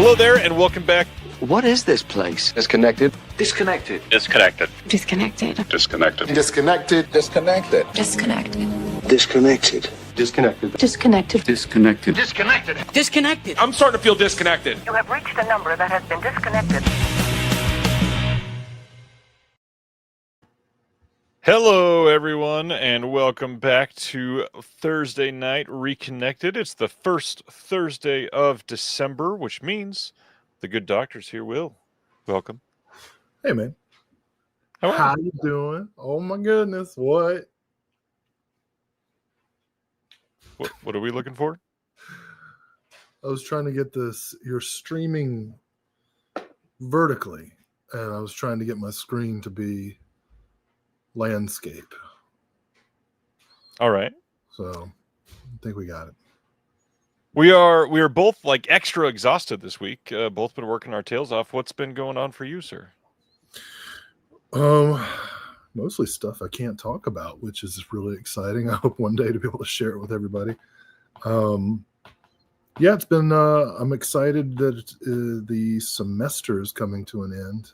Hello there, and welcome back. What is this place? Disconnected. Disconnected. Disconnected. Disconnected. Disconnected. Disconnected. Disconnected. Disconnected. Disconnected. Disconnected. Disconnected. Disconnected. Disconnected. Disconnected. I'm starting to feel disconnected. You have reached a number that has been disconnected. Hello, everyone, and welcome back to Thursday Night Reconnected. It's the first Thursday of December, which means the good doctor's here. Will, welcome. Hey, man. How you doing? Oh, my goodness. What? What are we looking for? I was trying to get you're streaming vertically, and I was trying to get my screen to be landscape. All right. So I think we got it. We are both like extra exhausted this week. Both been working our tails off. What's been going on for you, sir? Mostly stuff I can't talk about, which is really exciting. I hope one day to be able to share it with everybody. Yeah, it's been. I'm excited that the semester is coming to an end.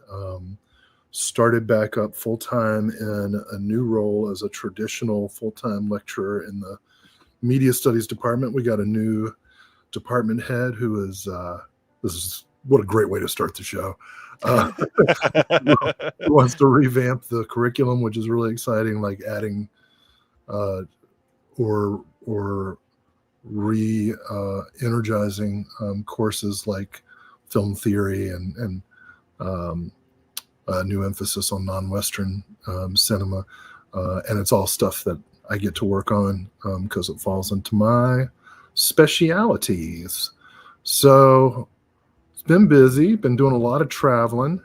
Started back up full time in a new role as a traditional full time lecturer in the media studies department. We got a new department head who is. This is what a great way to start the show. He wants to revamp the curriculum, which is really exciting, like adding or energizing courses like film theory and a new emphasis on non-Western cinema, and it's all stuff that I get to work on because it falls into my specialities. So it's been busy, been doing a lot of traveling.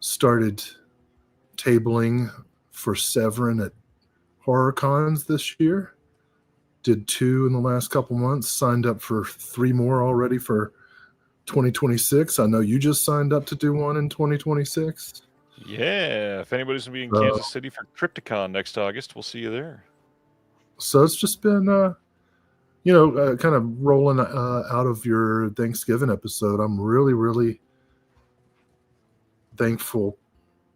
Started tabling for Severin at horror cons this year. Did 2 in the last couple months, signed up for 3 more already for 2026. I know you just signed up to do one in 2026. Yeah, if anybody's going to be in Kansas City for Crypticon next August, we'll see you there. So it's just been, kind of rolling out of your Thanksgiving episode. I'm really, really thankful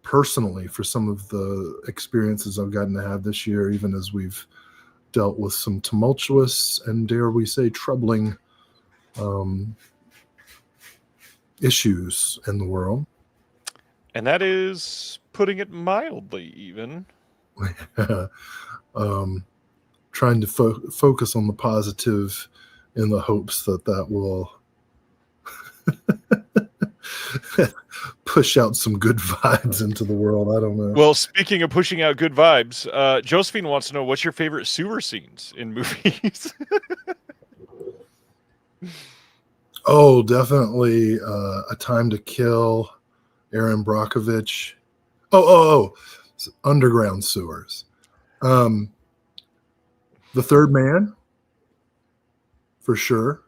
personally for some of the experiences I've gotten to have this year, even as we've dealt with some tumultuous and, dare we say, troubling issues in the world. And that is putting it mildly, even. Trying to focus on the positive in the hopes that will push out some good vibes into the world. I don't know. Well, speaking of pushing out good vibes, Josephine wants to know, what's your favorite sewer scenes in movies? Oh, definitely A Time to Kill, Aaron Brockovich. Underground sewers. The Third Man, for sure.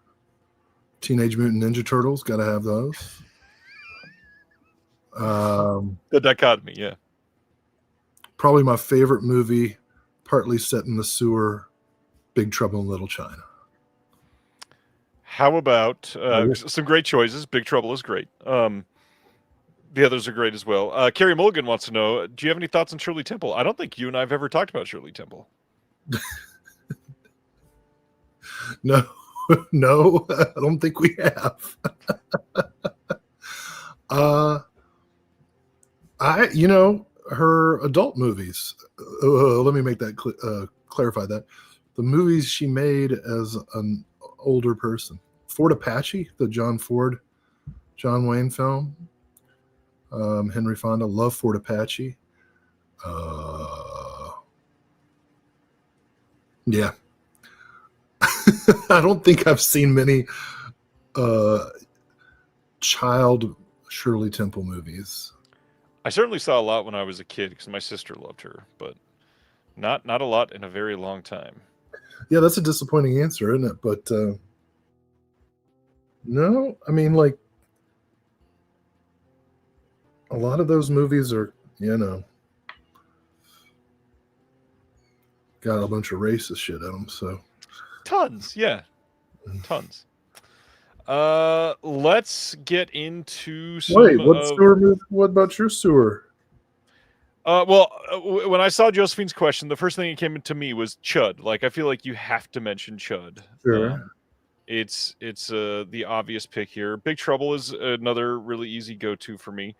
Teenage Mutant Ninja Turtles, got to have those. The dichotomy, yeah. Probably my favorite movie, partly set in the sewer, Big Trouble in Little China. How about some great choices? Big Trouble is great. The others are great as well. Carrie Mulligan wants to know, do you have any thoughts on Shirley Temple? I don't think you and I have ever talked about Shirley Temple. No, I don't think we have. Her adult movies. Let me make that clarify that. The movies she made as an older person. Fort Apache, the John Wayne film. Henry Fonda, love Fort Apache. Yeah. I don't think I've seen many child Shirley Temple movies. I certainly saw a lot when I was a kid because my sister loved her, but not a lot in a very long time. Yeah, that's a disappointing answer, isn't it? But no, I mean, like, a lot of those movies are, got a bunch of racist shit in them. So Tons, yeah, tons. Let's get into some. wait, what sewer movie? What about your sewer? When I saw Josephine's question, the first thing that came to me was Chud. Like, I feel like you have to mention Chud. Sure. It's the obvious pick here. Big Trouble is another really easy go-to for me.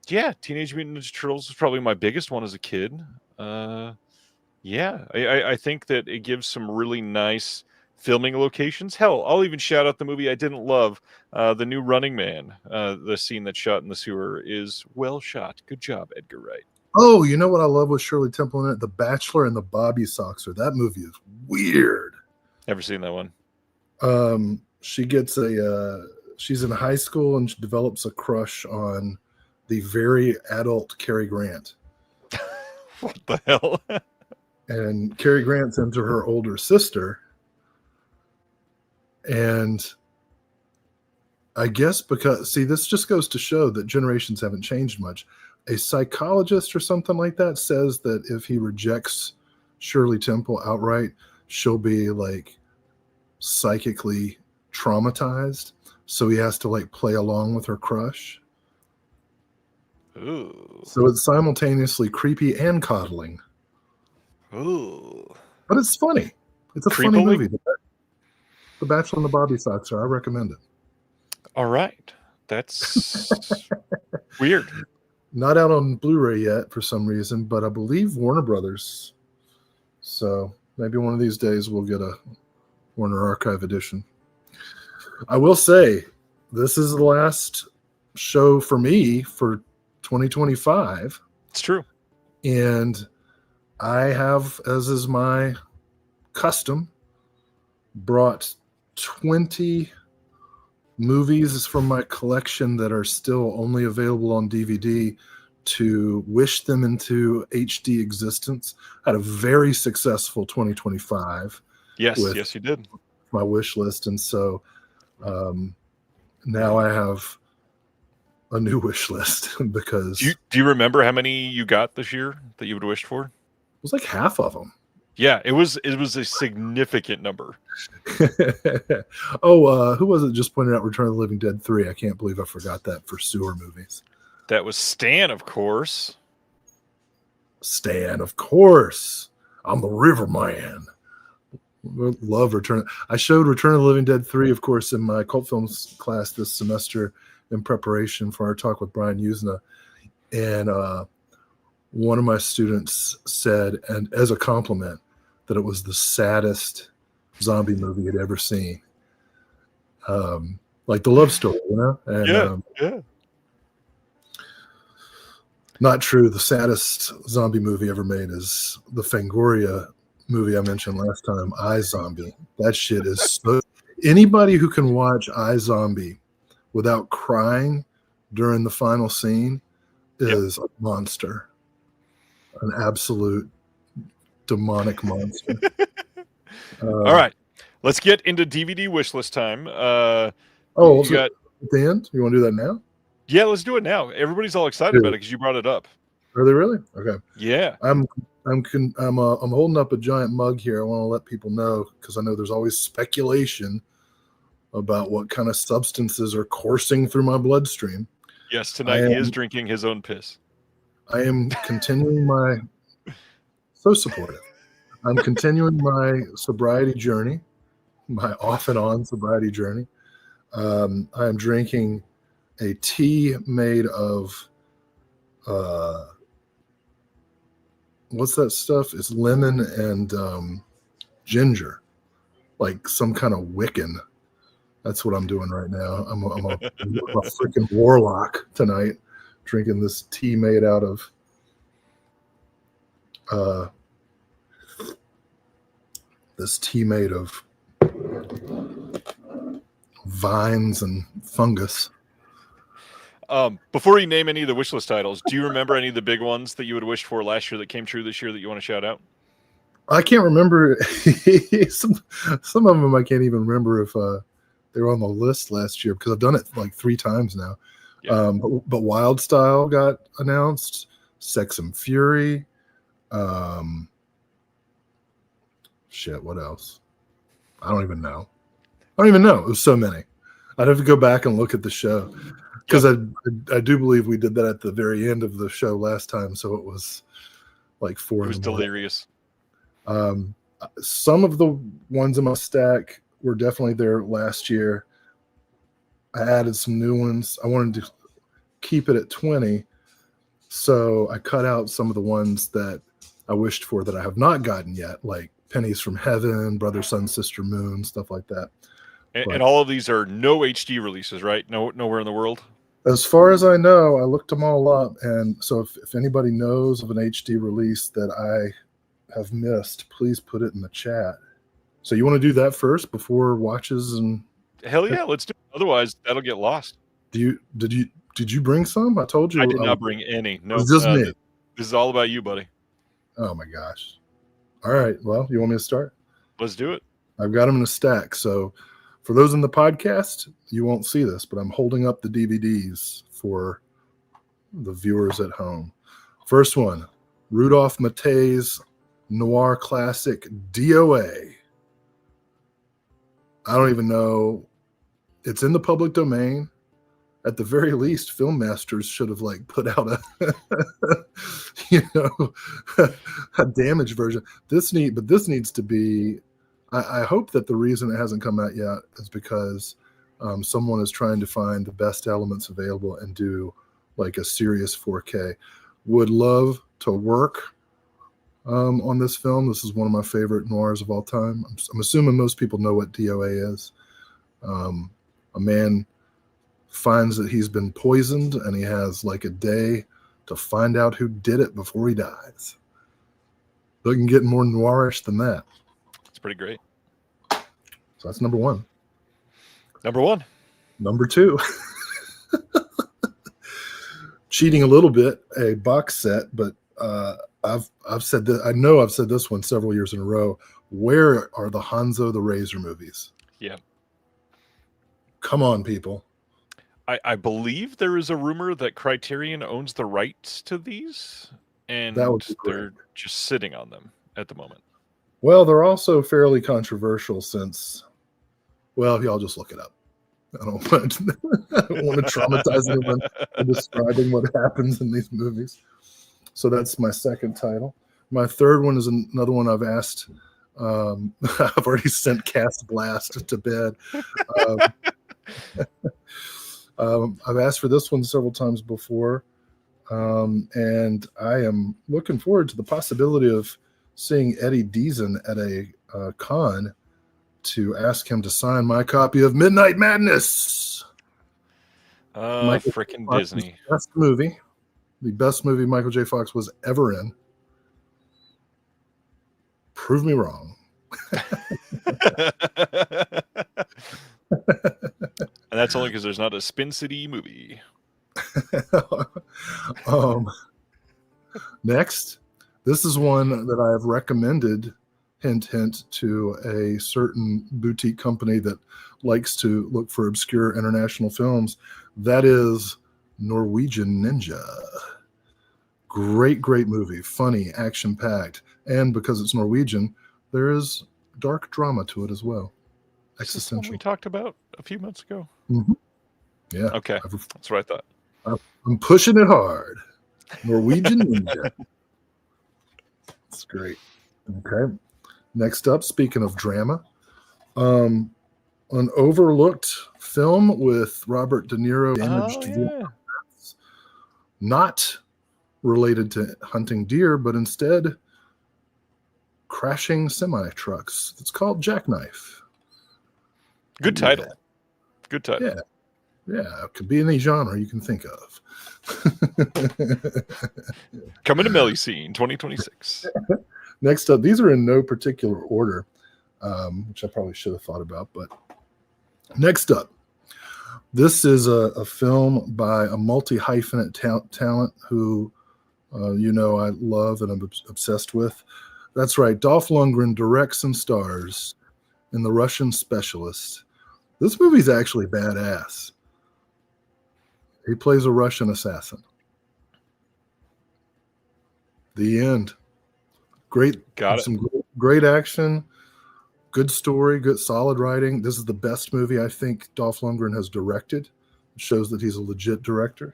Yeah, Teenage Mutant Ninja Turtles was probably my biggest one as a kid. Yeah, I think that it gives some really nice filming locations. Hell, I'll even shout out the movie I didn't love, the new Running Man. The scene that's shot in the sewer is well shot. Good job, Edgar Wright. Oh, you know what I love with Shirley Temple in it? The Bachelor and the Bobby Soxer. That movie is weird. Never seen that one. She gets she's in high school and she develops a crush on the very adult Cary Grant. What the hell? And Cary Grant's into her older sister. And I guess because, see, this just goes to show that generations haven't changed much. A psychologist or something like that says that if he rejects Shirley Temple outright, she'll be like psychically traumatized. So he has to like play along with her crush. Ooh. So it's simultaneously creepy and coddling. Ooh. But it's funny. It's a funny movie. The Bachelor and the Bobby Soxer. I recommend it. All right. That's weird. Not out on Blu-ray yet for some reason, but I believe Warner Brothers. So maybe one of these days we'll get a Warner Archive edition. I will say this is the last show for me for 2025. It's true. And I have, as is my custom, brought 20 movies from my collection that are still only available on DVD to wish them into HD existence. I had a very successful 2025. Yes, you did. My wish list. And so now I have a new wish list because do you remember how many you got this year that you would wished for? It was like half of them. Yeah, it was a significant number. Who was it just pointed out Return of the Living Dead 3? I can't believe I forgot that for sewer movies. That was Stan, of course. Stan, of course. I'm the River Man. Love Return. I showed Return of the Living Dead 3, of course, in my cult films class this semester in preparation for our talk with Brian Usna. And one of my students said, and as a compliment, that it was the saddest zombie movie he'd ever seen. Like the love story, you know? And, yeah. Not true. The saddest zombie movie ever made is the Fangoria movie I mentioned last time, iZombie. That shit is so... Anybody who can watch iZombie without crying during the final scene is a monster. An absolute demonic monster. All right. Let's get into DVD wish list time. At the end? You want to do that now? Yeah, let's do it now. Everybody's all excited about it because you brought it up. Are they really? Okay. Yeah. I'm holding up a giant mug here. I want to let people know because I know there's always speculation about what kind of substances are coursing through my bloodstream. Yes, tonight he is drinking his own piss. I am continuing my so supportive. I'm continuing my sobriety journey, my off and on sobriety journey. I am drinking a tea made of what's that stuff? It's lemon and ginger, like some kind of Wiccan. That's what I'm doing right now. I'm a freaking warlock tonight, drinking this tea made out of vines and fungus. Before you name any of the wish list titles, do you remember any of the big ones that you would wish for last year that came true this year that you want to shout out? I can't remember. some of them I can't even remember if they were on the list last year because I've done it like 3 times now. Yeah. But Wild Style got announced, Sex and Fury, Shit, what else? I don't even know. It was so many. I'd have to go back and look at the show because I do believe we did that at the very end of the show last time, so it was like 4 It was in the morning. delirious. Some of the ones in my stack were definitely there last year. I added some new ones. I wanted to keep it at 20, so I cut out some of the ones that I wished for that I have not gotten yet, like Pennies from Heaven, Brother, Sun, Sister, Moon, stuff like that. And all of these are no HD releases, right? Nowhere in the world. As far as I know, I looked them all up, and so if anybody knows of an HD release that I have missed, please put it in the chat. So you want to do that first before watches and Hell yeah, let's do it. Otherwise, that'll get lost. did you bring some? I told you I did not bring any. No, it's just me. This is all about you, buddy. Oh my gosh. All right. Well, you want me to start? Let's do it. I've got them in a stack. So for those in the podcast, you won't see this, but I'm holding up the DVDs for the viewers at home. First one, Rudolph Mattei's noir classic DOA. I don't even know. It's in the public domain. At the very least, film masters should have put out a damaged version. This needs to be. I hope that the reason it hasn't come out yet is because someone is trying to find the best elements available and do a serious 4K. Would love to work on this film. This is one of my favorite noirs of all time. I'm assuming most people know what DOA is. A man finds that he's been poisoned and he has a day to find out who did it before he dies. Doesn't get more noirish than that. It's pretty great. So that's number one. Number one. Number two. Cheating a little bit, a box set, but I've said that. I know I've said this one several years in a row. Where are the Hanzo the Razor movies? Yeah. Come on, people. I believe there is a rumor that Criterion owns the rights to these, and That would be great. they're just sitting on them at the moment. Well, they're also fairly controversial since, well, y'all just look it up. I don't want to traumatize anyone by describing what happens in these movies. So that's my second title. My third one is another one I've asked. I've already sent Cast Blast to bed. I've asked for this one several times before, and I am looking forward to the possibility of seeing Eddie Deason at a con to ask him to sign my copy of Midnight Madness. Frickin' Disney. The best movie Michael J. Fox was ever in. Prove me wrong. And that's only because there's not a Spin City movie. Next, this is one that I have recommended, hint, hint, to a certain boutique company that likes to look for obscure international films. That is Norwegian Ninja. Great movie. Funny, action-packed. And because it's Norwegian, there is dark drama to it as well. Existential. We talked about a few months ago. Mm-hmm. Yeah. Okay. That's what I thought. I'm pushing it hard. Norwegian Ninja. That's great. Okay. Next up, speaking of drama, an overlooked film with Robert De Niro, not related to hunting deer, but instead crashing semi-trucks. It's called Jackknife. Good title. Good title. Yeah, it could be any genre you can think of. Coming to Melusine 2026. Next up, these are in no particular order, which I probably should have thought about. But next up, this is a film by a multi-hyphenate talent who I love and I'm obsessed with. That's right. Dolph Lundgren directs and stars in The Russian Specialist. This movie's actually badass. He plays a Russian assassin. The end. Great. Got it. Some great action. Good story, good solid writing. This is the best movie I think Dolph Lundgren has directed. It shows that he's a legit director.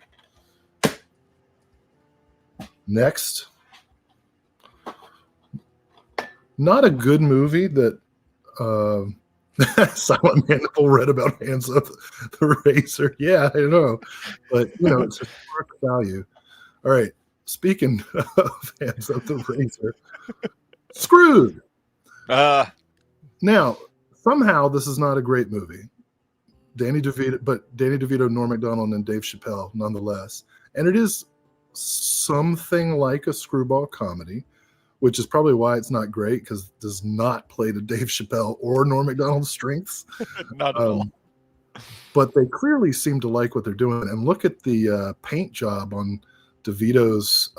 Next, not a good movie that Silent Mandible read about Hands Up the Razor. Yeah, I know. But, it's historic value. All right. Speaking of Hands Up the Razor, Screwed. Now, somehow this is not a great movie. Danny DeVito, Norm Macdonald, and Dave Chappelle, nonetheless. And it is something like a screwball comedy, which is probably why it's not great, because it does not play to Dave Chappelle or Norm Macdonald's strengths. Not at all. But they clearly seem to like what they're doing. And look at the paint job on DeVito's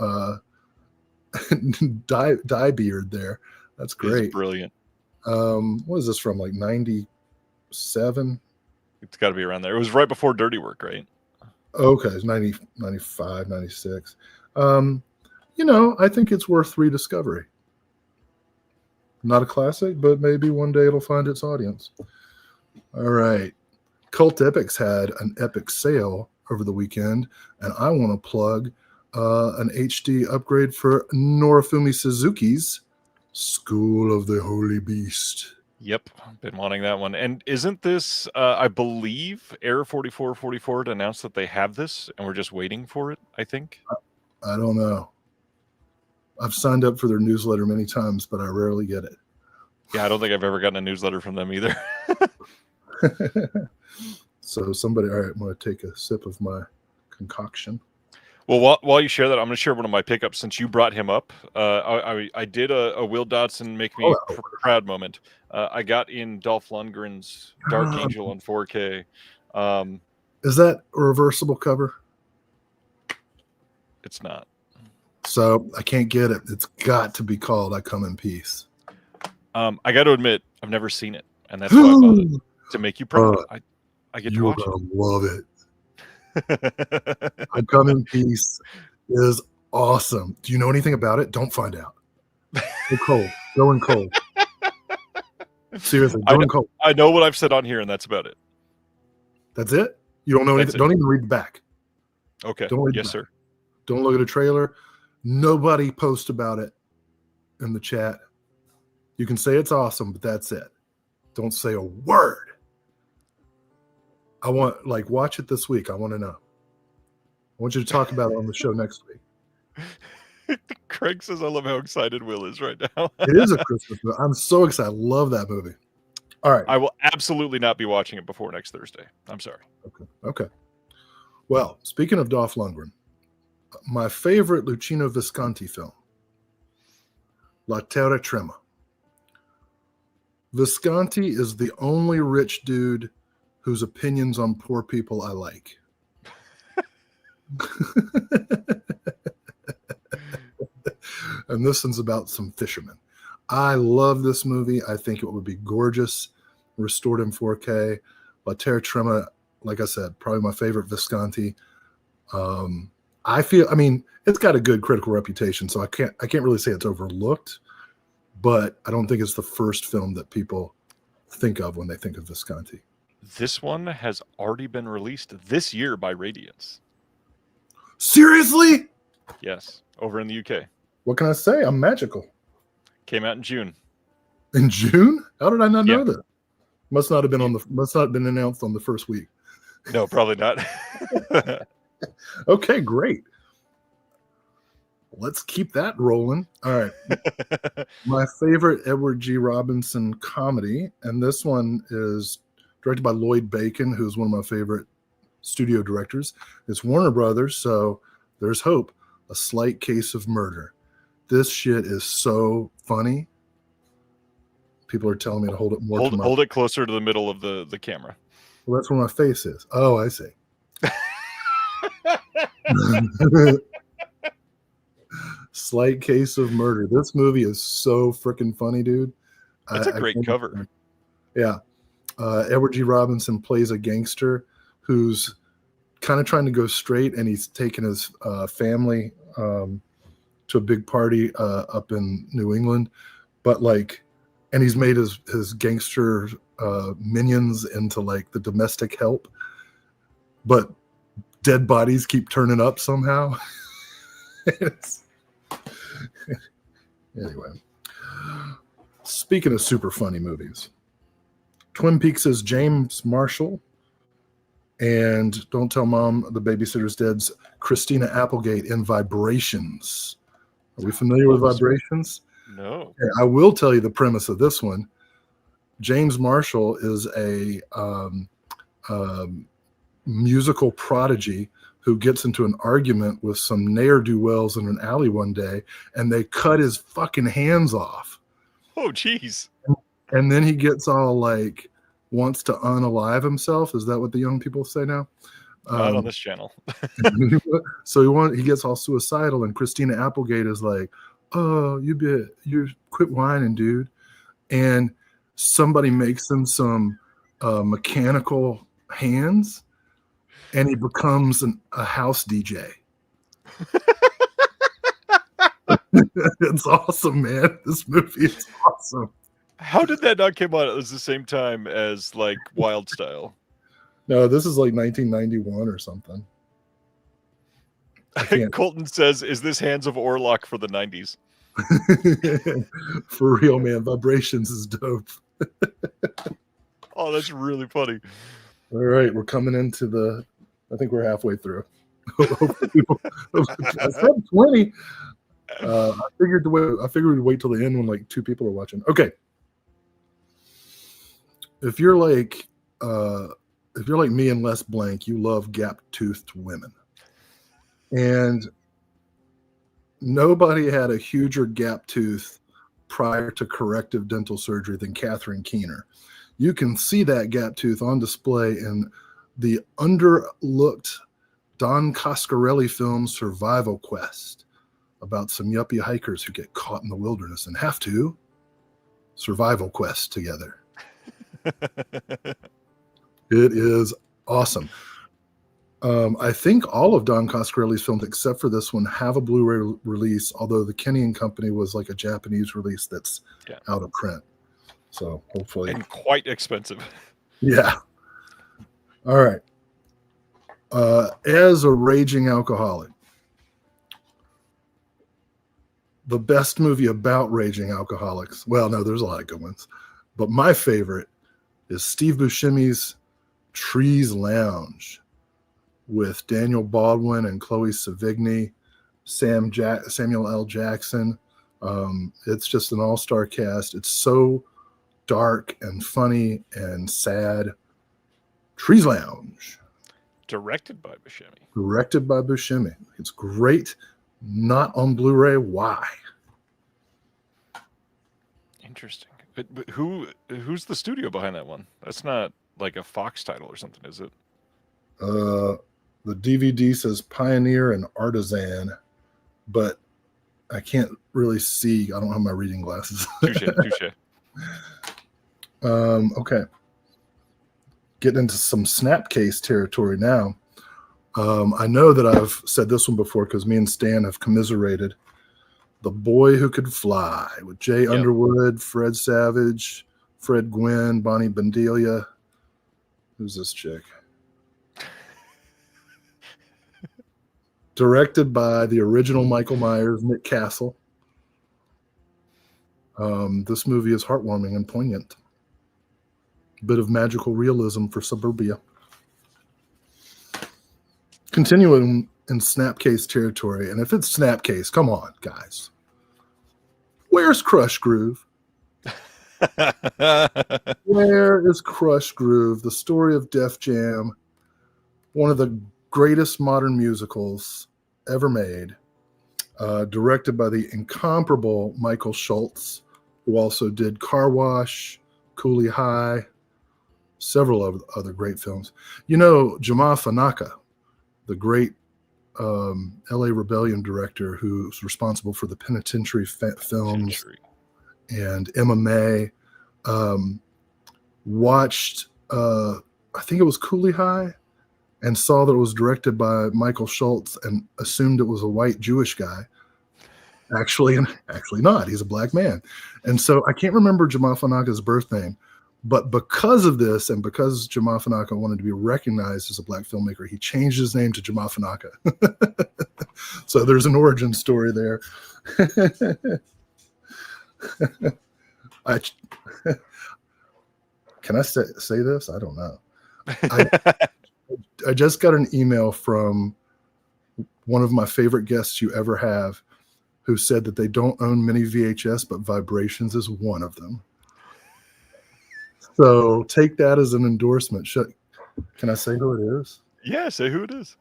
dye beard there. That's great. It's brilliant. What is this from, like 97? It's got to be around there. It was right before Dirty Work, right? Okay, it's 90, 95, 96. I think it's worth rediscovery. Not a classic, but maybe one day it'll find its audience. All right. Cult Epics had an epic sale over the weekend, and I want to plug an HD upgrade for Norifumi Suzuki's School of the Holy Beast. Yep, been wanting that one. And isn't this, I believe, Air 4444 announced that they have this, and we're just waiting for it, I think? I don't know. I've signed up for their newsletter many times, but I rarely get it. Yeah, I don't think I've ever gotten a newsletter from them either. So somebody, all right, I'm going to take a sip of my concoction. Well, while you share that, I'm going to share one of my pickups since you brought him up. I did a Will Dodson make me proud moment. I got in Dolph Lundgren's Dark Angel on 4K. Is that a reversible cover? It's not. So I can't get it. It's got to be called I Come in Peace. I got to admit, I've never seen it, and that's why I bought it, to make you proud. I get to watch it. You're gonna love it. I Come in Peace is awesome. Do you know anything about it? Don't find out. Go cold. Go in cold. Seriously, go in cold. I know what I've said on here, and that's about it. That's it? You don't know anything? Don't even read the back. Okay. Yes, sir. Don't look at a trailer. Nobody post about it in the chat. You can say it's awesome, but that's it. Don't say a word. I want, watch it this week. I want to know. I want you to talk about it on the show next week. Craig says, I love how excited Will is right now. It is a Christmas movie. I'm so excited. I love that movie. All right. I will absolutely not be watching it before next Thursday. I'm sorry. Okay. Well, speaking of Dolph Lundgren, my favorite Luchino Visconti film, La Terra Trema. Visconti is the only rich dude whose opinions on poor people I like. And this one's about some fishermen. I love this movie. I think it would be gorgeous, restored in 4K. La Terra Trema, like I said, probably my favorite Visconti. It's got a good critical reputation, so I can't really say it's overlooked, but I don't think it's the first film that people think of when they think of Visconti. This one has already been released this year by Radiance. Seriously? Yes, over in the UK. What can I say? I'm magical. Came out in June. In June? How did I not know that? Must not have been announced on the first week. No, probably not. Okay, great. Let's keep that rolling. All right. My favorite Edward G. Robinson comedy, and this one is directed by Lloyd Bacon, who's one of my favorite studio directors. It's Warner Brothers, so there's hope. A Slight Case of Murder. This shit is so funny. People are telling me to hold it more. Hold it closer to the middle of the camera. Well, that's where my face is. Oh, I see. Slight Case of Murder. This movie is so freaking funny, dude. It's a great cover. Yeah. Edward G. Robinson plays a gangster who's kind of trying to go straight, and he's taking his family to a big party up in New England. But and he's made his gangster minions into like the domestic help, but dead bodies keep turning up somehow. Anyway, speaking of super funny movies, Twin Peaks' James Marshall and Don't Tell Mom the Babysitter's Dead's Christina Applegate in Vibrations. Are we familiar with Vibrations? No. Okay, I will tell you the premise of this one. James Marshall is a musical prodigy who gets into an argument with some ne'er-do-wells in an alley one day, and they cut his fucking hands off. Oh, geez. And then he gets all like, wants to unalive himself. Is that what the young people say now? Not on this channel. So he gets all suicidal, and Christina Applegate is like, "Oh, you quit whining, dude." And somebody makes him some mechanical hands, and he becomes a house DJ. It's awesome, man. This movie is awesome. How did that not come out at the same time as like Wild Style? No, this is like 1991 or something. I think Colton says, "Is this Hands of Orlok for the 90s?" For real, man. Vibrations is dope. Oh, that's really funny. All right, we're coming into I think we're halfway through. I said 20. I figured we'd wait till the end when like 2 people are watching. Okay. If you're like me and Les Blank, you love gap-toothed women. And nobody had a huger gap tooth prior to corrective dental surgery than Catherine Keener. You can see that gap tooth on display in the underlooked Don Coscarelli film Survival Quest, about some yuppie hikers who get caught in the wilderness and have to survival quest together. It is awesome. I think all of Don Coscarelli's films, except for this one, have a Blu-ray release, although the Kenny and Company was like a Japanese release that's out of print. So hopefully. And quite expensive. Yeah. All right. As a raging alcoholic, the best movie about raging alcoholics, well, no, there's a lot of good ones, but my favorite is Steve Buscemi's Trees Lounge with Daniel Baldwin and Chloe Sevigny, Samuel L. Jackson. It's just an all-star cast. It's so dark and funny and sad. Trees Lounge. Directed by Buscemi. Directed by Buscemi. It's great. Not on Blu-ray. Why? Interesting. But who's the studio behind that one? That's not like a Fox title or something, is it? The DVD says Pioneer and Artisan, but I can't really see. I don't have my reading glasses. Touche. Okay. Getting into some Snapcase territory now. I know that I've said this one before because me and Stan have commiserated. The Boy Who Could Fly with Jay Underwood, Fred Savage, Fred Gwynn, Bonnie Bedelia. Who's this chick? Directed by the original Michael Myers, Nick Castle. This movie is heartwarming and poignant. A bit of magical realism for suburbia. Continuing in Snapcase territory, and if it's Snapcase, come on, guys. Where's Crush Groove? Where is Crush Groove? The story of Def Jam, one of the greatest modern musicals ever made, directed by the incomparable Michael Schultz, who also did Car Wash, Cooley High, several other great films. You know, Jamal Fanaka, the great LA Rebellion director who's responsible for the Penitentiary films and MMA, watched, I think it was Cooley High, and saw that it was directed by Michael Schultz and assumed it was a white Jewish guy. Actually not. He's a black man. And so I can't remember Jamal Fanaka's birth name, but because of this and because Jamal Fanaka wanted to be recognized as a black filmmaker, he changed his name to Jamal Fanaka. So there's an origin story there. Can I say this? I don't know. I just got an email from one of my favorite guests you ever have, who said that they don't own many VHS, but Vibrations is one of them. So take that as an endorsement. Can I say who it is? Yeah, say who it is.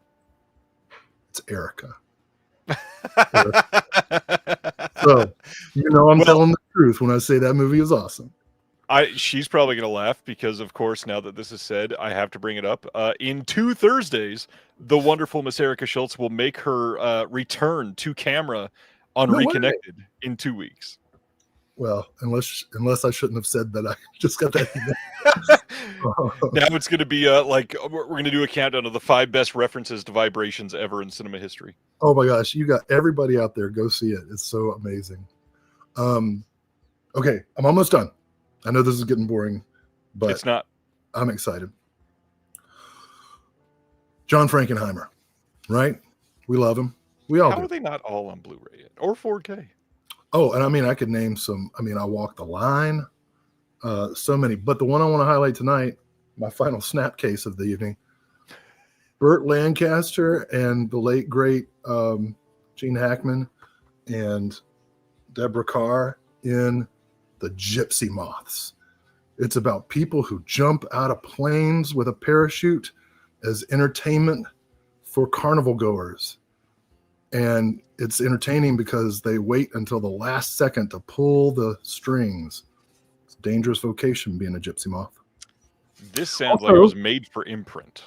It's Erica. So, I'm telling the truth when I say that movie is awesome. She's probably going to laugh because, of course, now that this is said, I have to bring it up. In 2 Thursdays, the wonderful Miss Erica Schultz will make her return to camera on Reconnected in 2 weeks. Well, unless I shouldn't have said that, I just got that email. Now it's going to be like we're going to do a countdown of the 5 best references to Vibrations ever in cinema history. Oh my gosh, you got everybody out there. Go see it. It's so amazing. Okay, I'm almost done. I know this is getting boring, but it's not. I'm excited. John Frankenheimer, right? We love him. We all do. How are they not all on Blu-ray yet or 4K? Oh, and I mean, I could name some. I mean, I Walk the Line. So many. But the one I want to highlight tonight, my final snap case of the evening, Burt Lancaster and the late, great Gene Hackman and Deborah Carr in The Gypsy Moths. It's about people who jump out of planes with a parachute as entertainment for carnival goers. And it's entertaining because they wait until the last second to pull the strings. It's a dangerous vocation being a gypsy moth. This sounds like it was made for imprint.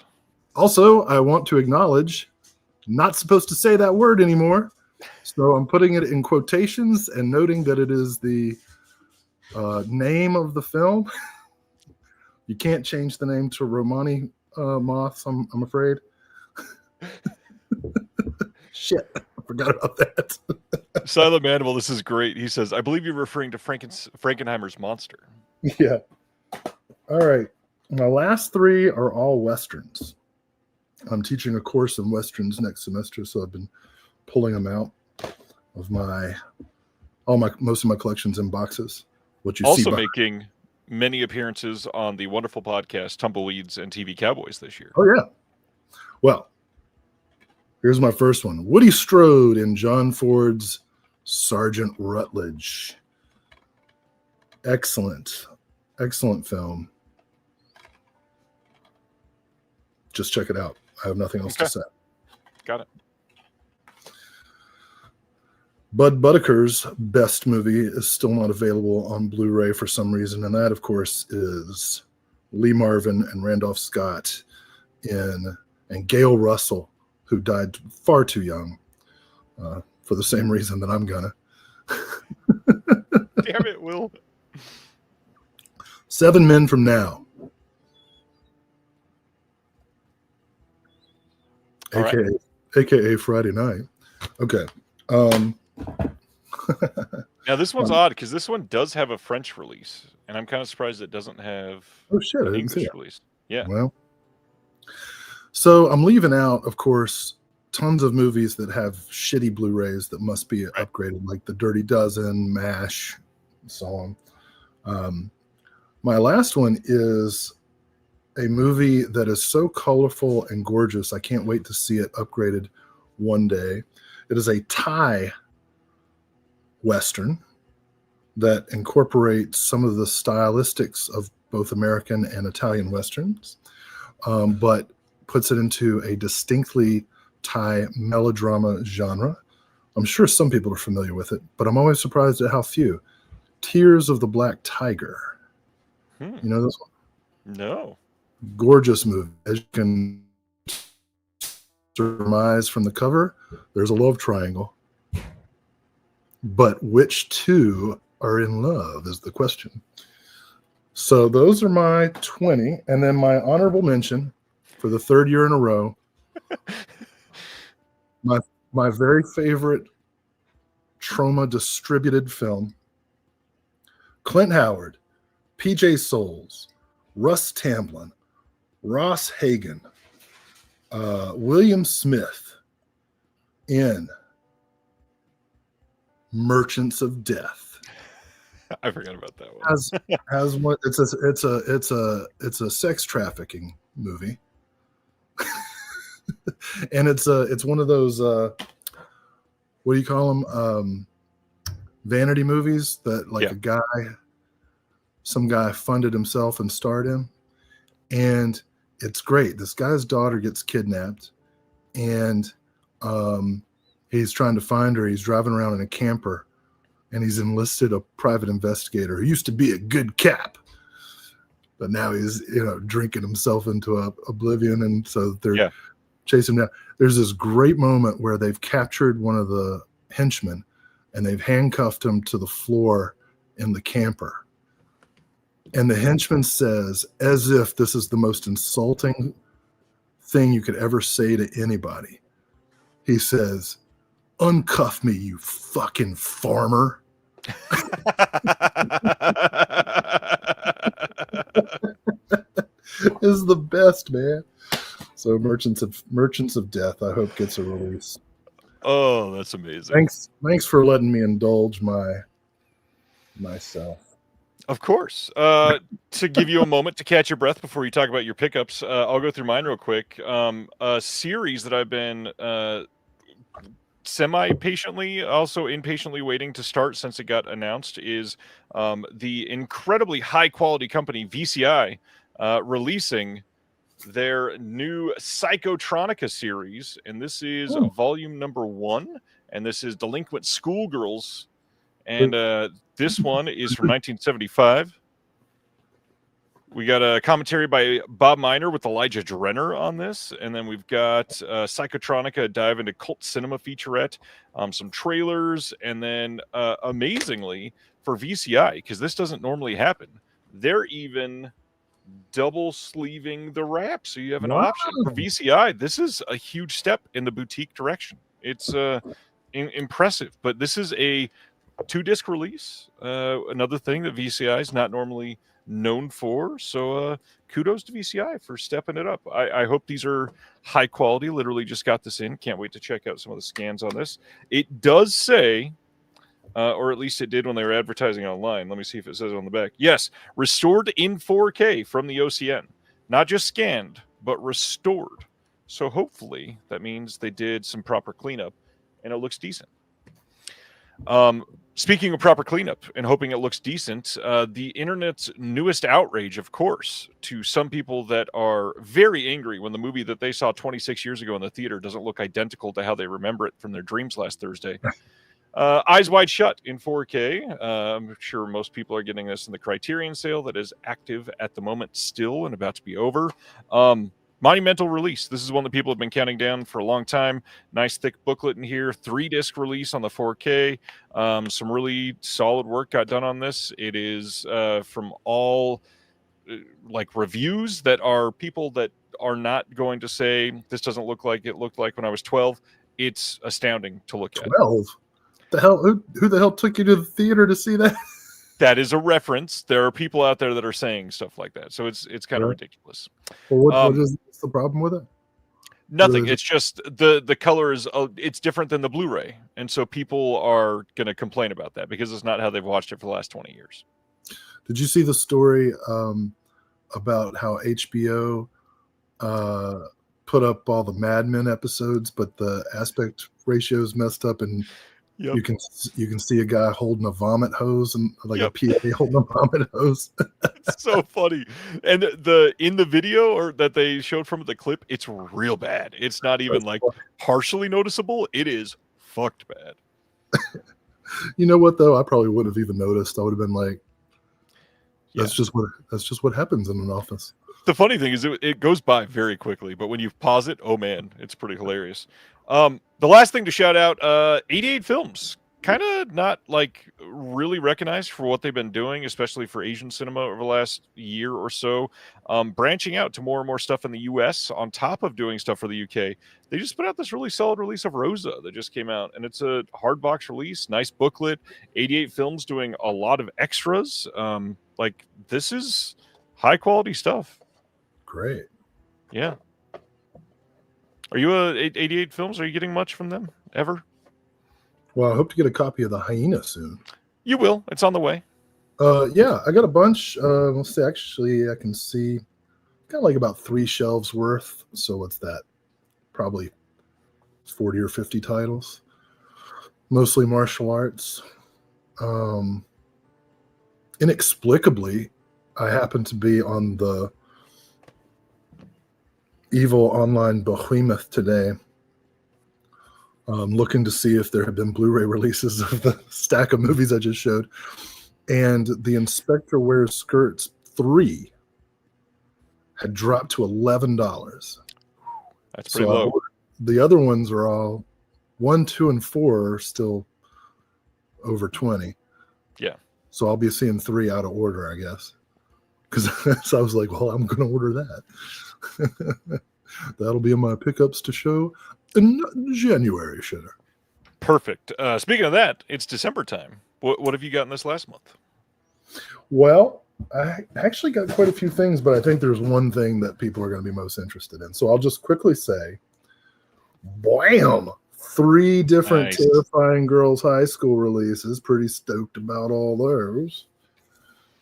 Also, I want to acknowledge, not supposed to say that word anymore. So I'm putting it in quotations and noting that it is the name of the film. You can't change the name to Romani Moths, I'm afraid. Shit, I forgot about that. Silent Manimal, this is great. He says, I believe you're referring to Frankenheimer's monster. Yeah. All right. My last 3 are all Westerns. I'm teaching a course in Westerns next semester, so I've been pulling them out of most of my collections in boxes. What you also see making many appearances on the wonderful podcast Tumbleweeds and TV Cowboys this year. Oh, yeah. Well, here's my first one. Woody Strode in John Ford's Sergeant Rutledge. Excellent. Excellent film. Just check it out. I have nothing else to say. Got it. Bud Buttaker's best movie is still not available on Blu-ray for some reason, and that, of course, is Lee Marvin and Randolph Scott and Gail Russell, who died far too young for the same reason that I'm gonna. Damn it, Will. 7 Men from Now. AKA Friday night. Okay. Now this one's odd because this one does have a French release, and I'm kind of surprised it doesn't have an English release. Yeah. Well, so I'm leaving out, of course, tons of movies that have shitty Blu-rays that must be upgraded, like The Dirty Dozen, MASH, and so on. My last one is a movie that is so colorful and gorgeous. I can't wait to see it upgraded one day. It is a Thai Western that incorporates some of the stylistics of both American and Italian Westerns, but puts it into a distinctly Thai melodrama genre. I'm sure some people are familiar with it, but I'm always surprised at how few. Tears of the Black Tiger. You know this one? No. Gorgeous movie. As you can surmise from the cover, there's a love triangle. But which two are in love is the question. So those are my 20. And then my honorable mention for the 3rd year in a row, my very favorite trauma distributed film. Clint Howard, PJ Souls, Russ Tamblyn, Ross Hagen, William Smith in Merchants of Death. I forgot about that one. Has one. It's a sex trafficking movie, and it's one of those what do you call them? Vanity movies that like some guy funded himself and starred in, and it's great. This guy's daughter gets kidnapped, and he's trying to find her. He's driving around in a camper, and he's enlisted a private investigator who used to be a good cop, but now he's drinking himself into oblivion, and so they're chasing him down. There's this great moment where they've captured one of the henchmen, and they've handcuffed him to the floor in the camper. And the henchman says, as if this is the most insulting thing you could ever say to anybody, he says, "Uncuff me, you fucking farmer." Is the best, man. So Merchants of Death, I hope gets a release. Oh, that's amazing. Thanks for letting me indulge myself. Of course. To give you a moment to catch your breath before you talk about your pickups, I'll go through mine real quick. A series that I've been semi-patiently, also impatiently waiting to start since it got announced is the incredibly high-quality company VCI releasing their new Psychotronica series, and this is volume number 1, and this is Delinquent Schoolgirls, and this one is from 1975. We got a commentary by Bob Miner with Elijah Drenner on this, and then we've got Psychotronica, a dive into cult cinema featurette, some trailers, and then amazingly for VCI, because this doesn't normally happen, they're even double sleeving the wrap, so you have an option for VCI. This is a huge step in the boutique direction. It's impressive, but this is a 2-disc release, another thing that VCI is not normally known for, so kudos to VCI for stepping it up. I hope these are high quality. Literally just got this in, can't wait to check out some of the scans on this. It does say or at least it did when they were advertising online. Let me see if it says it on the back. Yes, restored in 4K from the OCN. Not just scanned, but restored. So hopefully that means they did some proper cleanup and it looks decent. Speaking of proper cleanup and hoping it looks decent, the internet's newest outrage, of course, to some people that are very angry when the movie that they saw 26 years ago in the theater doesn't look identical to how they remember it from their dreams last Thursday. Eyes Wide Shut in 4K. I'm sure most people are getting this in the Criterion sale that is active at the moment still and about to be over. Monumental release. This is one that people have been counting down for a long time. Nice thick booklet in here. 3-disc release on the 4K. Some really solid work got done on this. It is from all like reviews that are people that are not going to say this doesn't look like it looked like when I was 12. It's astounding to look at. 12? The hell? Who the hell took you to the theater to see that? That is a reference. There are people out there that are saying stuff like that, so it's kind of ridiculous. Well, what's the problem with it? Nothing. It's just the color is it's different than the Blu-ray, and so people are going to complain about that because it's not how they've watched it for the last 20 years. Did you see the story about how HBO put up all the Mad Men episodes, but the aspect ratio is messed up, and you can see a guy holding a vomit hose and like a PA holding a vomit hose. It's so funny. And in the video or that they showed from the clip, it's real bad. It's not even like partially noticeable. It is fucked bad. You know what though? I probably wouldn't have even noticed. I would have been like, that's just what happens in an office. The funny thing is it goes by very quickly, but when you pause it, oh man, it's pretty hilarious. The last thing to shout out, 88 Films kind of not like really recognized for what they've been doing, especially for Asian cinema over the last year or so. Branching out to more and more stuff in the US on top of doing stuff for the UK. They just put out this really solid release of Rosa that just came out, and it's a hard box release, nice booklet, 88 films doing a lot of extras. Like, this is high quality stuff. Great. Yeah. Are you 88 films? Are you getting much from them ever? Well, I hope to get a copy of The Hyena soon. You will. It's on the way. Yeah, I got a bunch. Let's see. Actually, I can see got like about 3 shelves worth. So what's that? Probably 40 or 50 titles, mostly martial arts. Inexplicably, I happen to be on the Evil Online Behemoth today, looking to see if there have been Blu-ray releases of the stack of movies I just showed. And The Inspector Wears Skirts 3 had dropped to $11. That's pretty low. The other ones are all 1, 2, and 4 are still over 20. Yeah. So I'll be seeing 3 out of order, I guess. Because so I was like, well, I'm going to order that. That'll be in my pickups to show in January, shitter. Perfect. Speaking of that, it's December time. What have you gotten this last month? Well, I actually got quite a few things, but I think there's one thing that people are going to be most interested in. So I'll just quickly say, bam! 3 different Nice. Terrifying Girls High School releases. Pretty stoked about all those.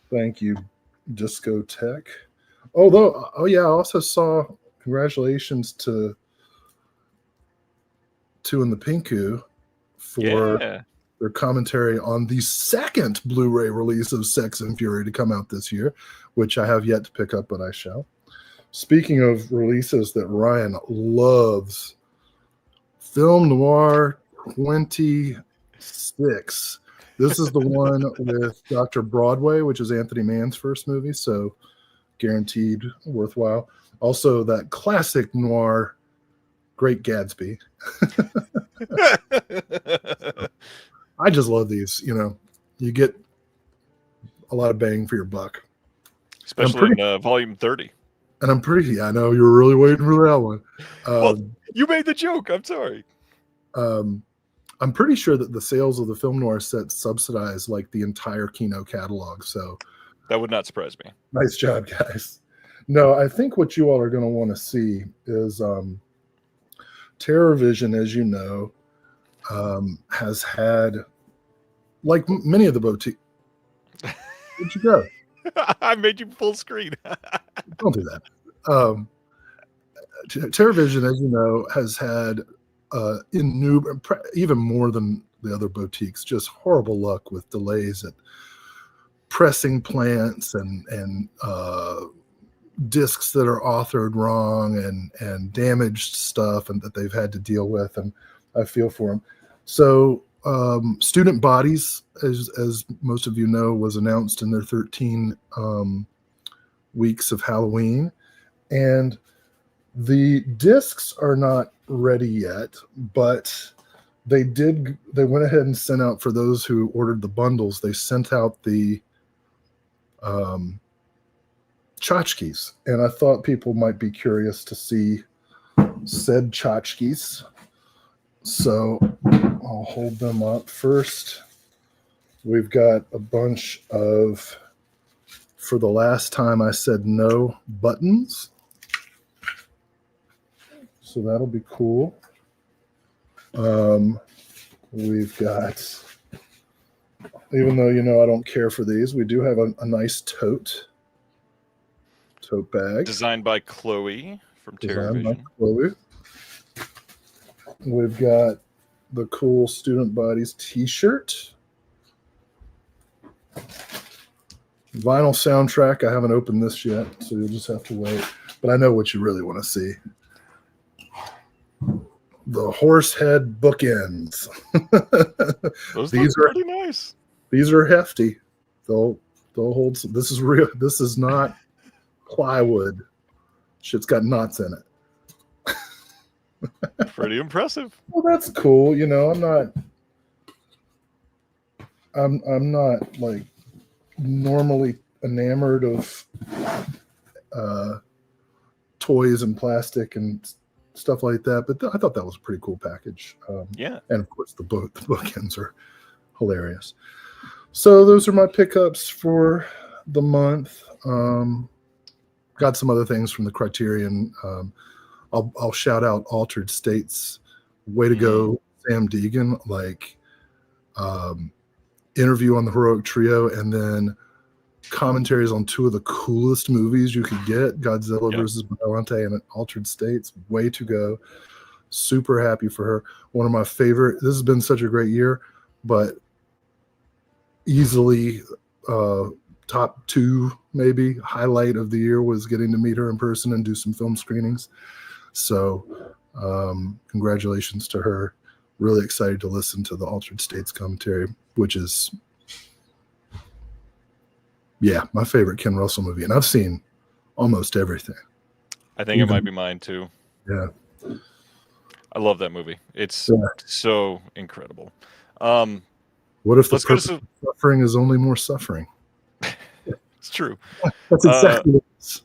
Thank you, Disco Tech. Oh yeah, I also saw, congratulations to Two in the Pinku for their commentary on the second Blu-ray release of Sex and Fury to come out this year, which I have yet to pick up, but I shall. Speaking of releases that Ryan loves, Film Noir 26. This is the one with Dr. Broadway, which is Anthony Mann's first movie, so guaranteed worthwhile. Also, that classic noir, Great Gatsby. I just love these. You know, you get a lot of bang for your buck. Especially in volume 30. And I'm pretty, I know you were really waiting for that one. Well, you made the joke. I'm sorry. I'm pretty sure that the sales of the Film Noir set subsidize like the entire Kino catalog. So that would not surprise me. Nice job, guys. No, I think what you all are going to want to see is Terror Vision, as you know, has had, like many of the boutique. Where'd you go? I made you full screen. Don't do that. Terror Vision, as you know, has had even more than the other boutiques, just horrible luck with delays at pressing plants and discs that are authored wrong and damaged stuff and that they've had to deal with, and I feel for them. So Student Bodies, as most of you know, was announced in their 13 weeks of Halloween, and the discs are not ready yet, but they went ahead and sent out, for those who ordered the bundles, they sent out the tchotchkes, and I thought people might be curious to see said tchotchkes. So I'll hold them up first. We've got a bunch of For the Last Time I Said No buttons. So that'll be cool. We've got, even though, you know, I don't care for these, we do have a nice tote bag. Designed by Chloe from Terror Vision. We've got the cool Student Bodies t-shirt. Vinyl soundtrack. I haven't opened this yet, so you'll just have to wait. But I know what you really want to see. The Horsehead bookends. Those look pretty nice. These are hefty. They'll hold some. This is real. This is not plywood. Shit's got knots in it. Pretty impressive. Well, that's cool. You know, I'm not I'm not like normally enamored of toys and plastic and stuff like that, but I thought that was a pretty cool package. Yeah. And of course the bookends are hilarious. So those are my pickups for the month. Got some other things from the Criterion. I'll shout out Altered States. Way to go, Sam Deegan. Like interview on the Heroic Trio, and then commentaries on two of the coolest movies you could get, Godzilla versus Biollante and Altered States. Way to go. Super happy for her. One of my favorite. This has been such a great year, but easily top two, maybe highlight of the year was getting to meet her in person and do some film screenings. So congratulations to her. Really excited to listen to the Altered States commentary, which is my favorite Ken Russell movie, and I've seen almost everything. I think it might be mine too. Yeah, I love that movie. It's so incredible. What if the purpose of suffering is only more suffering? It's true. That's exactly what it is.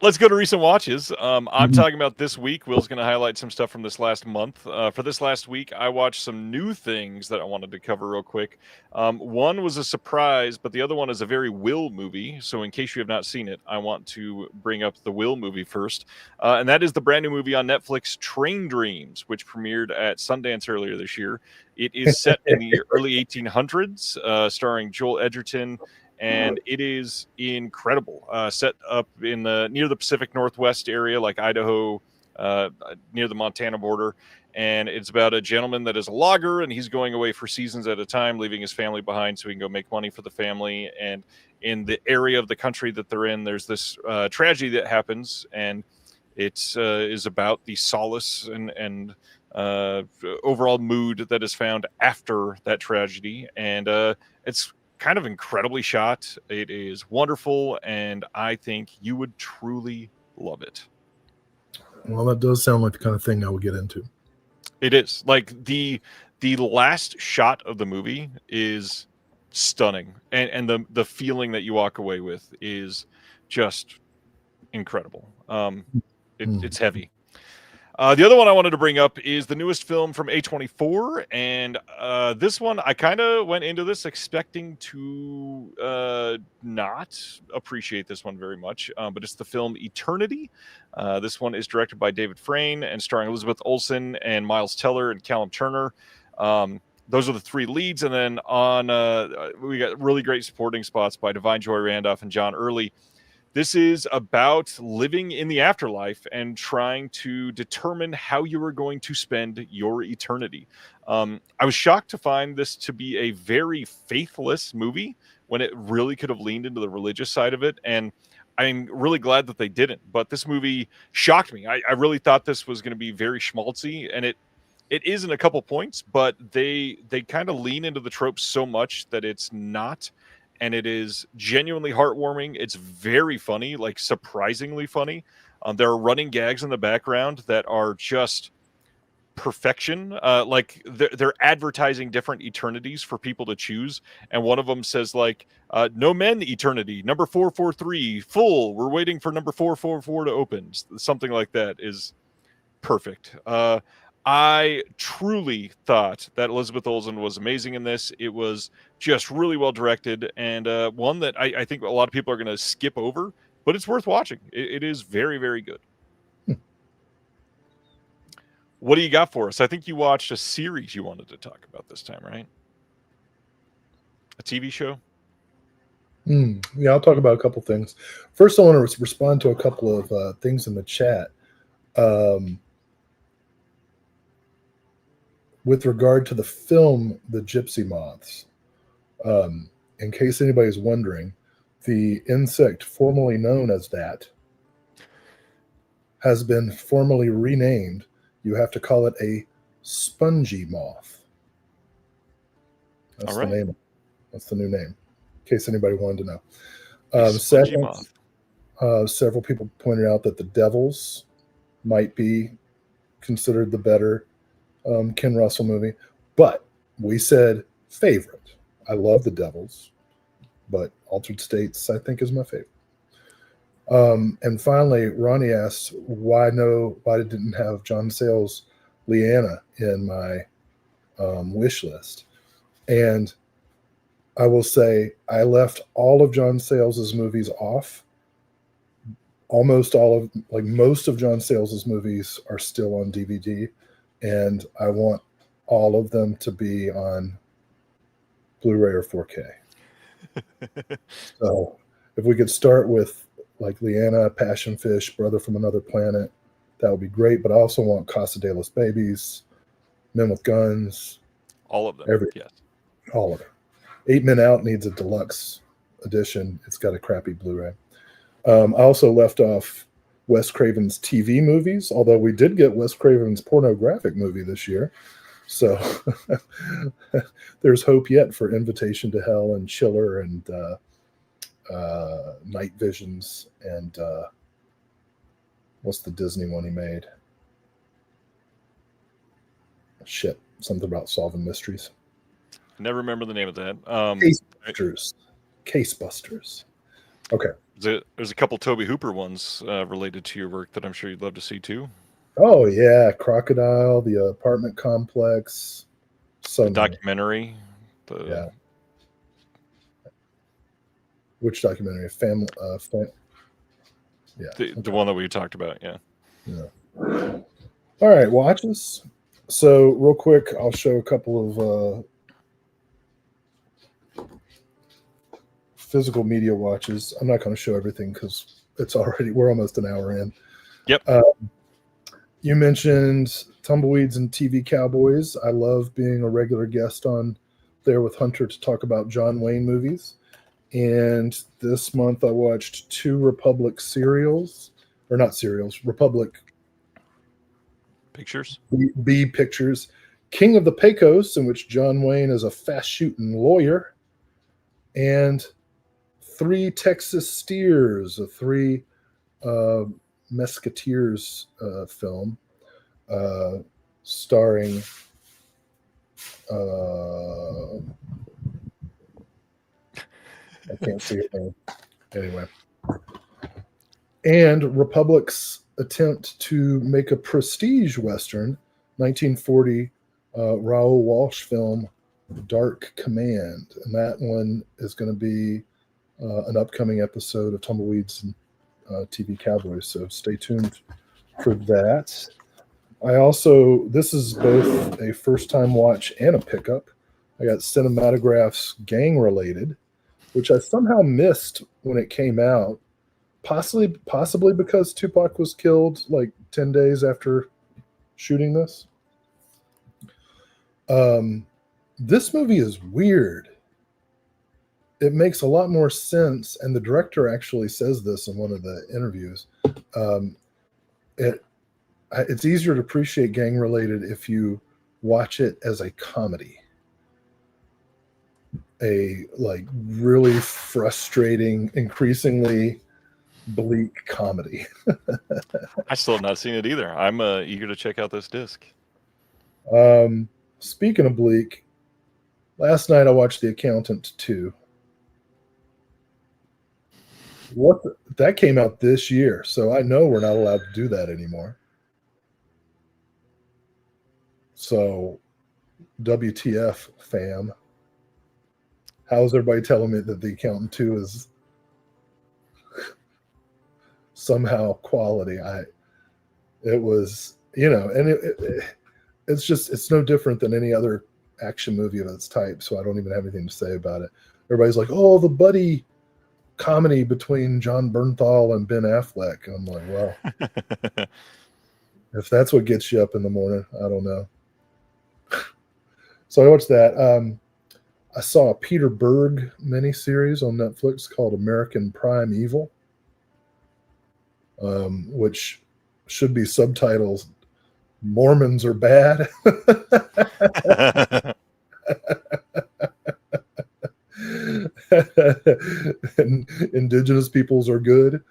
Let's go to recent watches. I'm talking about this week. Will's going to highlight some stuff from this last month. For this last week, I watched some new things that I wanted to cover real quick. One was a surprise, but the other one is a very Will movie. So in case you have not seen it, I want to bring up the Will movie first. And that is the brand new movie on Netflix, Train Dreams, which premiered at Sundance earlier this year. It is set in the early 1800s, starring Joel Edgerton. And it is incredible. Set up in near the Pacific Northwest area, like Idaho, near the Montana border. And it's about a gentleman that is a logger, and he's going away for seasons at a time, leaving his family behind so he can go make money for the family. And in the area of the country that they're in, there's this tragedy that happens, and it is about the solace and overall mood that is found after that tragedy. And it's kind of incredibly shot. It is wonderful, and I think you would truly love it. Well, that does sound like the kind of thing I would get into. It is. Like the last shot of the movie is stunning, and the feeling that you walk away with is just incredible. It's heavy. The other one I wanted to bring up is the newest film from A24, and this one, I kind of went into this expecting to not appreciate this one very much, but it's the film Eternity. This one is directed by David Frayne and starring Elizabeth Olsen and Miles Teller and Callum Turner. Those are the three leads, and then on we got really great supporting spots by Divine Joy Randolph and John Early. This is about living in the afterlife and trying to determine how you are going to spend your eternity. I was shocked to find this to be a very faithless movie when it really could have leaned into the religious side of it. And I'm really glad that they didn't. But this movie shocked me. I really thought this was going to be very schmaltzy, and it is in a couple points, but they kind of lean into the tropes so much that it's not. And it is genuinely heartwarming. It's very funny, like surprisingly funny. There are running gags in the background that are just perfection. Like they're advertising different eternities for people to choose. And one of them says like, no men eternity, number 443, full. We're waiting for number 444 to open. Something like that is perfect. I truly thought that Elizabeth Olsen was amazing in this. It was just really well directed, and one that I think a lot of people are going to skip over, but it's worth watching. It is very, very good. What do you got for us? I think you watched a series you wanted to talk about this time, right? A TV show? Yeah, I'll talk about a couple things. First, I want to respond to a couple of things in the chat. With regard to the film, The Gypsy Moths, in case anybody's wondering, the insect formerly known as that has been formally renamed. You have to call it a spongy moth. That's the name. That's the new name, in case anybody wanted to know. Several people pointed out that The Devils might be considered the better Ken Russell movie, but we said favorite. I love The Devils, but Altered States I think is my favorite. And finally, Ronnie asks why I didn't have John Sayles' Leanna in my wish list. And I will say I left all of John Sayles' movies off. Most of John Sayles' movies are still on DVD, and I want all of them to be on Blu-ray or 4K. So if we could start with like Leanna, Passion Fish, Brother from Another Planet, that would be great. But I also want Casa de los Babies, Men with Guns, All of them. Yes. all of it. 8 Men Out needs a deluxe edition. It's got a crappy Blu-ray. I also left off Wes Craven's TV movies, although we did get Wes Craven's pornographic movie this year. So there's hope yet for Invitation to Hell and Chiller and Night Visions and what's the Disney one he made? Shit, something about solving mysteries. Never remember the name of that. Case Busters. Okay. There's a couple Toby Hooper ones related to your work that I'm sure you'd love to see too. Oh yeah, Crocodile, The Apartment Complex, The documentary. Yeah. Which documentary? Yeah. The one that we talked about. Yeah. All right, watches. So real quick, I'll show a couple of physical media watches. I'm not going to show everything because we're almost an hour in. Yep. You mentioned Tumbleweeds and TV Cowboys. I love being a regular guest on there with Hunter to talk about John Wayne movies. And this month I watched 2 Republic Republic Pictures. B pictures. King of the Pecos, in which John Wayne is a fast-shooting lawyer, and 3 Texas Steers, a 3 Musketeers film, starring I can't see it name. Anyway. And Republic's attempt to make a prestige Western, 1940 Raoul Walsh film, Dark Command. And that one is going to be an upcoming episode of Tumbleweeds and TV Cowboys. So stay tuned for that. This is both a first-time watch and a pickup. I got Cinematograph's Gang Related, which I somehow missed when it came out, possibly because Tupac was killed like 10 days after shooting this. This movie is weird. It makes a lot more sense, and the director actually says this in one of the interviews. It's easier to appreciate Gang Related if you watch it as a comedy. A like really frustrating, increasingly bleak comedy. I still have not seen it either. I'm eager to check out this disc. Speaking of bleak, last night I watched The Accountant 2. That came out this year, so I know we're not allowed to do that anymore. So, WTF, fam. How's everybody telling me that The Accountant 2 is somehow quality? It was, and it's no different than any other action movie of its type, so I don't even have anything to say about it. Everybody's like, oh, the buddy comedy between John Bernthal and Ben Affleck. And I'm like, well, if that's what gets you up in the morning, I don't know. So I watched that. I saw a Peter Berg miniseries on Netflix called American Prime Evil, which should be subtitles, Mormons are bad. And indigenous peoples are good.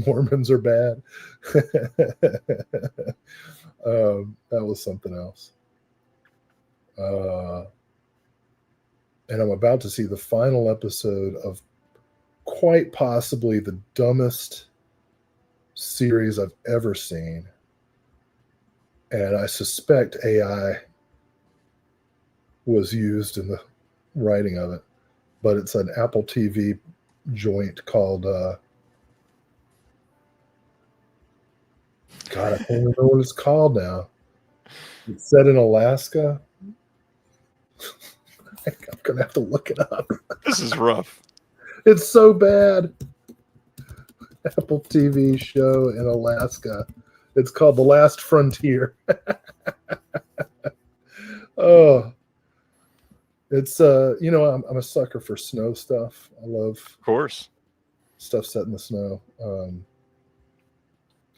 Mormons are bad. That was something else. and I'm about to see the final episode of quite possibly the dumbest series I've ever seen. And I suspect AI was used in the writing of it. But it's an Apple TV joint called, God, I don't even know what it's called now. It's set in Alaska. I'm going to have to look it up. This is rough. It's so bad. Apple TV show in Alaska. It's called The Last Frontier. Oh, it's I'm a sucker for snow stuff. I love Of course. stuff set in the snow.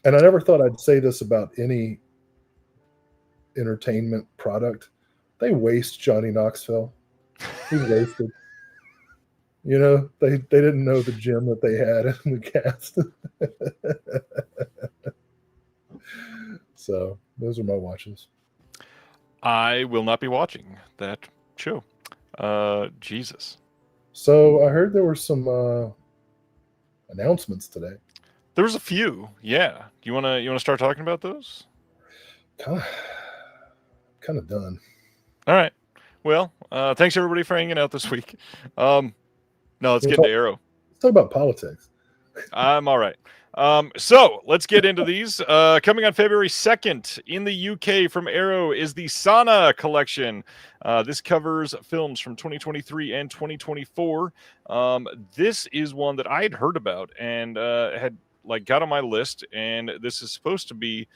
And I never thought I'd say this about any entertainment product. They waste Johnny Knoxville. He's wasted. They didn't know the gem that they had in the cast. So those are my watches. I will not be watching that show. Jesus. So I heard there were some announcements today. There was a few. Yeah. You wanna start talking about those? Kind of done. All right. Well, thanks everybody for hanging out this week. No, let's get into Arrow. Let's talk about politics. I'm all right. So let's get into these. Coming on February 2nd in the UK from Arrow is the Sauna collection. This covers films from 2023 and 2024. This is one that I had heard about and had got on my list, and this is supposed to be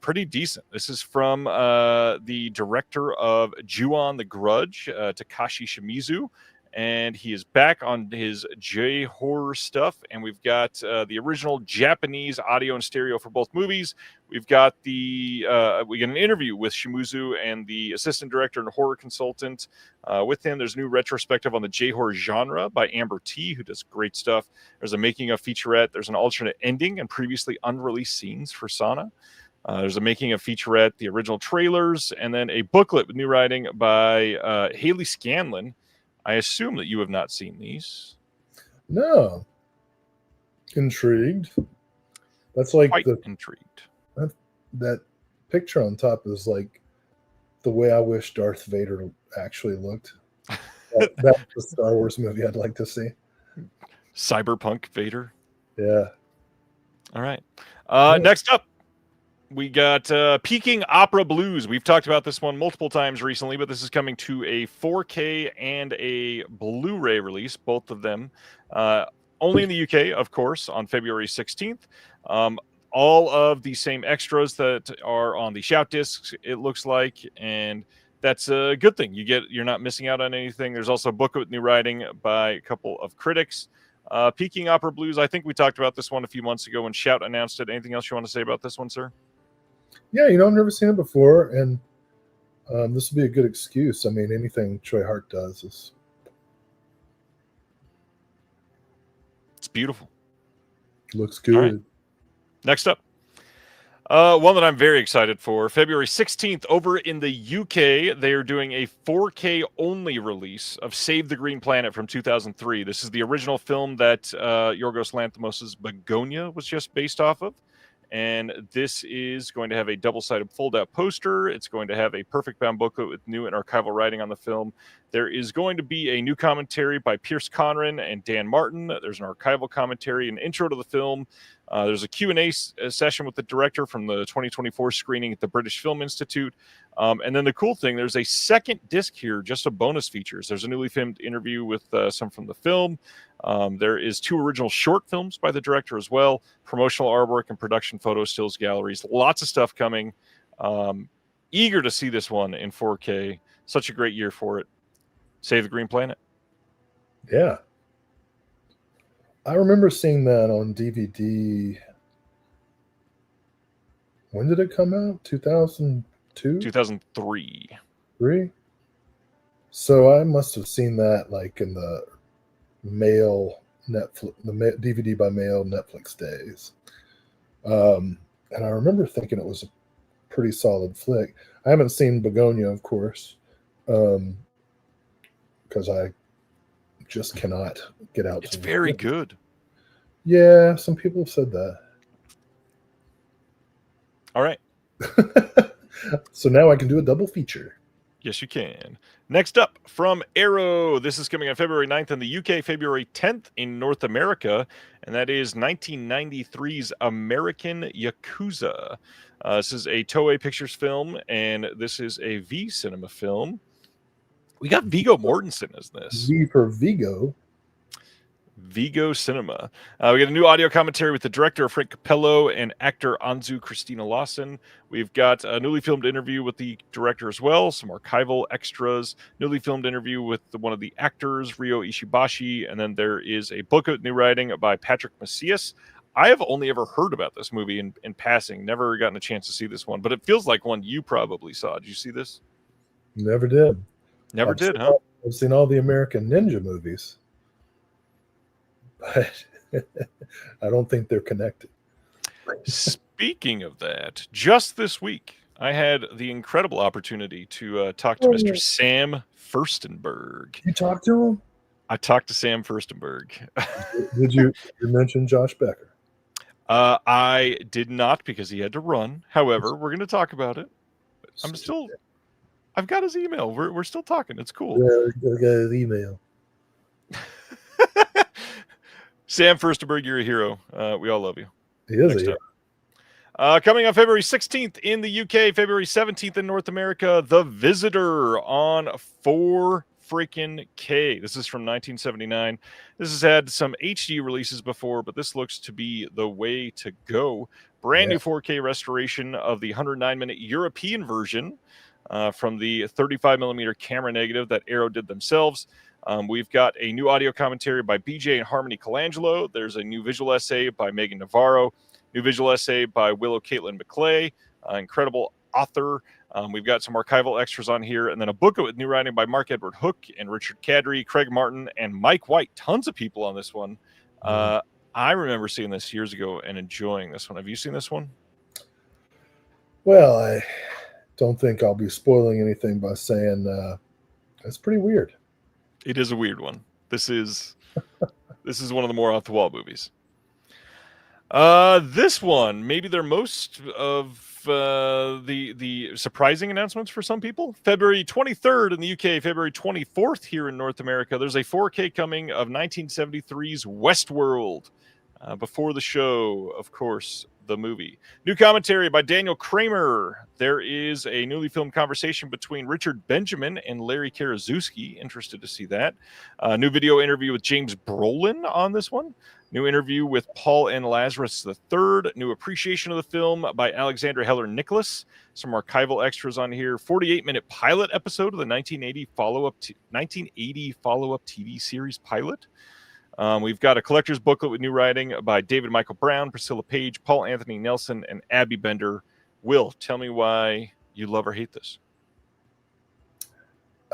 pretty decent. This is from the director of Ju-on the Grudge, Takashi Shimizu. And he is back on his J-horror stuff. And we've got the original Japanese audio and stereo for both movies. We've got we get an interview with Shimizu and the assistant director and horror consultant with him. There's a new retrospective on the J-horror genre by Amber T, who does great stuff. There's a making of featurette. There's an alternate ending and previously unreleased scenes for Sauna. There's a making of featurette, the original trailers, and then a booklet with new writing by Haley Scanlon. I assume that you have not seen these. No. Intrigued. That's like Quite intrigued. That picture on top is like the way I wish Darth Vader actually looked. That's the Star Wars movie I'd like to see. Cyberpunk Vader. Yeah. All right. Next up, we got Peking Opera Blues. We've talked about this one multiple times recently, but this is coming to a 4K and a Blu-ray release, both of them. Only in the UK, of course, on February 16th. All of the same extras that are on the Shout discs, it looks like, and that's a good thing. You're not missing out on anything. There's also a book with new writing by a couple of critics. Peking Opera Blues, I think we talked about this one a few months ago when Shout announced it. Anything else you want to say about this one, sir? Yeah, I've never seen it before, and this will be a good excuse. I mean, anything Troy Hart does is... It's beautiful. Looks good. Right. Next up, one that I'm very excited for. February 16th, over in the UK, they are doing a 4K only release of Save the Green Planet from 2003. This is the original film that Yorgos Lanthimos' Begonia was just based off of. And this is going to have a double-sided fold-out poster. It's going to have a perfect bound booklet with new and archival writing on the film. There is going to be a new commentary by Pierce Conran and Dan Martin. There's an archival commentary, an intro to the film. There's a Q&A session with the director from the 2024 screening at the British Film Institute. And then the cool thing, there's a second disc here, just of bonus features. There's a newly filmed interview with some from the film. There is 2 original short films by the director as well, promotional artwork and production photo stills galleries. Lots of stuff coming. Eager to see this one in 4K. Such a great year for it. Save the Green Planet. Yeah. I remember seeing that on DVD. When did it come out? 2002? 2003. 3? So I must have seen that like in the mail Netflix, DVD by mail Netflix days. And I remember thinking it was a pretty solid flick. I haven't seen Begonia, of course. because I just cannot get out. It's to very good. Yeah, some people have said that. All right. So now I can do a double feature. Yes, you can. Next up from Arrow. This is coming on February 9th in the UK, February 10th in North America, and that is 1993's American Yakuza. This is a Toei Pictures film, and this is a V Cinema film. We got Viggo Mortensen as this. V for Vigo. Vigo Cinema. We got a new audio commentary with the director, Frank Capello, and actor Anzu Christina Lawson. We've got a newly filmed interview with the director as well, some archival extras, newly filmed interview with one of the actors, Ryo Ishibashi, and then there is a book of new writing by Patrick Macias. I have only ever heard about this movie in passing, never gotten a chance to see this one, but it feels like one you probably saw. Did you see this? Never did. Never did, huh? I've seen all the American Ninja movies, but I don't think they're connected. Speaking of that, just this week, I had the incredible opportunity to talk to Mr. Sam Furstenberg. You talked to him? I talked to Sam Furstenberg. Did you mention Josh Becker? I did not because he had to run. However, we're going to talk about it. I've got his email. We're still talking. It's cool. Yeah, I got his email. Sam Furstenberg, you're a hero. We all love you. He is Next a hero. Coming on February 16th in the UK, February 17th in North America, The Visitor on 4K. This is from 1979. This has had some HD releases before, but this looks to be the way to go. Brand new 4K restoration of the 109-minute European version from the 35mm camera negative that Arrow did themselves. We've got a new audio commentary by BJ and Harmony Colangelo. There's a new visual essay by Megan Navarro. New visual essay by Willow Caitlin McClay, incredible author. We've got some archival extras on here, and then a book with new writing by Mark Edward Hook and Richard Cadry, Craig Martin, and Mike White. Tons of people on this one. I remember seeing this years ago and enjoying this one. Have you seen this one? Well, I don't think I'll be spoiling anything by saying it's pretty weird. It is a weird one. This is one of the more off the wall movies. This one, maybe they're most of the surprising announcements for some people. February 23rd in the UK, February 24th here in North America. There's a 4K coming of 1973's Westworld. Before the show, of course, the movie. New commentary by Daniel Kramer. There is a newly filmed conversation between Richard Benjamin and Larry Karaszewski. Interested to see that. New video interview with James Brolin on this one. New interview with Paul N. Lazarus III. New appreciation of the film by Alexandra Heller Nicholas. Some archival extras on here. 48-minute pilot episode of the 1980 follow-up TV series pilot. We've got a collector's booklet with new writing by David Michael Brown, Priscilla Page, Paul Anthony Nelson, and Abby Bender. Will, tell me why you love or hate this.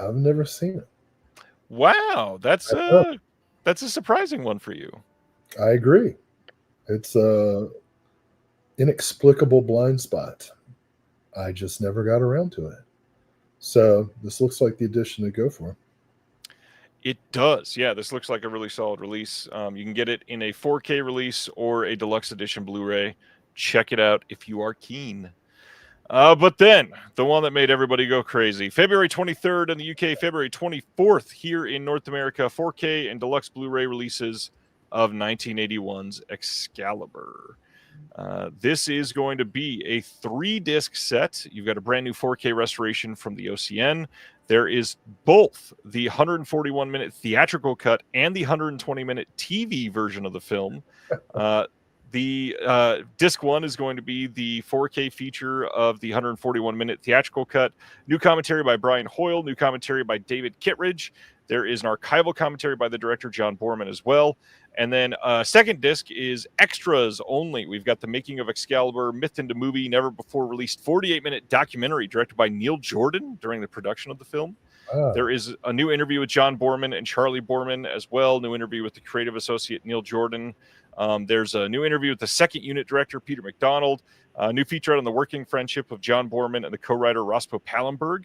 I've never seen it. Wow, that's a surprising one for you. I agree. It's a inexplicable blind spot. I just never got around to it. So this looks like the edition to go for. It does. Yeah, this looks like a really solid release. You can get it in a 4K release or a deluxe edition Blu-ray. Check it out if you are keen. But then, the one that made everybody go crazy. February 23rd in the UK, February 24th here in North America, 4K and deluxe Blu-ray releases of 1981's Excalibur. This is going to be a 3-disc set. You've got a brand new 4K restoration from the OCN. There is both the 141-minute theatrical cut and the 120-minute TV version of the film. The disc 1 is going to be the 4K feature of the 141-minute theatrical cut. New commentary by Brian Hoyle. New commentary by David Kittredge. There is an archival commentary by the director John Borman as well. And then second disc is extras only. We've got the Making of Excalibur, Myth into Movie, never before released 48-minute documentary directed by Neil Jordan during the production of the film. There is a new interview with John Borman and Charlie Borman as well. New interview with the creative associate Neil Jordan. There's a new interview with the second unit director, Peter McDonald. New featurette on the working friendship of John Borman and the co-writer Rospo Pallenberg.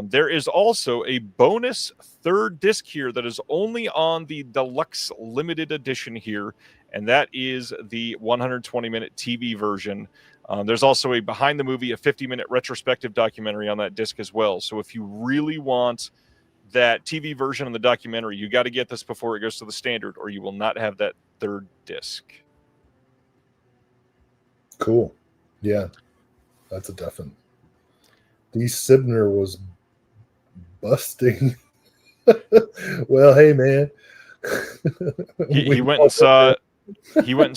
There is also a bonus third disc here that is only on the deluxe limited edition here, and that is the 120-minute TV version. There's also a behind the movie, a 50-minute retrospective documentary on that disc as well. So if you really want that TV version of the documentary, you got to get this before it goes to the standard, or you will not have that third disc. Cool. Yeah, that's a definite. D. Sibner was busting. Well, hey man, He went and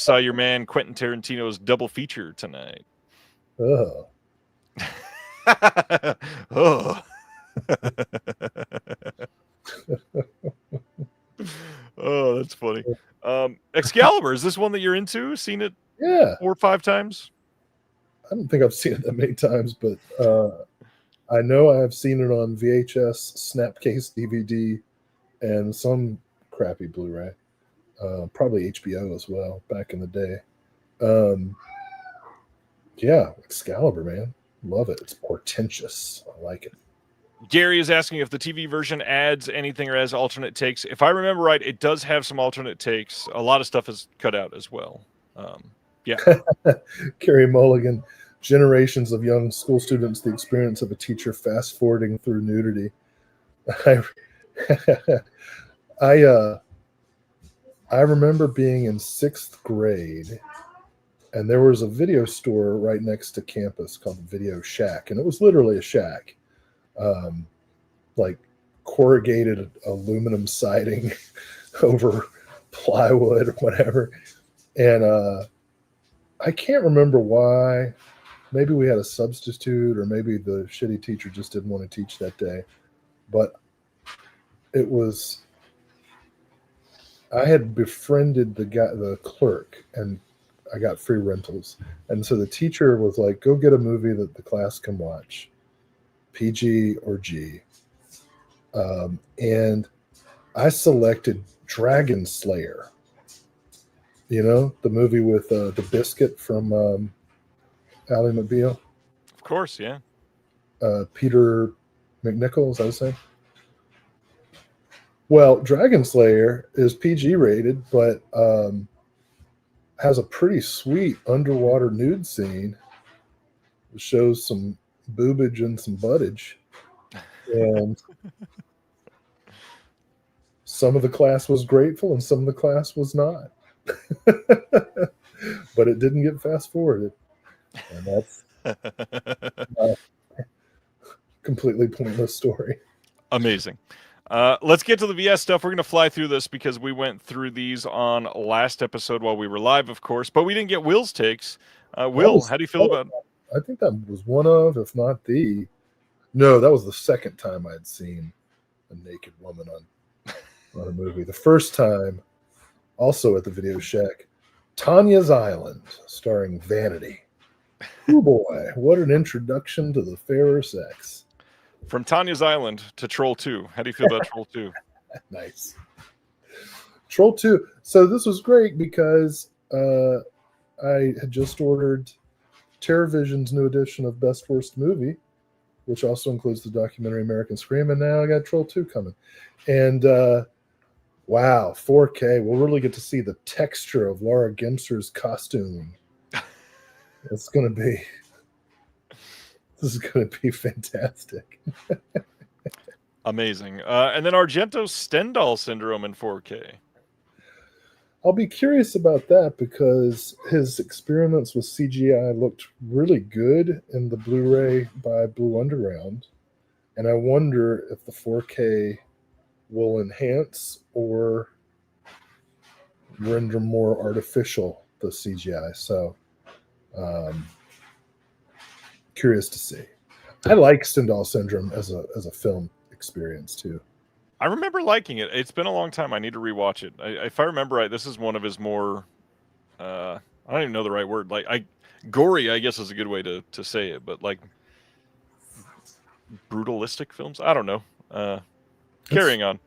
saw your man Quentin Tarantino's double feature tonight. Oh, Oh. Oh, that's funny. Excalibur, is this one that you're into? Seen it yeah. 4 or 5 times? I don't think I've seen it that many times, but I know I've seen it on VHS, Snapcase DVD, and some crappy Blu-ray. Probably HBO as well back in the day. Yeah, Excalibur, man. Love it. It's portentous. I like it. Gary is asking if the TV version adds anything or has alternate takes. If I remember right, it does have some alternate takes. A lot of stuff is cut out as well. Yeah. Carrie Mulligan, generations of young school students, the experience of a teacher fast forwarding through nudity. I remember being in 6th grade, and there was a video store right next to campus called Video Shack, and it was literally a shack, like corrugated aluminum siding over plywood or whatever. And I can't remember why. Maybe we had a substitute, or maybe the shitty teacher just didn't want to teach that day. But it was, I had befriended the clerk, and I got free rentals. And so the teacher was like, go get a movie that the class can watch, PG or G. And I selected Dragon Slayer. You know, the movie with the biscuit from Ally McBeal. Of course, yeah. Peter McNichol, is that his name? Well, Dragon Slayer is PG rated, but has a pretty sweet underwater nude scene. It shows some boobage and some buttage. And some of the class was grateful and some of the class was not. But it didn't get fast forwarded. And that's a completely pointless story. Amazing. Let's get to the VS stuff. We're going to fly through this because we went through these on last episode while we were live, of course, but we didn't get Will's takes. Will, how do you feel about it? I think that was one of, if not the, no, that was the second time I'd seen a naked woman on a movie. The first time, also at the Video Shack, Tanya's Island, starring Vanity. Oh boy, what an introduction to the fairer sex. From Tanya's Island to Troll 2. How do you feel about Troll 2? Nice. Troll 2. So this was great because I had just ordered TerrorVision's new edition of Best Worst Movie, which also includes the documentary American Scream, and now I got Troll 2 coming. And wow, 4K. We'll really get to see the texture of Laura Gemser's costume. This is going to be fantastic. Amazing. And then Argento's Stendhal syndrome in 4K. I'll be curious about that because his experiments with CGI looked really good in the Blu-ray by Blue Underground. And I wonder if the 4K will enhance or render more artificial the CGI. So, curious to see. I like Stendhal syndrome as a film experience too. I remember liking it. It's been a long time. I need to rewatch it. If I remember right, this is one of his more, I don't even know the right word. Gory, I guess is a good way to say it, but like brutalistic films. I don't know. Carrying on.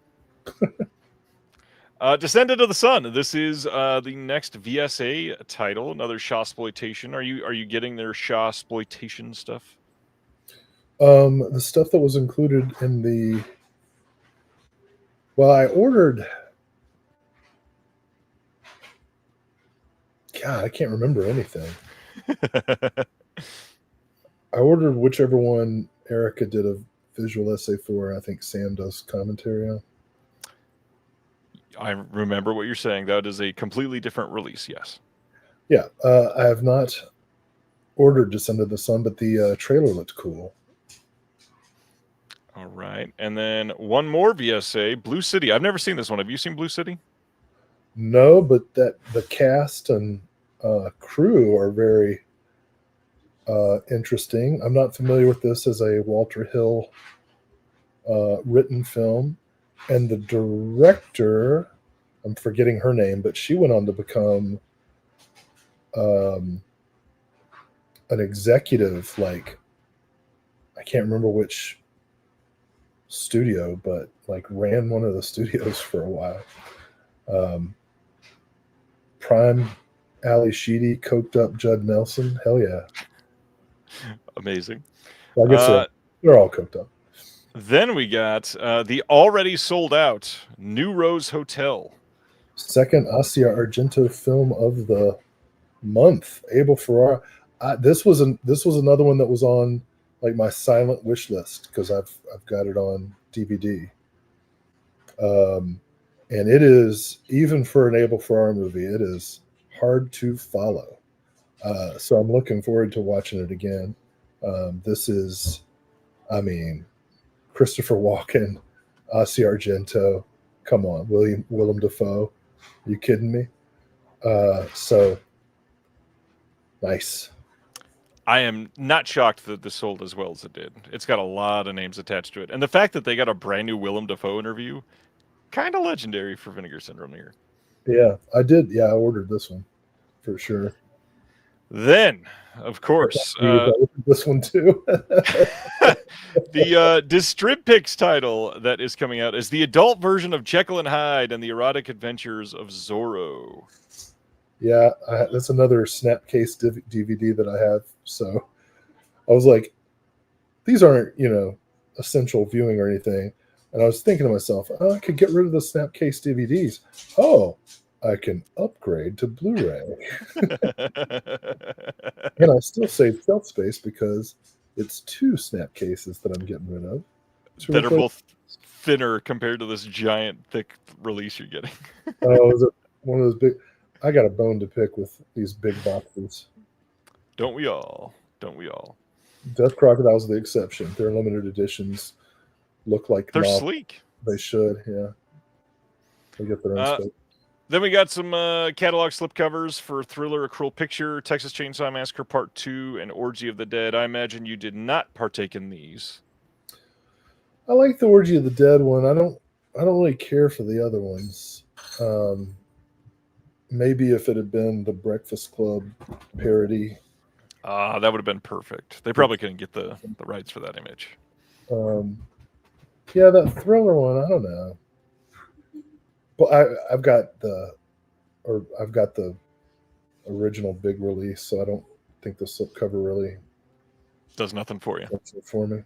Descendant of the Sun. This is the next VSA title, another Shaw-sploitation. Are you getting their Shaw-sploitation stuff? The stuff that was included in the I ordered. God, I can't remember anything. I ordered whichever one Erica did a visual essay for. I think Sam does commentary on. I remember what you're saying. That is a completely different release. Yes. Yeah, I have not ordered Descend of the Sun, but the trailer looked cool. All right, and then one more VSA, Blue City. I've never seen this one. Have you seen Blue City? No, but that the cast and crew are very interesting. I'm not familiar with this as a Walter Hill written film, and the director, I'm forgetting her name, but she went on to become an executive. Like, I can't remember which studio, but like ran one of the studios for a while. Prime Ali Sheedy, coked up Judd Nelson. Hell yeah. Amazing. Well, I guess they're all coked up. Then we got the already sold out New Rose Hotel. Second Asia Argento film of the month. Abel Ferrara. This was another one that was on like my silent wish list because I've got it on DVD. And it is, even for an Abel Ferrara movie, it is hard to follow. So I'm looking forward to watching it again. This is, I mean, Christopher Walken, Asia Argento. Come on, Willem Dafoe. Are you kidding me? So nice. I am not shocked that this sold as well as it did. It's got a lot of names attached to it. And the fact that they got a brand new Willem Dafoe interview, kind of legendary for Vinegar Syndrome here. Yeah, I did. Yeah, I ordered this one for sure. Then, of course, this one too. the Distribpix title that is coming out is the adult version of Jekyll and Hyde and the Erotic Adventures of Zorro. Yeah, that's another Snapcase DVD that I have. So I was like, these aren't, essential viewing or anything. And I was thinking to myself, oh, I could get rid of the Snapcase DVDs. Oh, I can upgrade to Blu-ray. And I still save shelf space because it's 2 Snapcases that I'm getting rid of. That are both thinner compared to this giant, thick release you're getting. Oh, is it one of those big? I got a bone to pick with these big boxes. Don't we all? Don't we all? Death Crocodile's the exception. Their limited editions look like they're sleek. They should, yeah. They get their own space. Then we got some catalog slipcovers for Thriller, A Cruel Picture, Texas Chainsaw Massacre Part 2, and Orgy of the Dead. I imagine you did not partake in these. I like the Orgy of the Dead one. I don't really care for the other ones. Maybe if it had been the Breakfast Club parody. That would have been perfect. They probably couldn't get the rights for that image. Yeah, that Thriller one, I don't know. Well, I've got the original big release, so I don't think the slipcover really does nothing for you. Does it for me.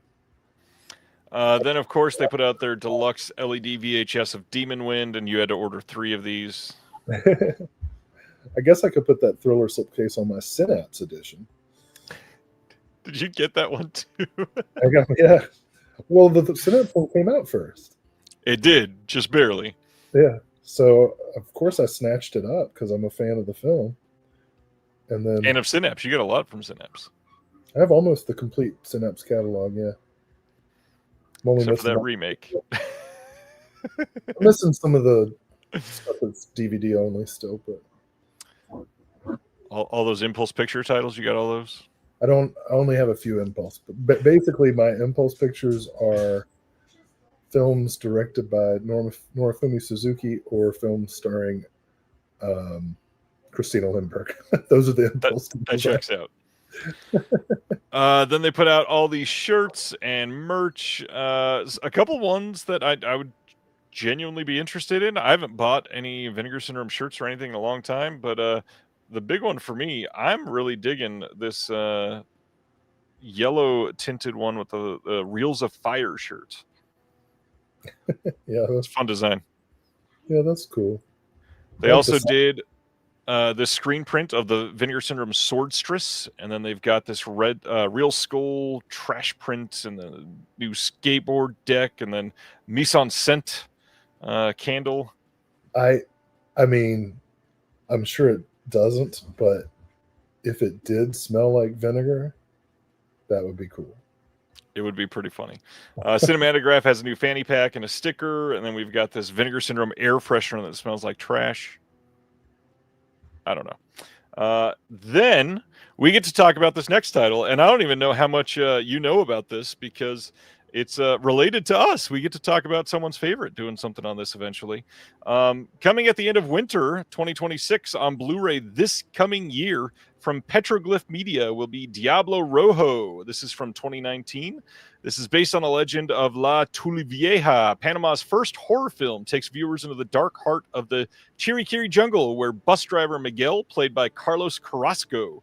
Then, of course, they put out their deluxe LED VHS of Demon Wind, and you had to order 3 of these. I guess I could put that Thriller slipcase on my Synapse edition. Did you get that one too? Yeah. Well, the Synapse one came out first. It did, just barely. Yeah. So, of course, I snatched it up because I'm a fan of the film. And of Synapse. You get a lot from Synapse. I have almost the complete Synapse catalog, yeah. Except for that remake. I'm missing some of the stuff that's DVD only still, but all those Impulse Picture titles, you got all those? I only have a few Impulse, but basically my Impulse Pictures are films directed by Norifumi Suzuki or films starring Christina Lindbergh. Those are the Impulse. That checks out. Then they put out all these shirts and merch. A couple ones that I would genuinely be interested in. I haven't bought any Vinegar Syndrome shirts or anything in a long time, but the big one for me, I'm really digging this yellow tinted one with the Reels of Fire shirt. Yeah, It's fun design. yeah, that's cool. They Like also the- did the screen print of the Vinegar Syndrome Swordstress, and then they've got this red Real Skull trash print and the new skateboard deck, and then Mise en Scent candle. I mean, I'm sure it doesn't, but if it did smell like vinegar, that would be cool. It would be pretty funny. Cinematograph has a new fanny pack and a sticker, and then we've got this Vinegar Syndrome air freshener that smells like trash. I don't know. Then we get to talk about this next title, and I don't even know how much you know about this because it's related to us. We get to talk about someone's favorite doing something on this eventually. Coming at the end of winter 2026 on Blu-ray this coming year from Petroglyph Media will be Diablo Rojo. This is from 2019. This is based on a legend of La Tulivieja, Panama's first horror film, takes viewers into the dark heart of the Chiriquiri jungle, where bus driver Miguel, played by Carlos Carrasco,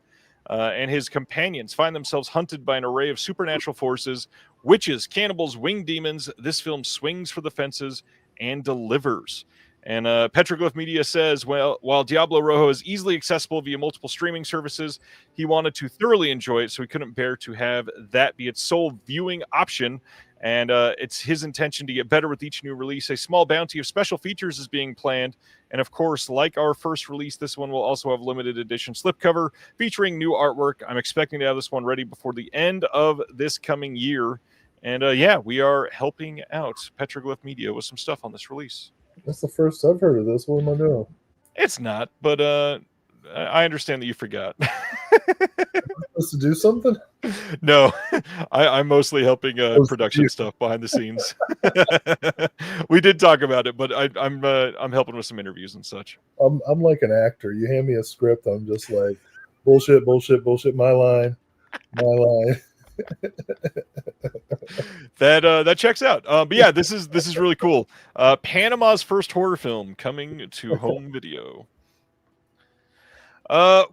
and his companions find themselves hunted by an array of supernatural forces, witches, cannibals, winged demons. This film swings for the fences and delivers. And Petroglyph Media says, well, while Diablo Rojo is easily accessible via multiple streaming services, he wanted to thoroughly enjoy it, so he couldn't bear to have that be its sole viewing option. And it's his intention to get better with each new release. A small bounty of special features is being planned. And of course, like our first release, this one will also have limited edition slipcover featuring new artwork. I'm expecting to have this one ready before the end of this coming year. And yeah, we are helping out Petroglyph Media with some stuff on this release. That's the first I've heard of this. What am I doing? It's not, but I understand that you forgot. Supposed to do something? No, I'm mostly helping production stuff behind the scenes. We did talk about it, but I'm helping with some interviews and such. I'm like an actor. You hand me a script, I'm just like bullshit, bullshit, bullshit. My line, my line. That checks out. But yeah, this is really cool. Panama's first horror film coming to home video.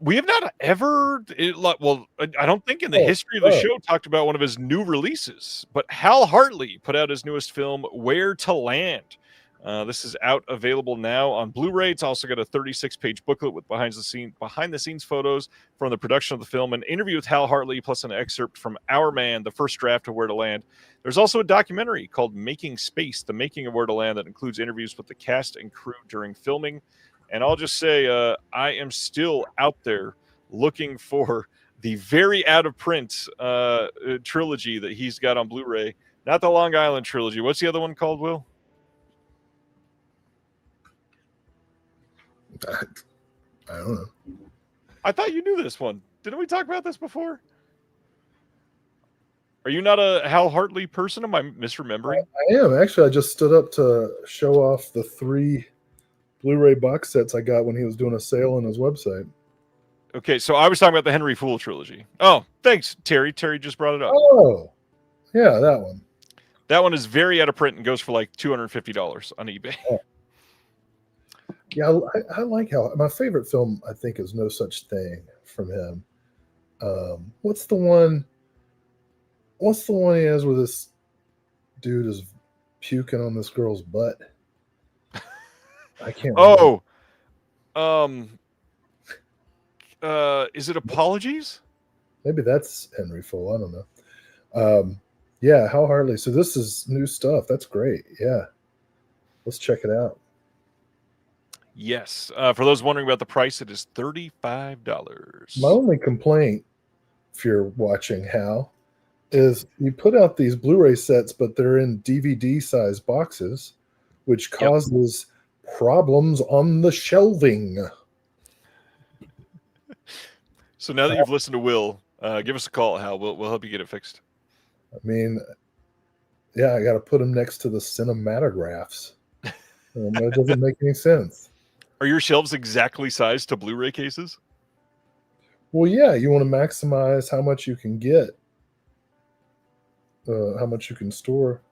We have not ever, I don't think in the history of the show talked about one of his new releases, but Hal Hartley put out his newest film, Where to Land. This is out available now on Blu-ray. It's also got a 36-page booklet with behind the scenes photos from the production of the film, an interview with Hal Hartley, plus an excerpt from Our Man, the first draft of Where to Land. There's also a documentary called Making Space, the making of Where to Land, that includes interviews with the cast and crew during filming. And I'll just say, I am still out there looking for the very out of print trilogy that he's got on Blu-ray. Not the Long Island trilogy. What's the other one called, Will? I don't know. I thought you knew this one. Didn't we talk about this before? Are you not a Hal Hartley person? Am I misremembering? I am. Actually, I just stood up to show off the 3 Blu-ray box sets I got when he was doing a sale on his website. Okay, so I was talking about the Henry Fool trilogy. Oh, thanks, Terry. Terry just brought it up. Oh, yeah, that one. That one is very out of print and goes for like $250 on eBay. Oh. Yeah, I like how my favorite film, I think, is No Such Thing from him. What's the one he has where this dude is puking on this girl's butt? I can't remember. Is it Apologies? Maybe that's Henry Full. I don't know. Yeah, Hal Hartley. So this is new stuff. That's great. Yeah. Let's check it out. Yes. For those wondering about the price, it is $35. My only complaint, if you're watching Hal, is you put out these Blu-ray sets, but they're in DVD size boxes, which causes problems on the shelving. So now that you've listened to Will, give us a call, Hal. We'll help you get it fixed. I mean, yeah, I got to put them next to the cinematographs. That doesn't make any sense. Are your shelves exactly sized to Blu-ray cases? Well, yeah, you want to maximize how much you can get, how much you can store.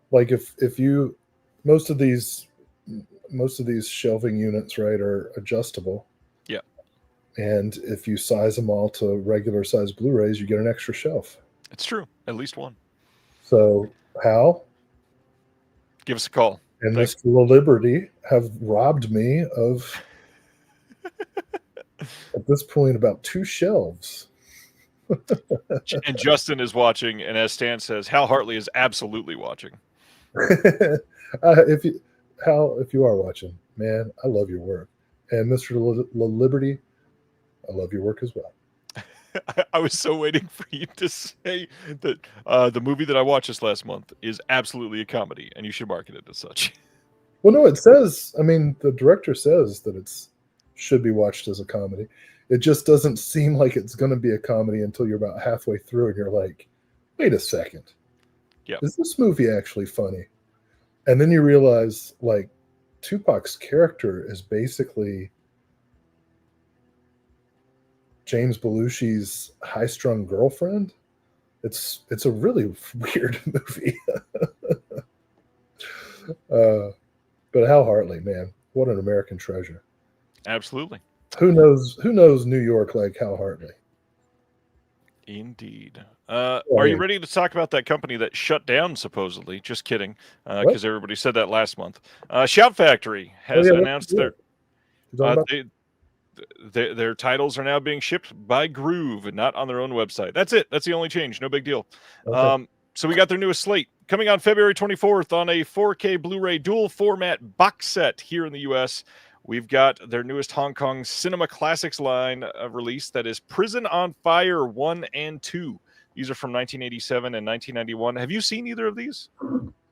Like if you, most of these shelving units, right, are adjustable. Yeah. And if you size them all to regular size Blu-rays, you get an extra shelf. It's true. At least one. So Hal Give us a call. and Thanks. Mr. Liberty have robbed me of, at this point, about 2 shelves. And Justin is watching, and as Stan says, Hal Hartley is absolutely watching. if you, Hal, if you are watching, man, I love your work. And Mr. Liberty, I love your work as well. I was so waiting for you to say that the movie that I watched this last month is absolutely a comedy, and you should market it as such. Well, no, it says, I mean, the director says that it's should be watched as a comedy. It just doesn't seem like it's going to be a comedy until you're about halfway through and you're like, wait a second. Yeah. Is this movie actually funny? And then you realize, like, Tupac's character is basically James Belushi's high-strung girlfriend. It's a really weird movie. But Hal Hartley, man, what an American treasure. Absolutely. Who knows New York like Hal Hartley? Indeed. Are you ready to talk about that company that shut down, supposedly? Just kidding, because everybody said that last month. Shout Factory has announced their titles are now being shipped by Groove and not on their own website. That's it. That's the only change. No big deal. Okay. So we got their newest slate coming on February 24th on a 4K Blu-ray dual format box set here in the U.S. We've got their newest Hong Kong Cinema Classics line release that is Prison on Fire 1 and 2. These are from 1987 and 1991. Have you seen either of these?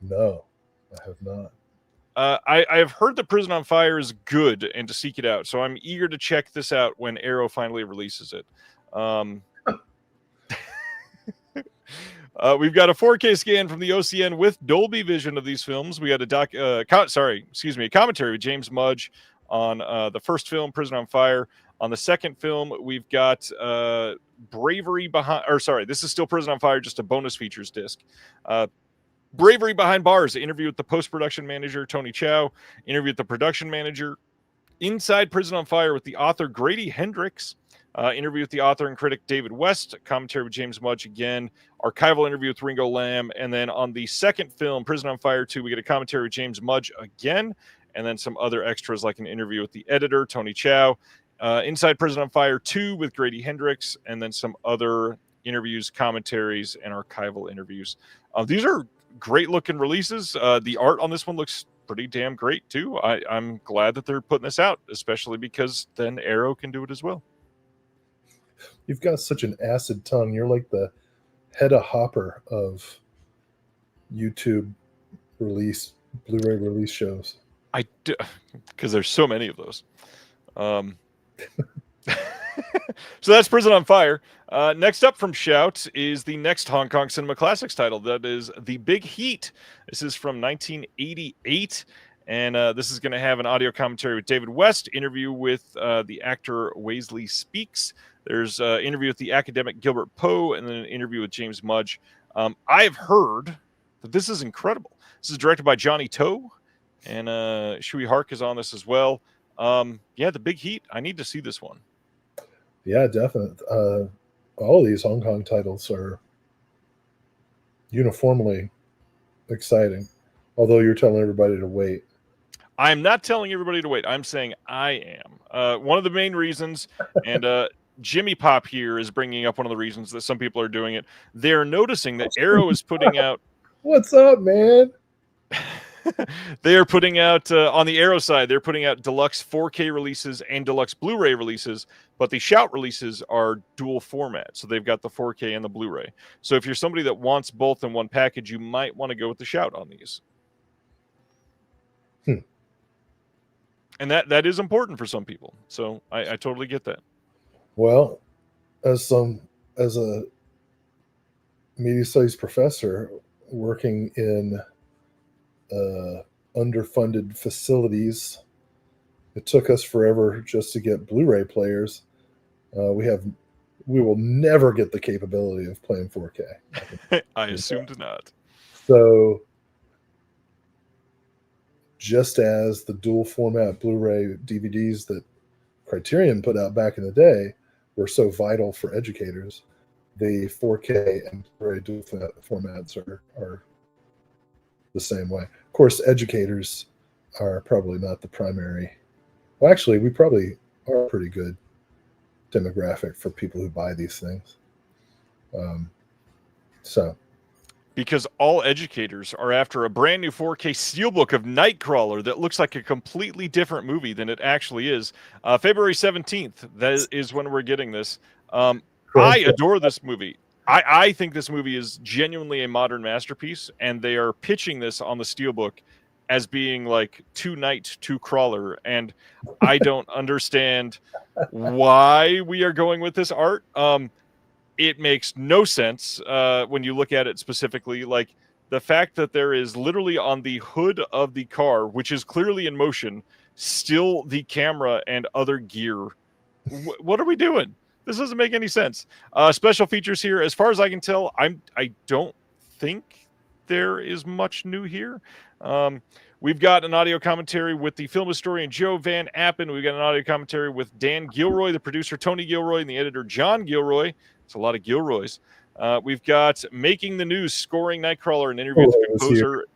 No, I have not. I have heard that Prison on Fire is good and to seek it out. So I'm eager to check this out when Arrow finally releases it. We've got a 4K scan from the OCN with Dolby Vision of these films. We got a commentary with James Mudge on the first film, Prison on Fire. On the second film, we've got Bravery Behind, this is still Prison on Fire, just a bonus features disc. Bravery Behind Bars, interview with the post-production manager, Tony Chow, interview with the production manager. Inside Prison on Fire with the author, Grady Hendrix, interview with the author and critic, David West, commentary with James Mudge again, archival interview with Ringo Lamb, and then on the second film, Prison on Fire 2, we get a commentary with James Mudge again, and then some other extras like an interview with the editor, Tony Chow, Inside Prison on Fire 2 with Grady Hendrix, and then some other interviews, commentaries, and archival interviews. These are great looking releases. The art on this one looks pretty damn great too. I'm glad that they're putting this out, especially because then Arrow can do it as well. You've got such an acid tongue. You're like the Hedda Hopper of YouTube Blu-ray release shows. I do, because there's so many of those. So that's Prison on Fire. Next up from Shout is the next Hong Kong Cinema Classics title. That is The Big Heat. This is from 1988. And this is going to have an audio commentary with David West, interview with the actor Wesley Speaks. There's an interview with the academic Gilbert Poe, and then an interview with James Mudge. I've heard that this is incredible. This is directed by Johnny To, and Shui Hark is on this as well. The Big Heat. I need to see this one. Yeah, definitely. All these Hong Kong titles are uniformly exciting, although you're telling everybody to wait. I'm not telling everybody to wait. I'm saying I am. One of the main reasons, and Jimmy Pop here is bringing up one of the reasons that some people are doing it. They're noticing that Arrow is putting out... What's up, man? They are putting out, on the Arrow side, they're putting out deluxe 4K releases and deluxe Blu-ray releases, but the Shout releases are dual format. So they've got the 4K and the Blu-ray. So if you're somebody that wants both in one package, you might want to go with the Shout on these. And that is important for some people. So I totally get that. Well, as a media studies professor working in underfunded facilities, it took us forever just to get Blu-ray players. We will never get the capability of playing 4K. I assumed not. So just as the dual format Blu-ray DVDs that Criterion put out back in the day were so vital for educators. The 4K and Blu-ray dual formats are the same way. Of course, educators are probably not the primary. Well, actually, we probably are a pretty good demographic for people who buy these things. So, because all educators are after a brand new 4K steelbook of Nightcrawler that looks like a completely different movie than it actually is. February 17th, that is when we're getting this. I adore this movie. I think this movie is genuinely a modern masterpiece, and they are pitching this on the steelbook as being like two Night, two Crawler, and I don't understand why we are going with this art. It makes no sense when you look at it specifically. Like the fact that there is literally on the hood of the car, which is clearly in motion, still the camera and other gear. What are we doing? This doesn't make any sense. Special features here, as far as I can tell, I don't think there is much new here. We've got an audio commentary with the film historian Joe Van Appen. We've got an audio commentary with Dan Gilroy, the producer Tony Gilroy, and the editor John Gilroy. It's a lot of Gilroys. We've got Making the News, scoring Nightcrawler, an interview with the composer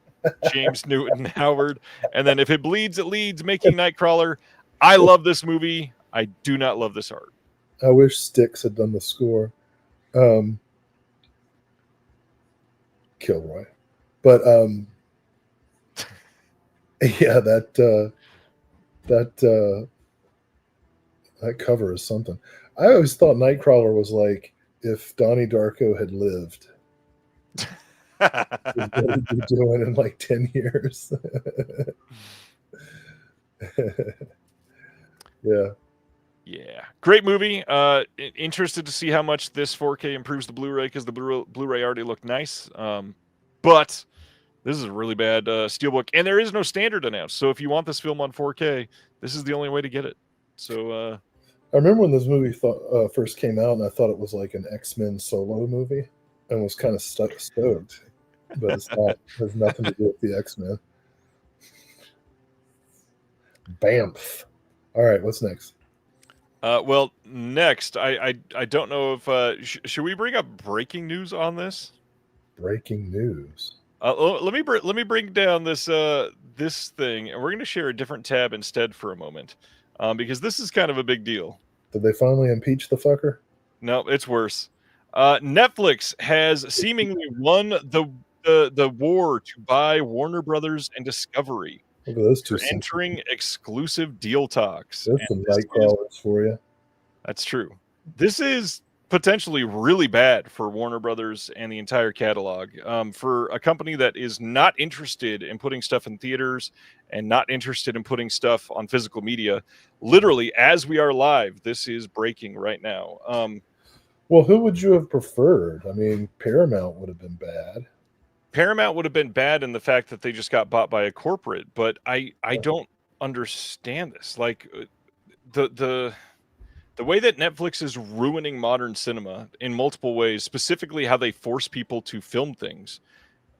James Newton Howard. And then If It Bleeds, It Leads, Making Nightcrawler. I love this movie. I do not love this art. I wish Styx had done the score. Kilroy. But yeah, that cover is something. I always thought Nightcrawler was like if Donnie Darko had lived. What would he be doing in like 10 years? Yeah. Yeah, great movie. Interested to see how much this 4K improves the Blu-ray, because the Blu-ray already looked nice. But this is a really bad steelbook, and there is no standard announced. So if you want this film on 4K, this is the only way to get it. So I remember when this movie first came out, and I thought it was like an X-Men solo movie, and was kind of stoked. But it's not. It has nothing to do with the X-Men. Bamf. All right, what's next? Well, next, I don't know if should we bring up breaking news on this? Breaking news. Let me bring down this this thing, and we're going to share a different tab instead for a moment, because this is kind of a big deal. Did they finally impeach the fucker? No, it's worse. Netflix has seemingly won the war to buy Warner Brothers and Discovery. Look at those two. Entering exclusive deal talks. There's some Nightcrawlers for you. That's true. This is potentially really bad for Warner Brothers and the entire catalog. For a company that is not interested in putting stuff in theaters and not interested in putting stuff on physical media, literally as we are live, this is breaking right now. Well, who would you have preferred? I mean, Paramount would have been bad. Paramount would have been bad in the fact that they just got bought by a corporate, but I don't understand this. Like the way that Netflix is ruining modern cinema in multiple ways, specifically how they force people to film things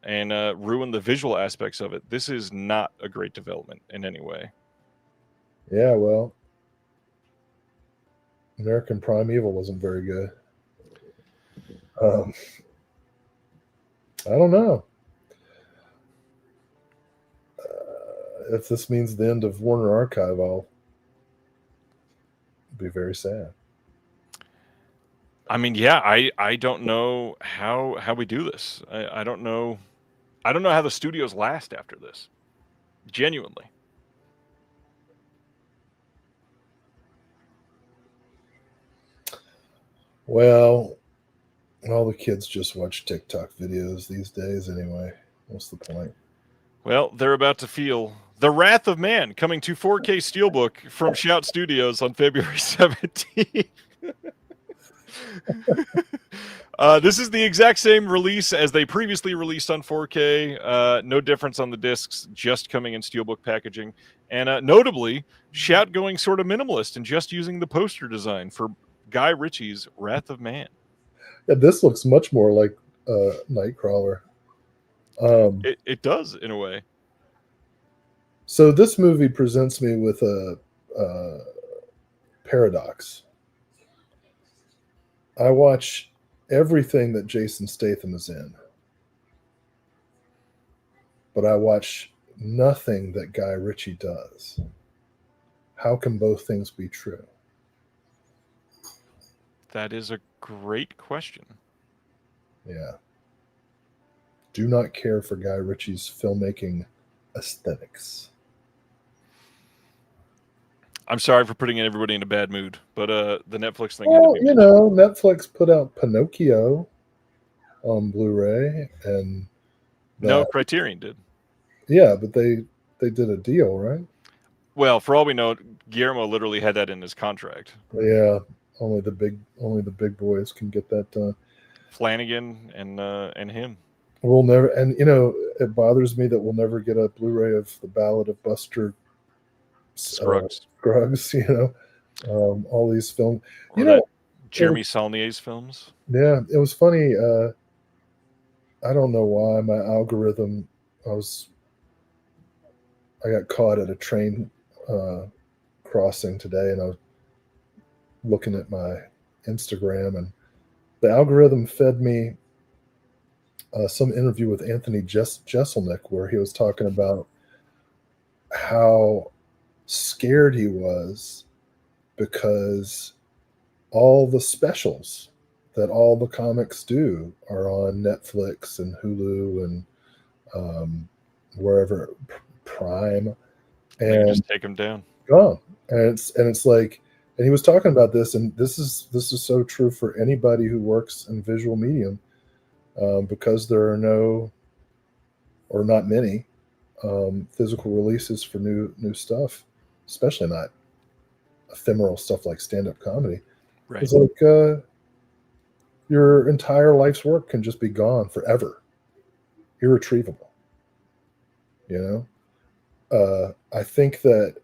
and ruin the visual aspects of it. This is not a great development in any way. Yeah, well, American Primeval wasn't very good. I don't know. If this means the end of Warner Archive, I'll be very sad. I mean, yeah, I don't know how we do this. I don't know. I don't know how the studios last after this. Genuinely. Well, all the kids just watch TikTok videos these days anyway. What's the point? Well, they're about to feel The Wrath of Man, coming to 4K Steelbook from Shout Studios on February 17th. This is the exact same release as they previously released on 4K. No difference on the discs, just coming in Steelbook packaging. And notably, Shout going sort of minimalist and just using the poster design for Guy Ritchie's Wrath of Man. Yeah, this looks much more like Nightcrawler. It does, in a way. So this movie presents me with a paradox. I watch everything that Jason Statham is in, but I watch nothing that Guy Ritchie does. How can both things be true? That is a great question. Yeah. Do not care for Guy Ritchie's filmmaking aesthetics. I'm sorry for putting everybody in a bad mood, but the Netflix thing had to Well, be you mentioned. know, Netflix put out Pinocchio on Blu-ray, and No, that, Criterion did. yeah, but they did a deal, right? Well, for all we know, Guillermo literally had that in his contract. Yeah, only the big boys can get that done. Flanagan and him. We'll never, and you know, it bothers me that we'll never get a Blu-ray of the Ballad of Buster Scruggs. Scruggs. You know, all these films. Or You that know, Jeremy Saulnier's films. yeah, it was funny. I don't know why my algorithm. I got caught at a train crossing today, and I was looking at my Instagram, and the algorithm fed me some interview with Anthony Jeselnik, where he was talking about how scared he was because all the specials that all the comics do are on Netflix and Hulu and wherever, Prime, And they and just take them down. gone. And it's like, and he was talking about this, and this is so true for anybody who works in visual medium, because there are no, or not many, physical releases for new stuff, especially not ephemeral stuff like stand-up comedy. Right. It's like your entire life's work can just be gone forever, irretrievable. You know, I think that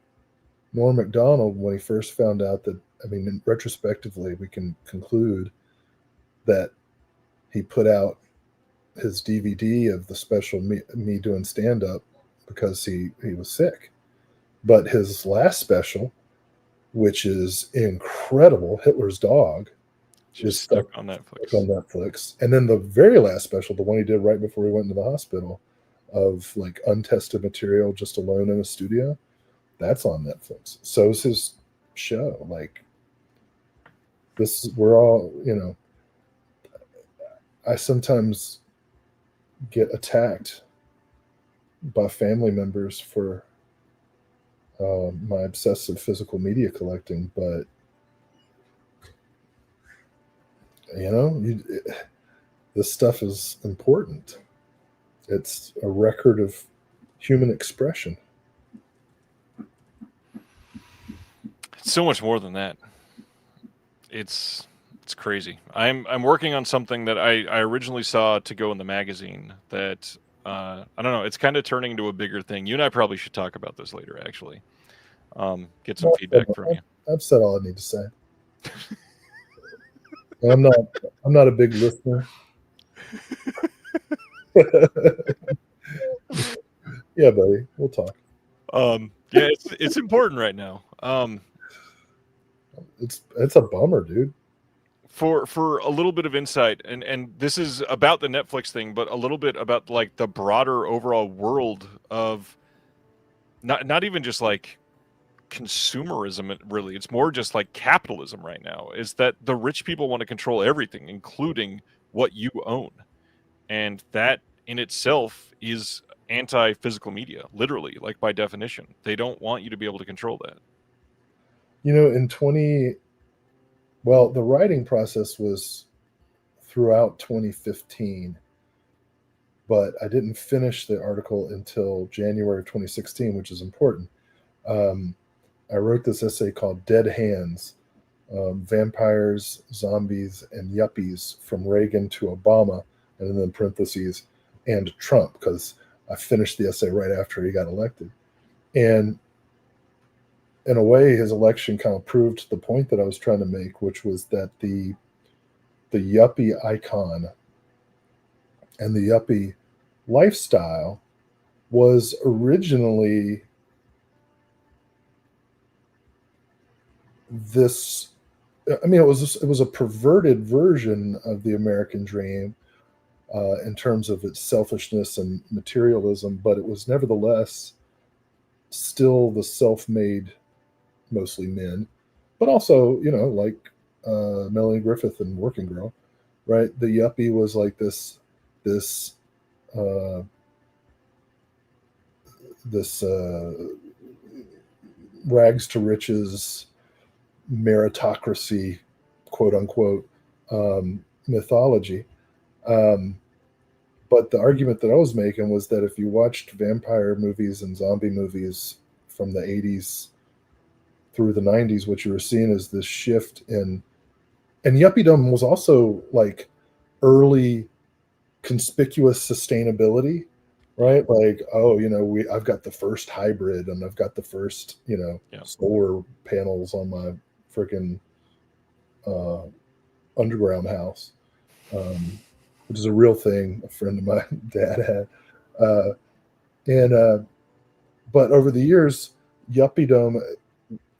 Norm Macdonald, when he first found out that, I mean, retrospectively, we can conclude that he put out his DVD of the special me doing stand-up because he was sick. But his last special, which is incredible, Hitler's Dog, Just stuck on Netflix. And then the very last special, the one he did right before he went into the hospital, of like untested material, just alone in a studio, that's on Netflix. So is his show. Like, this, we're all, you know, I sometimes get attacked by family members for my obsessive physical media collecting, but you know, this stuff is important. It's a record of human expression. It's so much more than that. It's crazy. I'm working on something that I originally saw to go in the magazine that I don't know. It's kind of turning into a bigger thing. You and I probably should talk about this later. Actually, get some feedback from you. I've said all I need to say. I'm not a big listener. Yeah, buddy, we'll talk. Yeah, it's important right now. It's a bummer, dude. For a little bit of insight, and this is about the Netflix thing, but a little bit about like the broader overall world of not even just like consumerism, really. It's more just like capitalism right now, is that the rich people want to control everything, including what you own. And that in itself is anti-physical media, literally, like by definition. They don't want you to be able to control that. You know, well, the writing process was throughout 2015, but I didn't finish the article until January of 2016, which is important. I wrote this essay called Dead Hands, Vampires, Zombies, and Yuppies from Reagan to Obama, and then in parentheses, and Trump, because I finished the essay right after he got elected. And in a way, his election kind of proved the point that I was trying to make, which was that the yuppie icon and the yuppie lifestyle was originally this, I mean, it was a perverted version of the American dream in terms of its selfishness and materialism, but it was nevertheless still the self-made, mostly men, but also, like Melanie Griffith and Working Girl, right? The yuppie was like this uh, this rags to riches meritocracy, quote unquote, mythology. Um, but the argument that I was making was that if you watched vampire movies and zombie movies from the 80s through the 90s, what you were seeing is this shift and yuppiedom was also like early conspicuous sustainability, right? Like, oh, I've got the first hybrid and I've got the first, Yeah. solar panels on my freaking underground house, which is a real thing a friend of my dad had. And but over the years, yuppiedom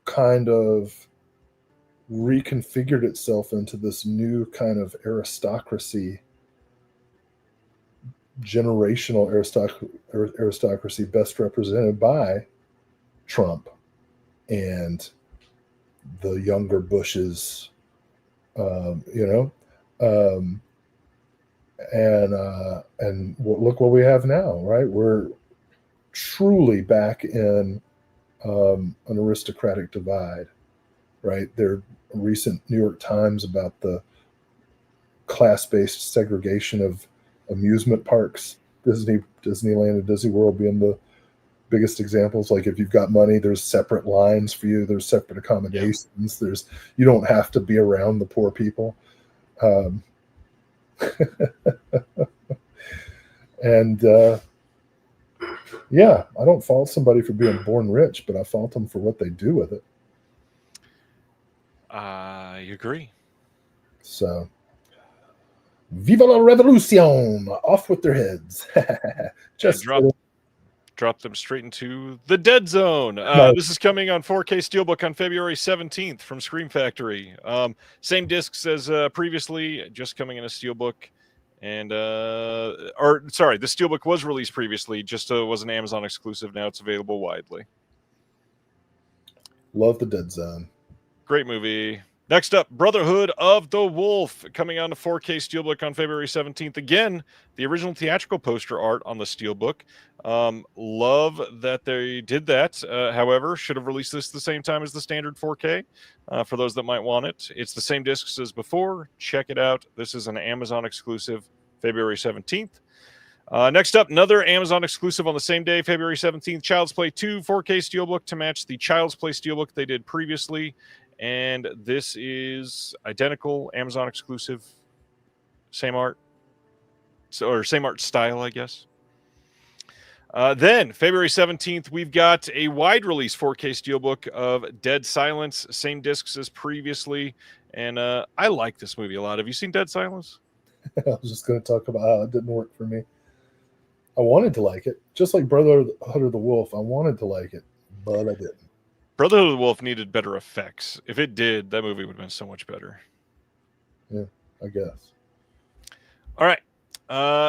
kind of reconfigured itself into this new kind of aristocracy, generational aristocracy, best represented by Trump and the younger Bushes, and look what we have now, right? We're truly back in an aristocratic divide, right? There are recent New York Times about the class-based segregation of amusement parks, Disneyland and Disney World being the biggest examples. Like, if you've got money, there's separate lines for you, there's separate accommodations, there's, you don't have to be around the poor people. And yeah, I don't fault somebody for being born rich, but I fault them for what they do with it. I agree. So, viva la revolution! Off with their heads. Just drop them straight into the dead zone. No. This is coming on 4K Steelbook on February 17th from Scream Factory. Same discs as previously, just coming in a Steelbook. And, the Steelbook was released previously, just was an Amazon exclusive. Now it's available widely. Love the Dead Zone. Great movie. Next up, Brotherhood of the Wolf, coming on to 4K Steelbook on February 17th. Again, the original theatrical poster art on the Steelbook. Love that they did that. However, should have released this the same time as the standard 4K for those that might want it. It's the same discs as before. Check it out. This is an Amazon exclusive, February 17th. Next up, another Amazon exclusive on the same day, February 17th, Child's Play 2 4K Steelbook to match the Child's Play Steelbook they did previously. And this is identical, Amazon exclusive, same art, or same art style, I guess. Then, February 17th, we've got a wide release 4K Steelbook of Dead Silence, same discs as previously. And I like this movie a lot. Have you seen Dead Silence? I was just going to talk about how it didn't work for me. I wanted to like it, just like Brotherhood of the Wolf. I wanted to like it, but I didn't. Brotherhood of the Wolf needed better effects. If it did, that movie would have been so much better. Yeah, I guess. All right.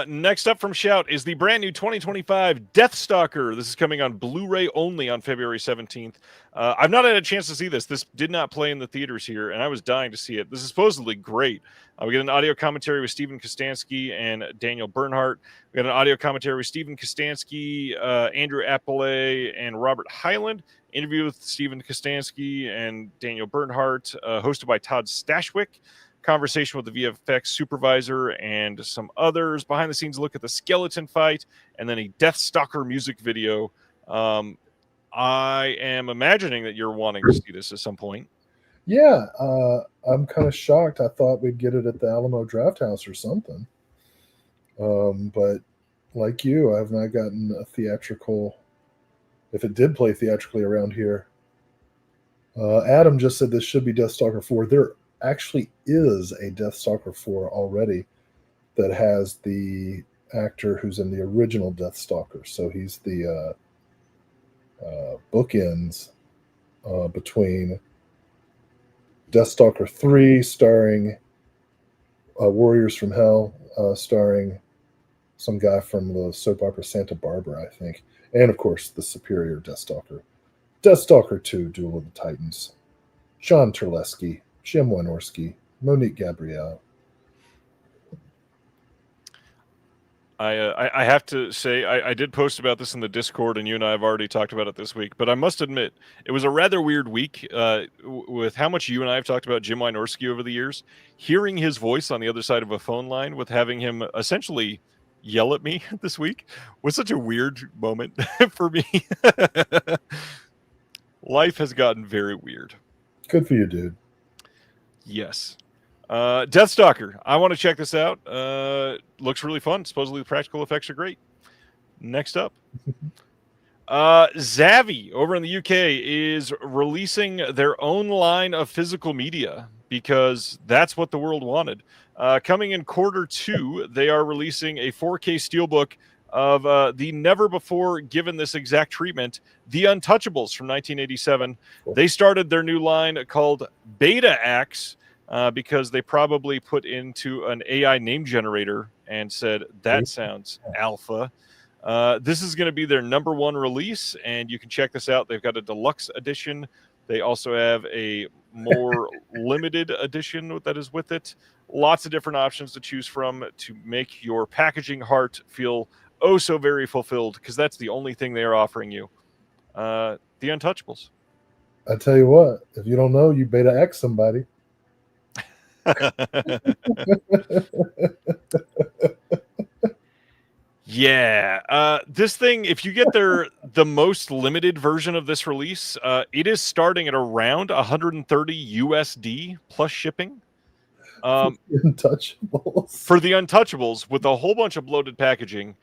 Next up from Shout is the brand new 2025 Deathstalker. This is coming on Blu-ray only on February 17th. I've not had a chance to see this. This did not play in the theaters here, and I was dying to see it. This is supposedly great. We get an audio commentary with Stephen Kostanski and Daniel Bernhardt. We got an audio commentary with Stephen Kostanski, Andrew Appelé, and Robert Hyland. Interview with Stephen Kostanski and Daniel Bernhardt, hosted by Todd Stashwick. Conversation with the VFX supervisor and some others. Behind the scenes look at the skeleton fight, and then a Deathstalker music video. I am imagining that you're wanting to see this at some point. Yeah, I'm kind of shocked. I thought we'd get it at the Alamo Drafthouse or something. But like you, I've not gotten a theatrical. If it did play theatrically around here, Adam just said this should be Deathstalker 4. There actually is a Deathstalker 4 already that has the actor who's in the original Deathstalker. So he's the bookends between Deathstalker 3, starring Warriors from Hell, starring some guy from the soap opera Santa Barbara, I think. And, of course, the superior Deathstalker. Deathstalker 2, Duel of the Titans. John Terlesky, Jim Wynorski, Monique Gabrielle. I have to say, I did post about this in the Discord, and you and I have already talked about it this week, but I must admit, it was a rather weird week with how much you and I have talked about Jim Wynorski over the years. Hearing his voice on the other side of a phone line with having him essentially yell at me this week was such a weird moment for me. Life has gotten very weird. Good for you, dude. Yes. Deathstalker. I want to check this out. Looks really fun. Supposedly the practical effects are great. Next up. Zavvi over in the UK is releasing their own line of physical media because that's what the world wanted. Coming in Q2, they are releasing a 4K steelbook of the never before given this exact treatment, The Untouchables from 1987. They started their new line called Beta Axe because they probably put into an AI name generator and said, that sounds alpha. This is going to be their #1 release, and you can check this out. They've got a deluxe edition. They also have a more limited edition that is with it. Lots of different options to choose from to make your packaging heart feel oh so very fulfilled, because that's the only thing they are offering you. The Untouchables. I tell you what, if you don't know, you Beta X somebody. Yeah, this thing, if you get the most limited version of this release, it is starting at around 130 USD plus shipping. Untouchables. For the Untouchables, with a whole bunch of bloated packaging,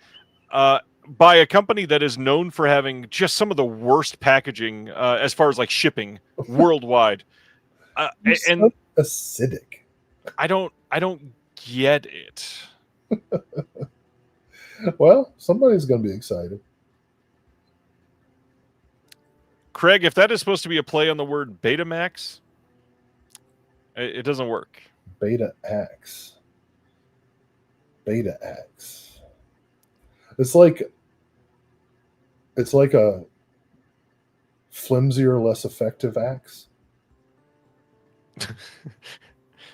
by a company that is known for having just some of the worst packaging as far as like shipping worldwide. And acidic. I don't get it. Well, somebody's going to be excited. Craig, if that is supposed to be a play on the word Betamax, it doesn't work. Beta Axe. Beta Axe. It's like a flimsier, less effective axe.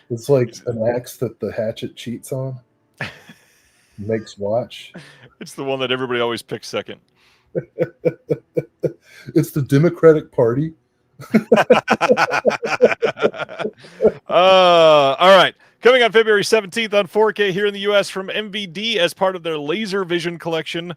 It's like an axe that the hatchet cheats on. Makes watch. It's the one that everybody always picks second. It's the Democratic Party. All right. Coming on February 17th on 4K here in the U.S. from MVD as part of their Laser Vision collection,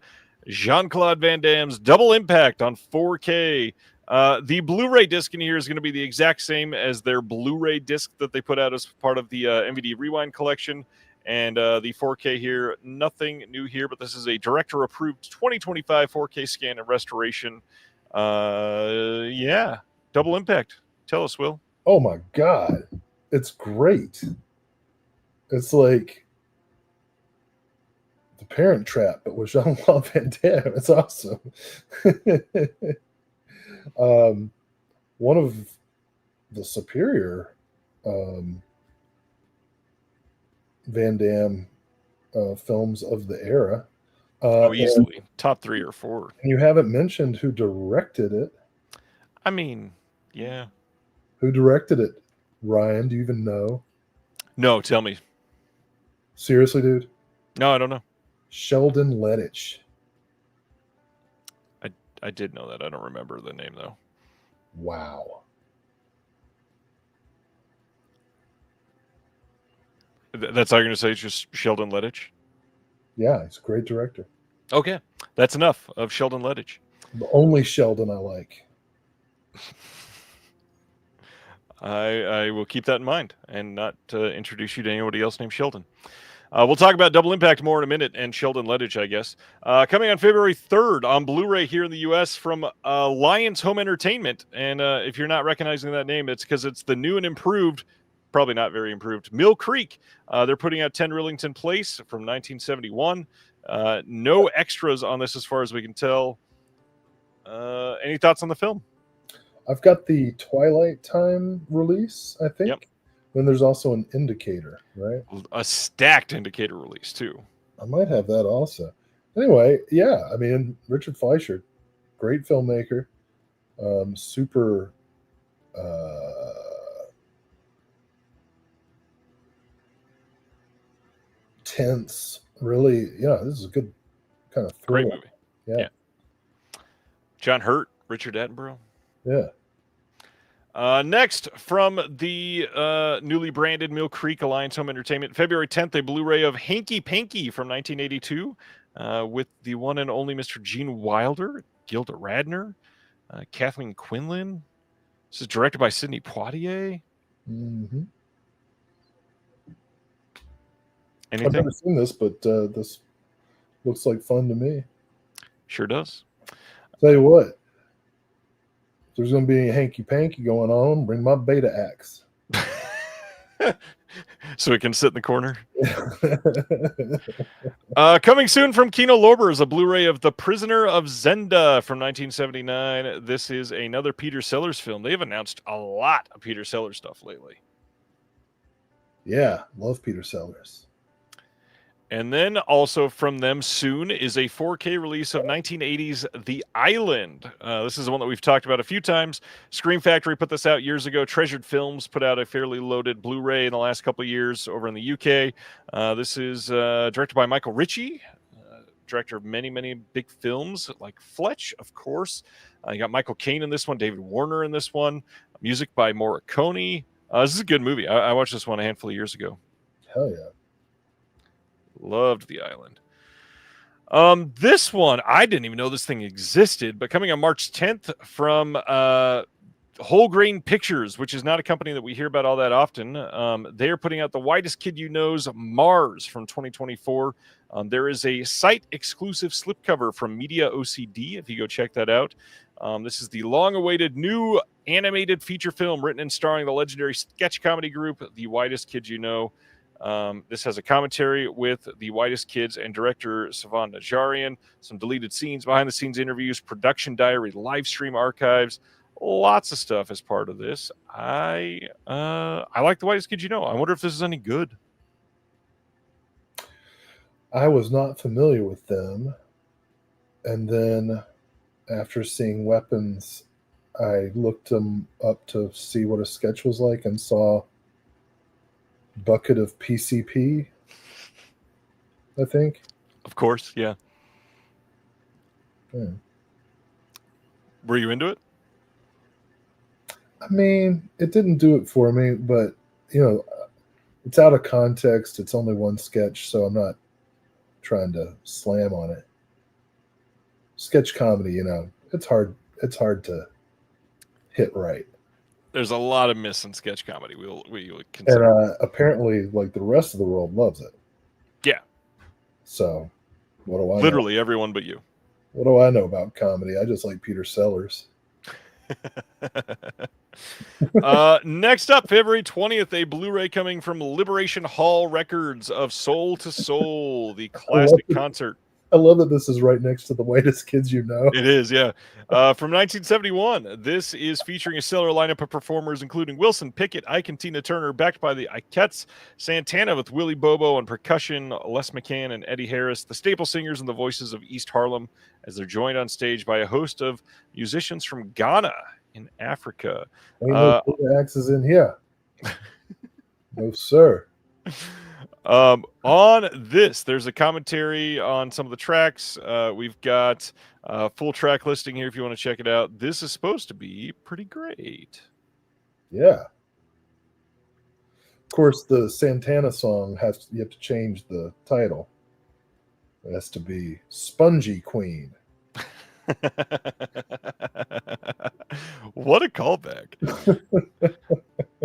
Jean-Claude Van Damme's Double Impact on 4K. The Blu-ray disc in here is going to be the exact same as their Blu-ray disc that they put out as part of the MVD Rewind collection. And the 4K here, nothing new here, but this is a director-approved 2025 4K scan and restoration. Yeah, Double Impact. Tell us, Will. Oh, my God. It's great. It's like The Parent Trap, but with Jean-Claude Van Damme. It's awesome. One of the superior Van Damme films of the era. Easily. Top 3 or 4. And you haven't mentioned who directed it. I mean, yeah. Who directed it? Ryan, do you even know? No, tell me. Seriously, dude? No, I don't know. Sheldon Lettich. I did know that. I don't remember the name, though. Wow. That's all you're going to say? It's just Sheldon Lettich? Yeah, he's a great director. Okay. That's enough of Sheldon Lettich. The only Sheldon I like. I will keep that in mind and not introduce you to anybody else named Sheldon. We'll talk about Double Impact more in a minute and Sheldon Lettich, I guess. Coming on February 3rd on Blu-ray here in the U.S. from Lions Home Entertainment. And if you're not recognizing that name, it's because it's the new and improved, probably not very improved, Mill Creek. They're putting out 10 Rillington Place from 1971. No extras on this as far as we can tell. Any thoughts on the film? I've got the Twilight Time release, I think. Yep. Then there's also an Indicator, right? A stacked Indicator release too. I might have that also. Anyway, yeah, I mean, Richard Fleischer, great filmmaker, super tense. Really, yeah, this is a good kind of thriller. Great movie. Yeah. John Hurt, Richard Attenborough. Yeah. Next, from the newly branded Mill Creek Alliance Home Entertainment, February 10th, a Blu-ray of Hanky Panky from 1982 with the one and only Mr. Gene Wilder, Gilda Radner, Kathleen Quinlan. This is directed by Sidney Poitier. Mm-hmm. Anything? I've never seen this, but this looks like fun to me. Sure does. Tell you what, if there's going to be any hanky-panky going on, bring my beta axe. So it can sit in the corner. Coming soon from Kino Lorber is a Blu-ray of The Prisoner of Zenda from 1979. This is another Peter Sellers film. They've announced a lot of Peter Sellers stuff lately. Yeah, love Peter Sellers. And then also from them soon is a 4K release of 1980's The Island. This is the one that we've talked about a few times. Scream Factory put this out years ago. Treasured Films put out a fairly loaded Blu-ray in the last couple of years over in the UK. This is directed by Michael Ritchie, director of many, many big films like Fletch, of course. You got Michael Caine in this one, David Warner in this one. Music by Morricone. This is a good movie. I watched this one a handful of years ago. Hell yeah. Loved The Island. This one, I didn't even know this thing existed, but coming on March 10th from Whole Grain Pictures, which is not a company that we hear about all that often. They are putting out The Whitest Kid You Know's Mars from 2024. There is a site-exclusive slipcover from Media OCD, if you go check that out. This is the long-awaited new animated feature film written and starring the legendary sketch comedy group, The Whitest Kid You Know. This has a commentary with the Whitest Kids and director Savan Najarian, some deleted scenes, behind-the-scenes interviews, production diary, live stream archives, lots of stuff as part of this. I like the Whitest Kids You Know. I wonder if this is any good. I was not familiar with them, and then after seeing Weapons, I looked them up to see what a sketch was like and saw Bucket of PCP, I think. Of course, yeah. Were you into it? I mean, it didn't do it for me, but, you know, it's out of context. It's only one sketch, so I'm not trying to slam on it. Sketch comedy, you know, it's hard to hit right. There's a lot of missing sketch comedy. We consider. And apparently, like, the rest of the world loves it. Yeah. So, what do I Literally know? everyone but you. What do I know about comedy? I just like Peter Sellers. Next up, February 20th, a Blu-ray coming from Liberation Hall Records of Soul to Soul, the classic concert. I love that this is right next to The Whitest Kids You Know. It is, yeah. From 1971, this is featuring a stellar lineup of performers, including Wilson Pickett, Ike and Tina Turner, backed by the Ikettes, Santana with Willie Bobo on percussion, Les McCann and Eddie Harris, the staple singers and the voices of East Harlem, as they're joined on stage by a host of musicians from Ghana in Africa. Ain't no axes in here. No, sir. On this, there's a commentary on some of the tracks. We've got a full track listing here if you want to check it out. This is supposed to be pretty great. Yeah. Of course, the Santana song you have to change the title. It has to be Spongy Queen. What a callback.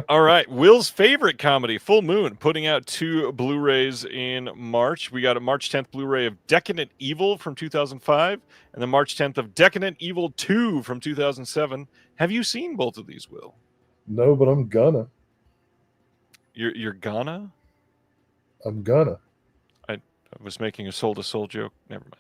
All right, Will's favorite comedy, Full Moon, putting out 2 Blu-rays in March. We got a March 10th Blu-ray of Decadent Evil from 2005 and the March 10th of Decadent Evil 2 from 2007. Have you seen both of these, Will? No, but I'm gonna. You're gonna? I'm gonna. I was making a soul-to-soul joke. Never mind.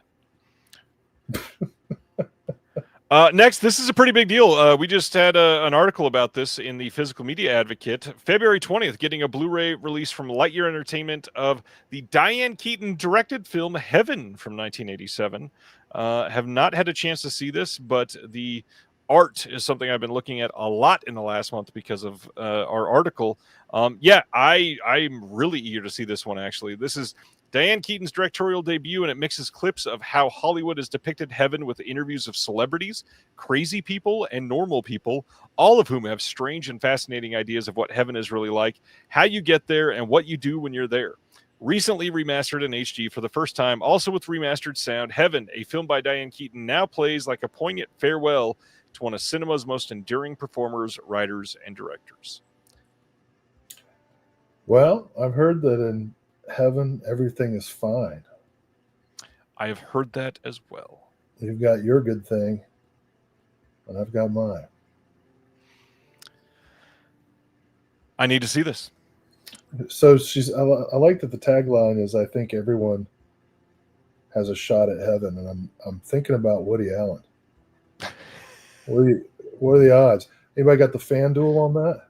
Next, this is a pretty big deal. We just had an article about this in the Physical Media Advocate. February 20th, getting a Blu-ray release from Lightyear Entertainment of the Diane Keaton directed film Heaven from 1987. Have not had a chance to see this, but the art is something I've been looking at a lot in the last month because of our article. I'm really eager to see this one, actually. This is Diane Keaton's directorial debut, and it mixes clips of how Hollywood has depicted heaven with interviews of celebrities, crazy people, and normal people, all of whom have strange and fascinating ideas of what heaven is really like, how you get there, and what you do when you're there. Recently remastered in HD for the first time, also with remastered sound, Heaven, a film by Diane Keaton, now plays like a poignant farewell to one of cinema's most enduring performers, writers, and directors. Well, I've heard that in heaven everything is fine. I have heard that as well. You've got your good thing, and I've got mine. I need to see this. So I like that the tagline is, I think everyone has a shot at heaven, and I'm thinking about Woody Allen. What are the odds? Anybody got the FanDuel on that?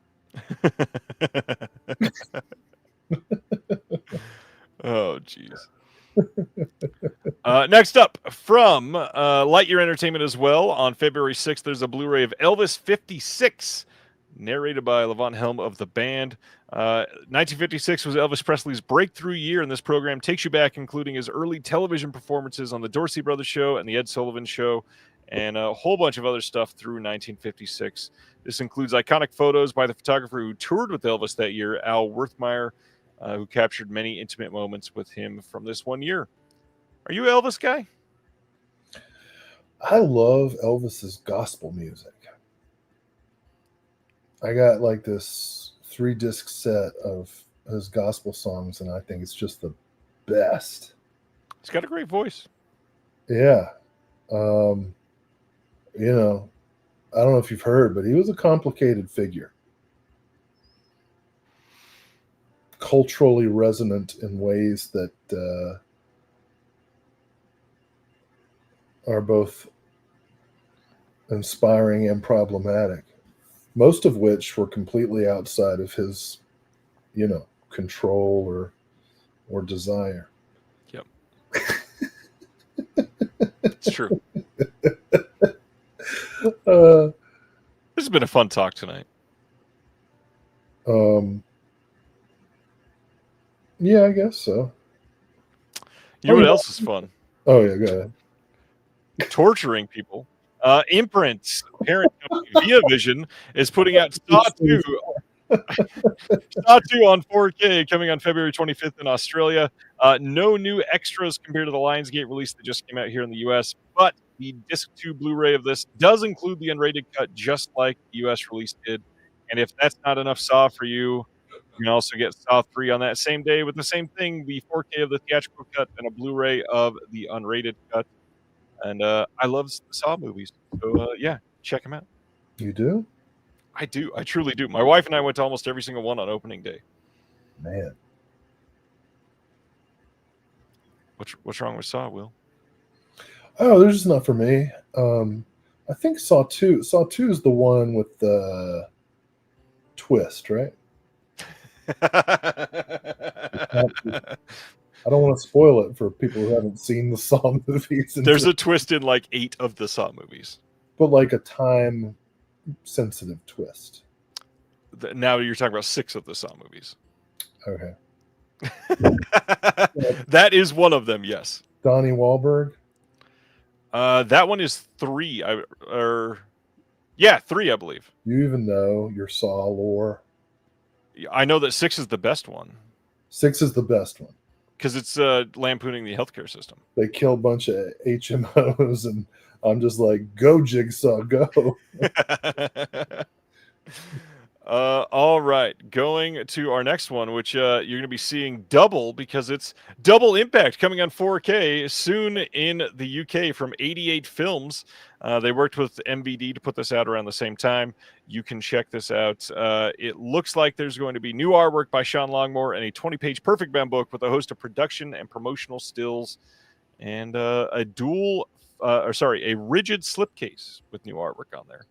Oh, jeez. Next up, from Lightyear Entertainment as well, on February 6th, there's a Blu-ray of Elvis 56, narrated by Levon Helm of the band. 1956 was Elvis Presley's breakthrough year, and this program takes you back, including his early television performances on The Dorsey Brothers Show and The Ed Sullivan Show, and a whole bunch of other stuff through 1956. This includes iconic photos by the photographer who toured with Elvis that year, Al Wertheimer, who captured many intimate moments with him from this one year. Are you an Elvis guy? I love Elvis's gospel music. I got like this 3-disc set of his gospel songs, and I think it's just the best. He's got a great voice. Yeah. I don't know if you've heard, but he was a complicated figure. Culturally resonant in ways that are both inspiring and problematic, most of which were completely outside of his, control or desire. Yep. It's true. This has been a fun talk tonight. Yeah, I guess so. You know what else is fun? Oh, yeah, go ahead. Torturing people. Imprint's parent company, Via Vision, is putting out Saw 2. Saw 2 on 4K coming on February 25th in Australia. No new extras compared to the Lionsgate release that just came out here in the US, but the Disc 2 Blu-ray of this does include the unrated cut, just like the US release did. And if that's not enough Saw for you, you can also get Saw 3 on that same day with the same thing, the 4K of the theatrical cut and a Blu-ray of the unrated cut. And I love the Saw movies. So, check them out. You do? I do. I truly do. My wife and I went to almost every single one on opening day. Man. What's wrong with Saw, Will? Oh, they're just not for me. I think Saw 2. Saw 2 is the one with the twist, right? I don't want to spoil it for people who haven't seen the Saw movies. There's a twist in like 8 of the Saw movies. But like a time-sensitive twist. Now you're talking about 6 of the Saw movies. Okay. That is one of them, yes. Donnie Wahlberg? That one is 3. 3, I believe. You even know your Saw lore. I know that 6 is the best one. 6 is the best one. Because it's lampooning the healthcare system. They kill a bunch of HMOs, and I'm just like, go, Jigsaw, go. All right. Going to our next one, which you're going to be seeing double because it's Double Impact coming on 4K soon in the UK from 88 Films. They worked with MVD to put this out around the same time. You can check this out. It looks like there's going to be new artwork by Sean Longmore and a 20-page Perfect Bound book with a host of production and promotional stills and a dual a rigid slipcase with new artwork on there.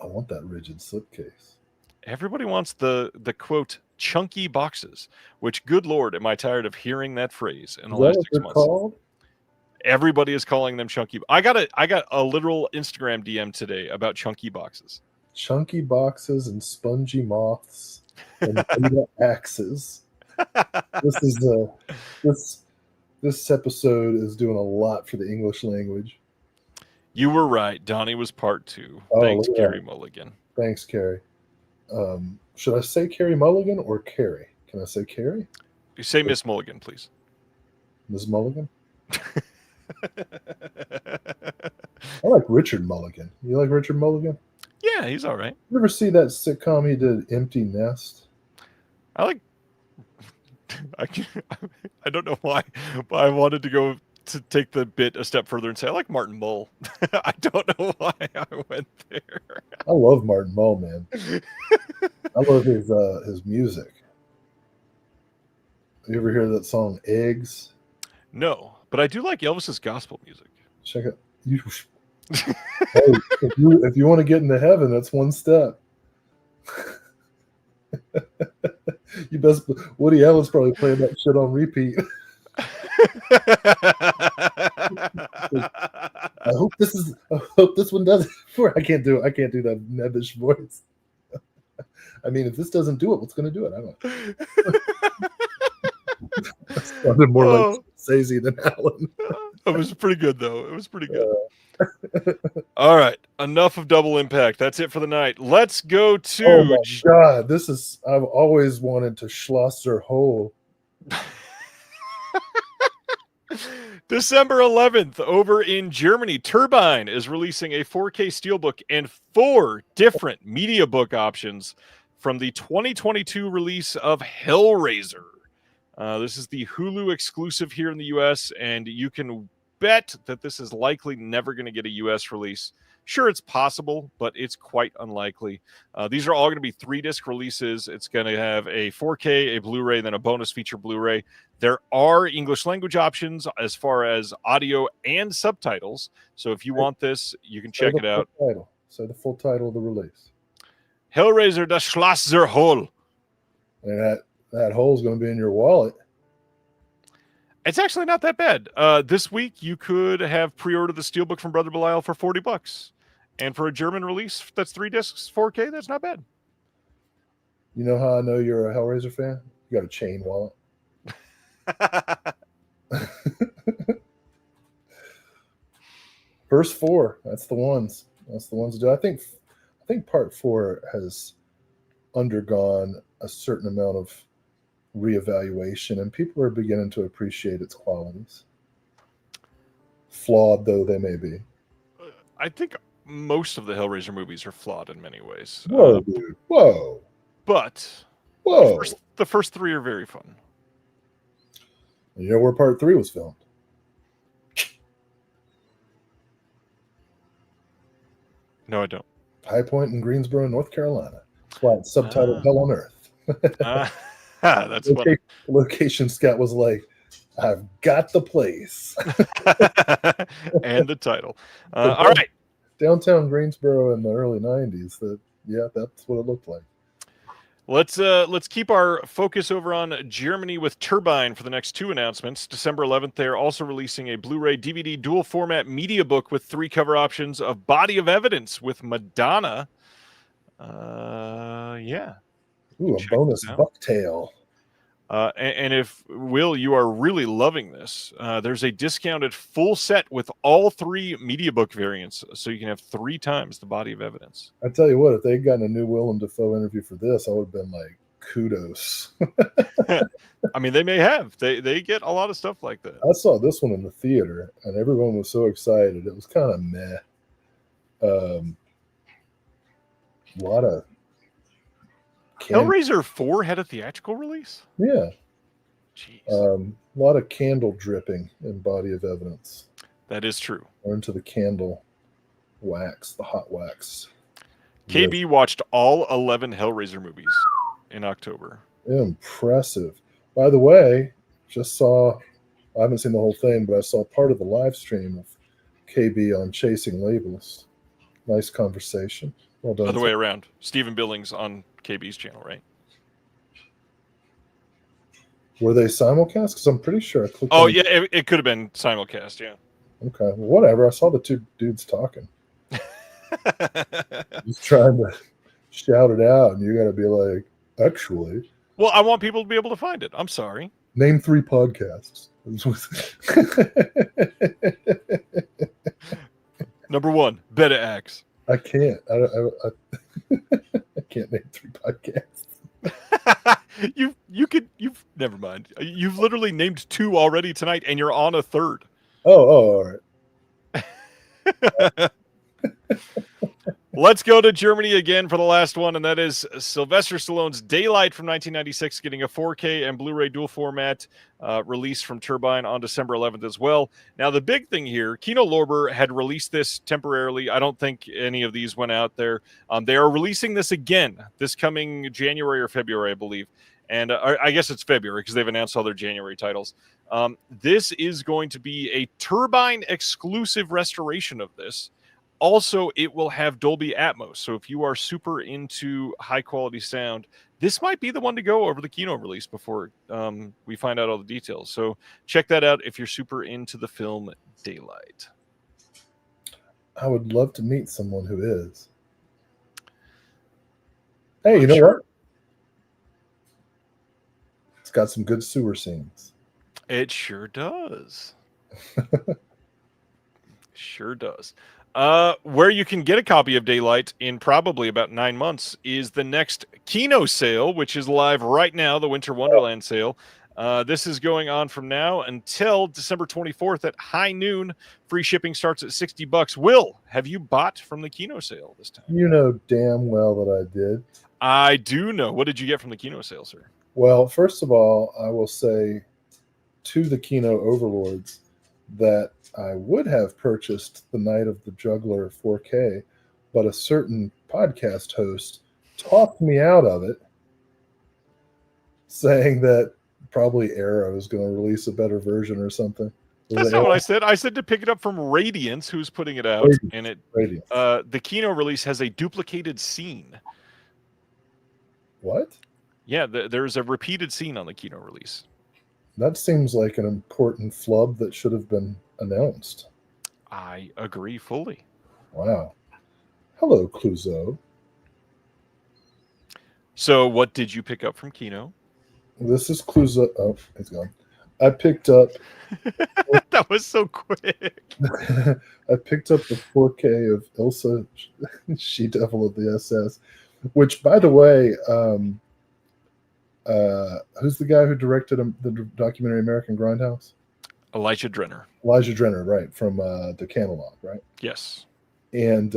I want that rigid slipcase. Everybody wants the quote chunky boxes, which, good Lord, am I tired of hearing that phrase in the Is that last what 6 they're months. called? Everybody is calling them chunky. I got a literal Instagram DM today about chunky boxes. Chunky boxes and spongy moths and beta axes. This is this episode is doing a lot for the English language. You were right. Donnie was part 2. Oh, Thanks, look at Carrie that. Mulligan. Thanks, Carrie. Should I say Carrie Mulligan or Carrie? Can I say Carrie? You say Miss Mulligan, please. Ms. Mulligan? I like Richard Mulligan. You like Richard Mulligan? Yeah, he's all right. You ever see that sitcom he did, Empty Nest? I like. I don't know why, but I wanted to go to take the bit a step further and say I like Martin Mull. I don't know why I went there. I love Martin Mull, man. I love his music. You ever hear that song Eggs? No, but I do like Elvis's gospel music. Check it. Hey, if you want to get into heaven, that's one step. You best. Woody Allen's probably playing that shit on repeat. I hope this one does it for. I can't do that nebbish voice. I mean, if this doesn't do it, what's going to do it? I don't know. That sounded more like Sazy than Allen. It was pretty good, though. It was pretty good. All right. Enough of Double Impact. That's it for the night. Let's go to... Oh, my God. I've always wanted to Schlosser Hole. December 11th, over in Germany, Turbine is releasing a 4K Steelbook and 4 different media book options from the 2022 release of Hellraiser. This is the Hulu exclusive here in the U.S., and you can bet that this is likely never going to get a U.S. release. Sure, it's possible, but it's quite unlikely. These are all going to be 3-disc releases. It's going to have a 4K, a Blu-ray, then a bonus feature Blu-ray. There are English language options as far as audio and subtitles. So if you want this, you can check it out. Say the full title of the release. Hellraiser, das Schlosser Hole. And that hole's going to be in your wallet. It's actually not that bad. This week, you could have pre-ordered the Steelbook from Brother Belial for $40. And for a German release that's 3 discs, 4K, that's not bad. You know how I know you're a Hellraiser fan? You got a chain wallet. First 4, that's the ones. That's the ones to do. I think part 4 has undergone a certain amount of reevaluation, and people are beginning to appreciate its qualities, flawed though they may be. I think most of the Hellraiser movies are flawed in many ways. Whoa, dude. Whoa. But Whoa. The first 3 are very fun. You know where part 3 was filmed? No, I don't. High Point in Greensboro, North Carolina. That's why it's subtitled Hell on Earth. That's funny. Location Scott was like, I've got the place. And the title. All right. Downtown Greensboro in the early 90s. That's what it looked like. Let's keep our focus over on Germany with Turbine for the next 2 announcements. December 11th, they're also releasing a Blu-ray DVD dual format media book with 3 cover options of Body of Evidence with Madonna. Yeah. Ooh, a bonus bucktail. And if, Will, you are really loving this, there's a discounted full set with all 3 media book variants, so you can have 3 times the Body of Evidence. I tell you what, if they'd gotten a new Willem Dafoe interview for this, I would have been like, kudos. I mean, they may have. They get a lot of stuff like that. I saw this one in the theater, and everyone was so excited. It was kind of meh. A lot of... Hellraiser 4 had a theatrical release? Yeah. Jeez. A lot of candle dripping in Body of Evidence. That is true. Or into the candle wax, the hot wax. KB watched all 11 Hellraiser movies in October. Impressive. By the way, just saw I haven't seen the whole thing, but I saw part of the live stream of KB on Chasing Labels. Nice conversation. Well done. Other way around. Stephen Billings on KB's channel, right? Were they simulcast? Because I'm pretty sure I clicked. Oh, on yeah, it could have been simulcast, yeah. Okay, well, whatever. I saw the two dudes talking. Just trying to shout it out, and you got to be like, actually. Well, I want people to be able to find it. I'm sorry. Name 3 podcasts. Number 1, Beta Axe. I can't. I can't name 3 podcasts. You've never mind. You've literally named 2 already tonight, and you're on a 3rd. Oh, all right. Let's go to Germany again for the last one, and that is Sylvester Stallone's Daylight from 1996, getting a 4K and Blu-ray dual format release from Turbine on December 11th as well. Now, the big thing here, Kino Lorber had released this temporarily. I don't think any of these went out there. They are releasing this again this coming January or February, I believe. And I guess it's February because they've announced all their January titles. This is going to be a Turbine exclusive restoration of this. Also, it will have Dolby Atmos. So if you are super into high quality sound, this might be the one to go over the Kino release before we find out all the details. So check that out if you're super into the film Daylight. I would love to meet someone who is. Hey, you know what? It's got some good sewer scenes. It sure does. Sure does. Where you can get a copy of Daylight in probably about 9 months is the next Kino sale, which is live right now, the Winter Wonderland sale. This is going on from now until December 24th at high noon. Free shipping starts at $60. Will, have you bought from the Kino sale this time? You know damn well that I did. I do know. What did you get from the Kino sale, sir? Well, first of all, I will say to the Kino overlords that I would have purchased The Night of the Juggler 4K, but a certain podcast host talked me out of it, saying that probably Arrow is going to release a better version or something. That's not what I said. I said to pick it up from Radiance, who's putting it out, and Radiance. The Kino release has a duplicated scene. What? Yeah, there's a repeated scene on the Kino release. That seems like an important flub that should have been announced. I agree fully. Wow. Hello, Clouseau. So what did you pick up from Kino? This is Clouseau. Oh, he's gone. I picked up... That was so quick. I picked up the 4K of Ilsa, She-Devil of the SS, which, by the way, who's the guy who directed the documentary American Grindhouse? Elijah Drenner. Elijah Drenner, right, from the Catalog, right? Yes. And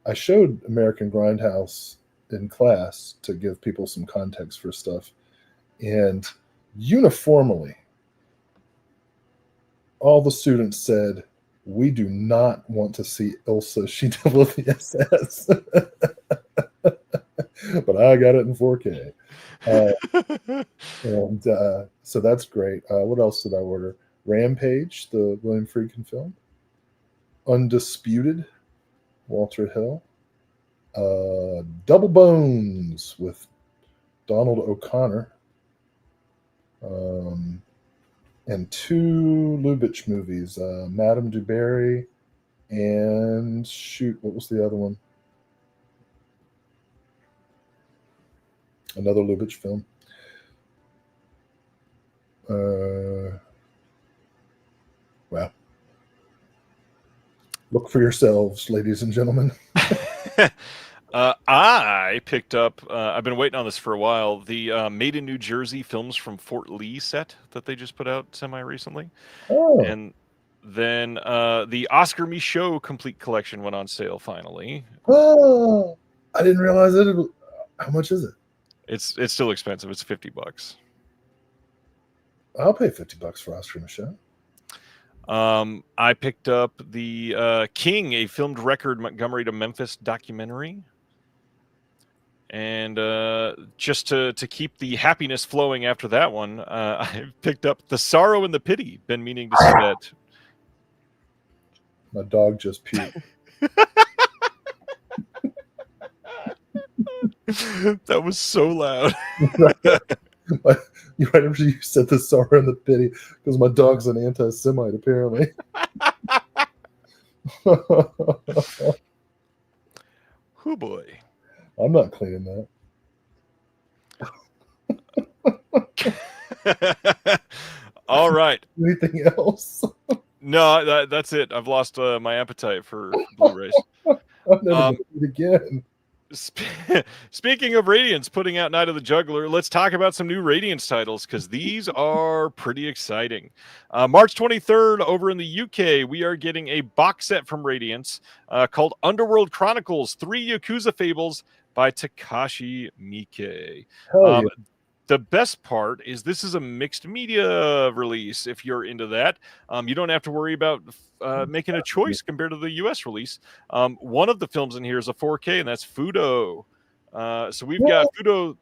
I showed American Grindhouse in class to give people some context for stuff. And uniformly, all the students said, we do not want to see Ilsa, She-Devil of the SS. But I got it in 4K. And so that's great. What else did I order? Rampage, the William Friedkin film. Undisputed, Walter Hill. Double Bones with Donald O'Connor. And 2 Lubitsch movies, Madame du Barry and shoot, what was the other one? Another Lubitsch film. Well, look for yourselves, ladies and gentlemen. I picked up, I've been waiting on this for a while, the Made in New Jersey Films from Fort Lee set that they just put out semi-recently. Oh. And then the Oscar Michaud Complete Collection went on sale finally. Oh, I didn't realize it. How much is it? It's still expensive. It's $50. I'll pay $50 for Oscar Michaud. I picked up the King, a filmed record Montgomery to Memphis documentary. And just to keep the happiness flowing after that one, I picked up The Sorrow and the Pity. Been meaning to see that. My dog just puked. That was so loud. Right after you said The Sorrow and the Pity, because my dog's an anti-Semite, apparently. Oh boy. I'm not cleaning that. All right. Anything else? No, that's it. I've lost my appetite for Blu-rays. I'm never going to eat again. Speaking of Radiance putting out Night of the Juggler, let's talk about some new Radiance titles because these are pretty exciting. March 23rd, over in the UK, we are getting a box set from Radiance called Underworld Chronicles: 3 Yakuza Fables by Takashi Miike. Hell yeah. The best part is this is a mixed media release. If you're into that, you don't have to worry about making a choice compared to the US release. One of the films in here is a 4K, and that's Fudo. So we've got Fudo.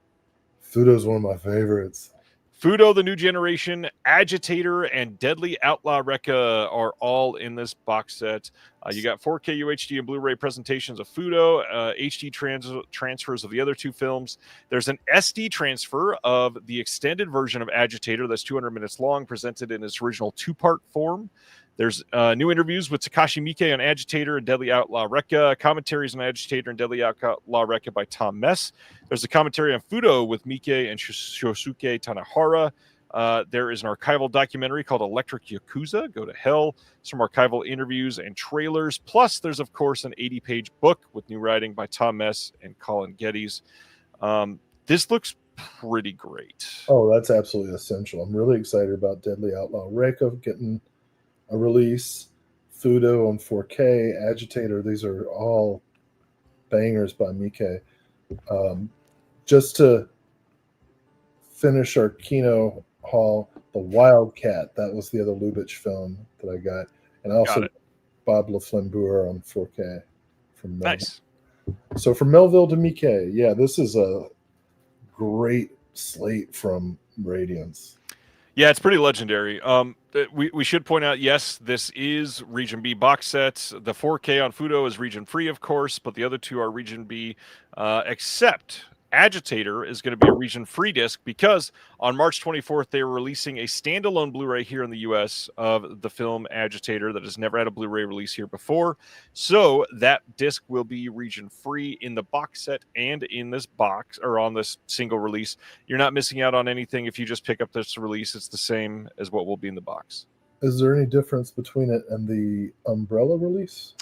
Fudo's one of my favorites. Fudo, the New Generation, Agitator, and Deadly Outlaw Rekka are all in this box set. You got 4K UHD and Blu-ray presentations of Fudo, HD transfers of the other two films. There's an SD transfer of the extended version of Agitator that's 200 minutes long, presented in its original two-part form. There's new interviews with Takashi Miike on Agitator and Deadly Outlaw Rekka, commentaries on Agitator and Deadly Outlaw Rekka by Tom Mess. There's a commentary on Fudo with Miike and Shosuke Tanahara. There is an archival documentary called Electric Yakuza, Go to Hell, some archival interviews and trailers. Plus, there's, of course, an 80-page book with new writing by Tom Mess and Colin Geddes. This looks pretty great. Oh, that's absolutely essential. I'm really excited about Deadly Outlaw Rekka getting a release. Fudo on 4K, Agitator, these are all bangers by Miike. Just to finish our Kino haul, The Wildcat, that was the other Lubitsch film that I got. And I also got Bob LaFlambeur on 4K from Melville. Nice. So from Melville to Miike, yeah, this is a great slate from Radiance. Yeah, it's pretty legendary. We should point out, yes, this is Region B box sets. The 4K on Fudo is region free, of course, but the other two are Region B, except Agitator is going to be a region free disc because on March 24th, they are releasing a standalone Blu-ray here in the US of the film Agitator that has never had a Blu-ray release here before. So that disc will be region free in the box set and in this box, or on this single release. You're not missing out on anything if you just pick up this release. It's the same as what will be in the box. Is there any difference between it and the Umbrella release?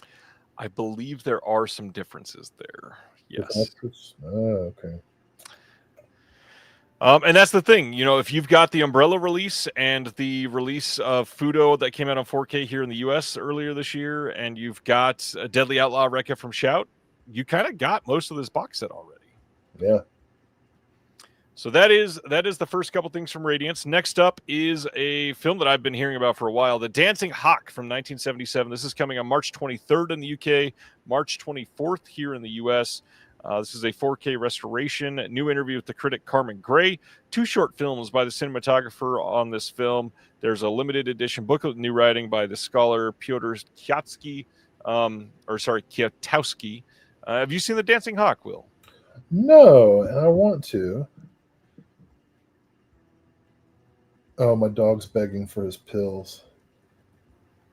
I believe there are some differences there. Yes. Oh, okay. And that's the thing, if you've got the Umbrella release and the release of Fudo that came out on 4K here in the US earlier this year, and you've got a Deadly Outlaw Rekka from Shout, you kind of got most of this box set already. Yeah. So that is the first couple things from Radiance. Next up is a film that I've been hearing about for a while, The Dancing Hawk from 1977. This is coming on March 23rd in the UK, March 24th here in the US. This is a 4K restoration. New interview with the critic Carmen Gray. 2 short films by the cinematographer on this film. There's a limited edition booklet with new writing by the scholar Piotr Kwiatkowski. Have you seen The Dancing Hawk, Will? No, and I want to. Oh, my dog's begging for his pills.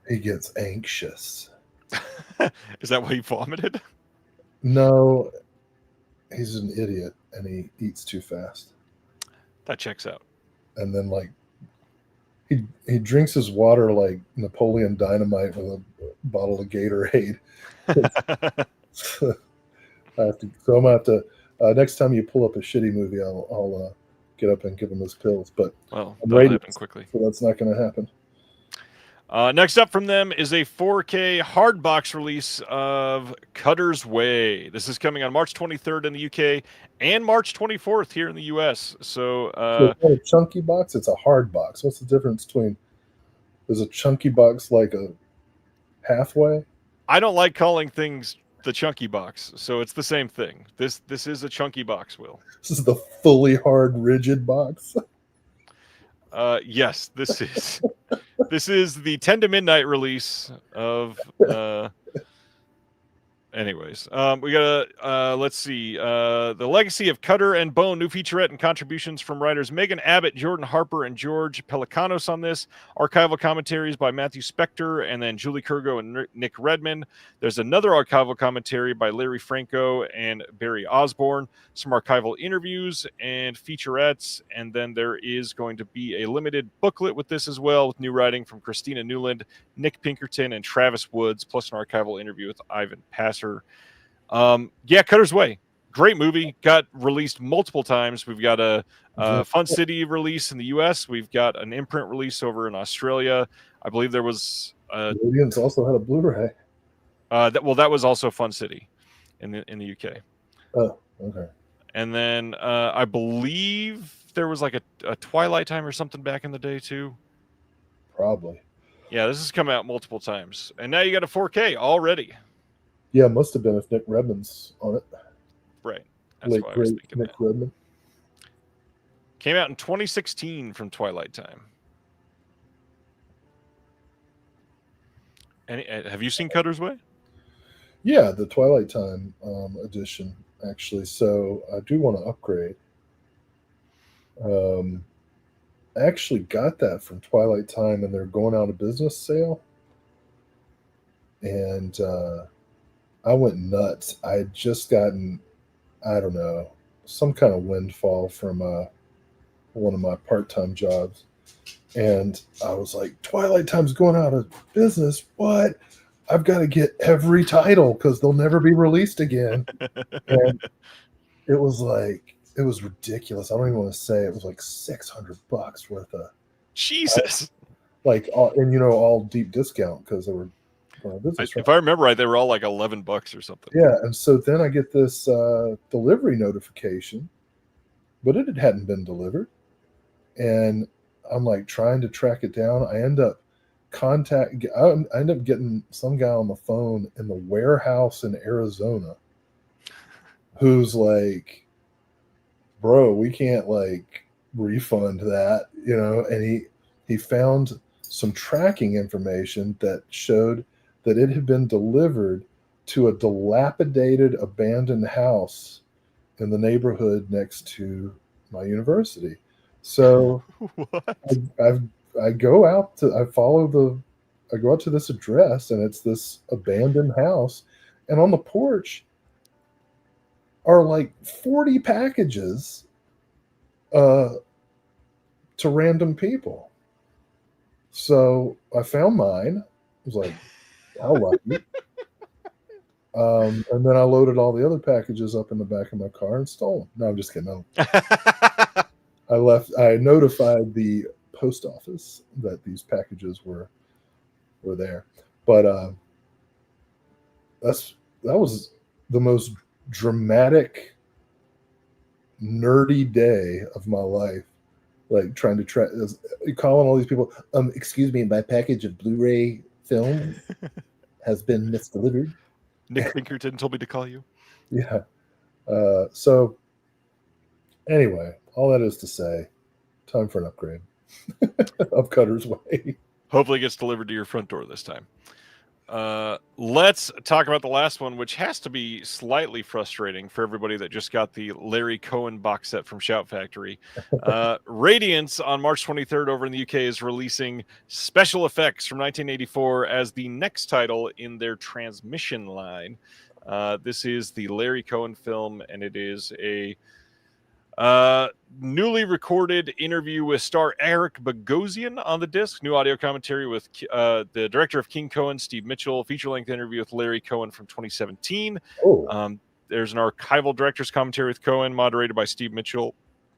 He gets anxious. Is that why he vomited? No, he's an idiot and he eats too fast. That checks out. And then he drinks his water like Napoleon Dynamite with a bottle of Gatorade. I'm gonna have to next time you pull up a shitty movie, I'll get up and give him his pills. But that'll happen quickly. So that's not going to happen. Next up from them is a 4K hard box release of Cutter's Way. This is coming on March 23rd in the UK and March 24th here in the US. So it's not a chunky box, it's a hard box. What's the difference between, is a chunky box like a halfway? I don't like calling things the chunky box. So it's the same thing. This is a chunky box, Will. This is the fully hard, rigid box. Yes, this is the 10 to midnight release of anyways. We got let's see, the legacy of Cutter and Bone, new featurette and contributions from writers Megan Abbott, Jordan Harper, and George Pelicanos on this. Archival commentaries by Matthew Spector and then Julie Kurgo and Nick Redman. There's another archival commentary by Larry Franco and Barry Osborne, some archival interviews and featurettes, and then there is going to be a limited booklet with this as well, with new writing from Christina Newland, Nick Pinkerton, and Travis Woods, plus an archival interview with Ivan Passer. Yeah, Cutter's Way, great movie, got released multiple times. We've got a Fun City release in the US, we've got an imprint release over in Australia. I believe there was Canadians also had a Blu-ray. that was also Fun City in the UK. Oh, okay. And then I believe there was like a Twilight Time or something back in the day too. Probably. Yeah, this has come out multiple times, and now you got a 4K already. Yeah, it must have been if Nick Redman's on it. Right. That's Late what I was great thinking. Nick Redman. Came out in 2016 from Twilight Time. Have you seen Cutter's Way? Yeah, the Twilight Time edition, actually. So I do want to upgrade. I actually got that from Twilight Time, and they're going out of business sale. And I went nuts. I had just gotten, I don't know, some kind of windfall from one of my part-time jobs. And I was like, Twilight Time's going out of business. What? I've got to get every title because they'll never be released again. And it was ridiculous. I don't even want to say it was like $600 worth of Jesus. all deep discount because they were if I remember right, they were all like $11 or something. Yeah, and so then I get this delivery notification, but it hadn't been delivered, and I'm like trying to track it down. I end up getting some guy on the phone in the warehouse in Arizona, who's like, "Bro, we can't like refund that," and he found some tracking information that showed that it had been delivered to a dilapidated, abandoned house in the neighborhood next to my university. So I go out to this address, and it's this abandoned house, and on the porch are like 40 packages to random people. So I found mine. I was like, how lucky. And then I loaded all the other packages up in the back of my car and stole them. No, I'm just kidding. I notified the post office that these packages were there. But that was the most dramatic, nerdy day of my life. Like trying to calling all these people, excuse me, my package of Blu-ray film has been misdelivered. Nick Pinkerton told me to call you. Yeah. So anyway, all that is to say, time for an upgrade of Cutter's Way. Hopefully it gets delivered to your front door this time. Let's talk about the last one, which has to be slightly frustrating for everybody that just got the Larry Cohen box set from Shout Factory. Radiance on March 23rd over in the UK is releasing Special Effects from 1984 as the next title in their transmission line. This is the Larry Cohen film, and it is a newly recorded interview with star Eric Bogosian on the disc, new audio commentary with the director of King Cohen, Steve Mitchell, feature-length interview with Larry Cohen from 2017. There's an archival director's commentary with Cohen, moderated by Steve Mitchell.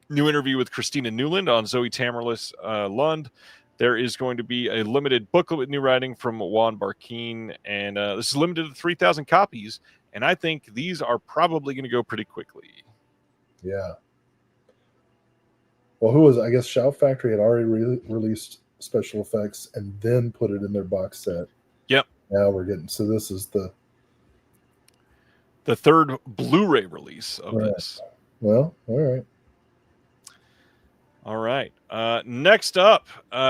New interview with Christina Newland on Zoe Tamerlis Lund. There is going to be a limited booklet with new writing from Juan Barkeen, and this is limited to 3,000 copies, and I think these are probably going to go pretty quickly. Yeah. Well, I guess Shout Factory had already released Special Effects and then put it in their box set. Yep. Now we're getting, so this is the third Blu-ray release of Right. this. Well, all right. All right. Next up,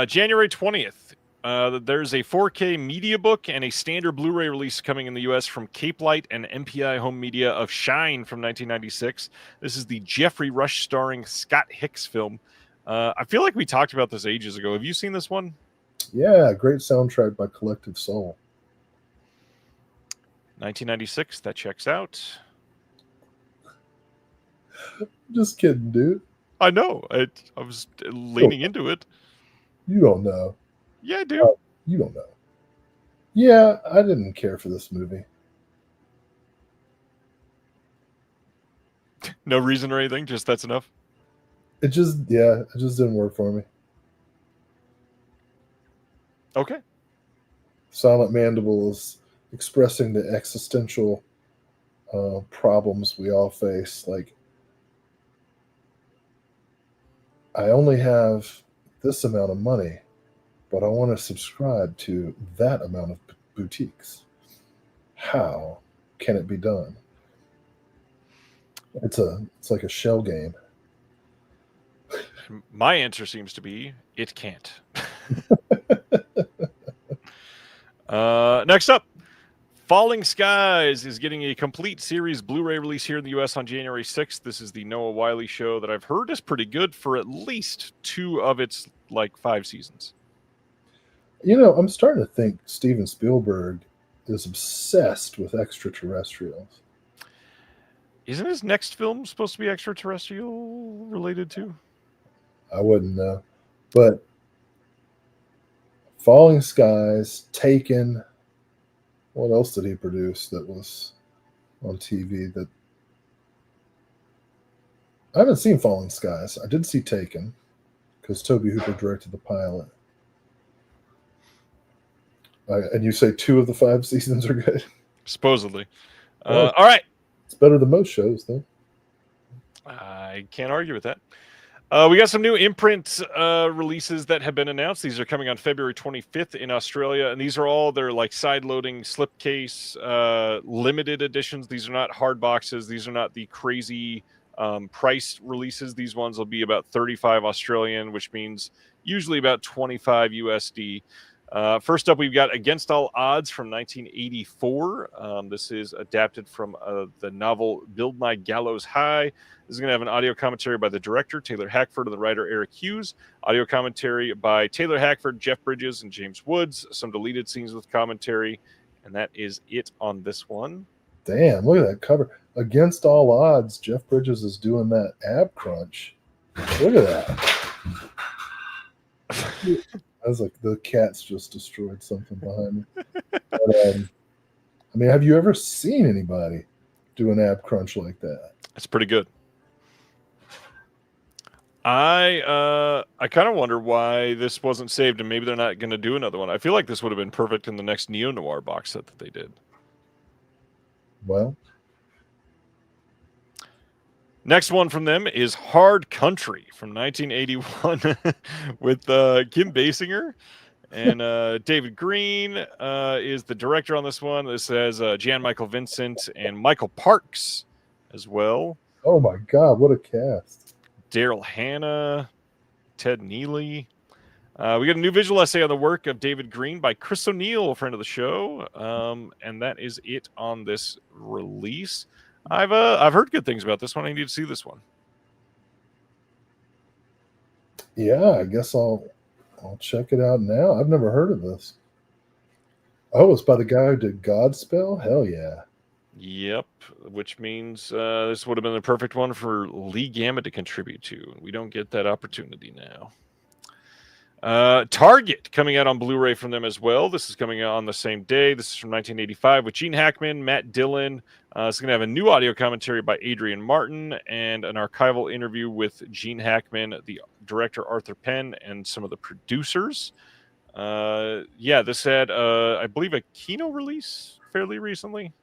January 20th. There's a 4K media book and a standard Blu-ray release coming in the U.S. from Cape Light and MPI Home Media of Shine from 1996. This is the Jeffrey Rush starring Scott Hicks film. I feel like we talked about this ages ago. Have you seen this one? Yeah, great soundtrack by Collective Soul. 1996. That checks out. Just kidding, dude. I know. I was leaning into it. You don't know. Yeah, I do. You don't know. Yeah, I didn't care for this movie. No reason or anything. Just that's enough. It just didn't work for me. Okay. Silent Mandible is expressing the existential problems we all face. Like, I only have this amount of money, but I want to subscribe to that amount of boutiques. How can it be done? It's like a shell game. My answer seems to be it can't. Next up, Falling Skies is getting a complete series Blu-ray release here in the U.S. on January 6th. This is the Noah Wyle show that I've heard is pretty good for at least 2 of its 5 seasons. You know, I'm starting to think Steven Spielberg is obsessed with extraterrestrials. Isn't his next film supposed to be extraterrestrial related too? I wouldn't know. But Falling Skies, Taken, what else did he produce that was on TV that I haven't seen Falling Skies. I did see Taken because Toby Hooper directed the pilot. And you say 2 of the 5 seasons are good? Supposedly. Well, all right. It's better than most shows, though. I can't argue with that. We got some new imprint releases that have been announced. These are coming on February 25th in Australia, and these are all their side-loading slipcase limited editions. These are not hard boxes. These are not the crazy priced releases. These ones will be about 35 Australian, which means usually about 25 USD. First up, we've got Against All Odds from 1984. This is adapted from the novel Build My Gallows High. This is going to have an audio commentary by the director, Taylor Hackford, and the writer, Eric Hughes. Audio commentary by Taylor Hackford, Jeff Bridges, and James Woods. Some deleted scenes with commentary. And that is it on this one. Damn, look at that cover. Against All Odds, Jeff Bridges is doing that ab crunch. Look at that. I was like, the cat's just destroyed something behind me. But, I mean, have you ever seen anybody do an ab crunch like that? That's pretty good. I kind of wonder why this wasn't saved, and maybe they're not going to do another one. I feel like this would have been perfect in the next Neo Noir box set that they did. Well, next one from them is Hard Country from 1981 with Kim Basinger and David Green is the director on this one. This has Jan Michael Vincent and Michael Parks as well. Oh my God, what a cast. Daryl Hannah, Ted Neely. We got a new visual essay on the work of David Green by Chris O'Neill, a friend of the show, and that is it on this release. I've heard good things about this one. I need to see this one. Yeah, I guess I'll check it out now. I've never heard of this. Oh, it's by the guy who did Godspell? Hell yeah. Yep, which means this would have been the perfect one for Lee Gamut to contribute to. We don't get that opportunity now. Target coming out on Blu-ray from them as well. This is coming out on the same day. This is from 1985 with Gene Hackman, Matt Dillon. It's going to have a new audio commentary by Adrian Martin and an archival interview with Gene Hackman, the director Arthur Penn, and some of the producers. This had, I believe, a Kino release fairly recently.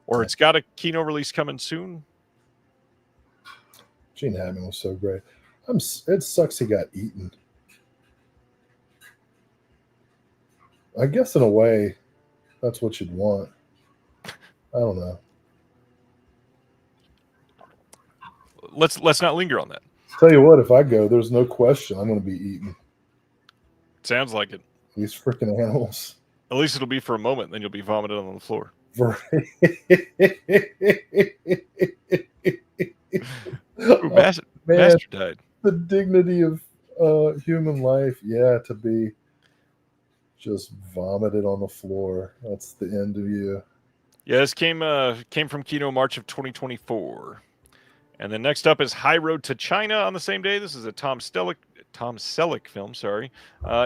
Or it's got a Kino release coming soon. Gene Hackman was so great. It sucks he got eaten. I guess in a way, that's what you'd want. I don't know. let's not linger on that. Tell you what, if I go, there's no question I'm going to be eaten. Sounds like it. These freaking animals. At least it'll be for a moment, then you'll be vomited on the floor. Oh, Master died. The dignity of human life, to be just vomited on the floor. That's the end of you. Yeah, this came from Kino March of 2024. And then next up is High Road to China on the same day. This is a Tom Selleck film, sorry.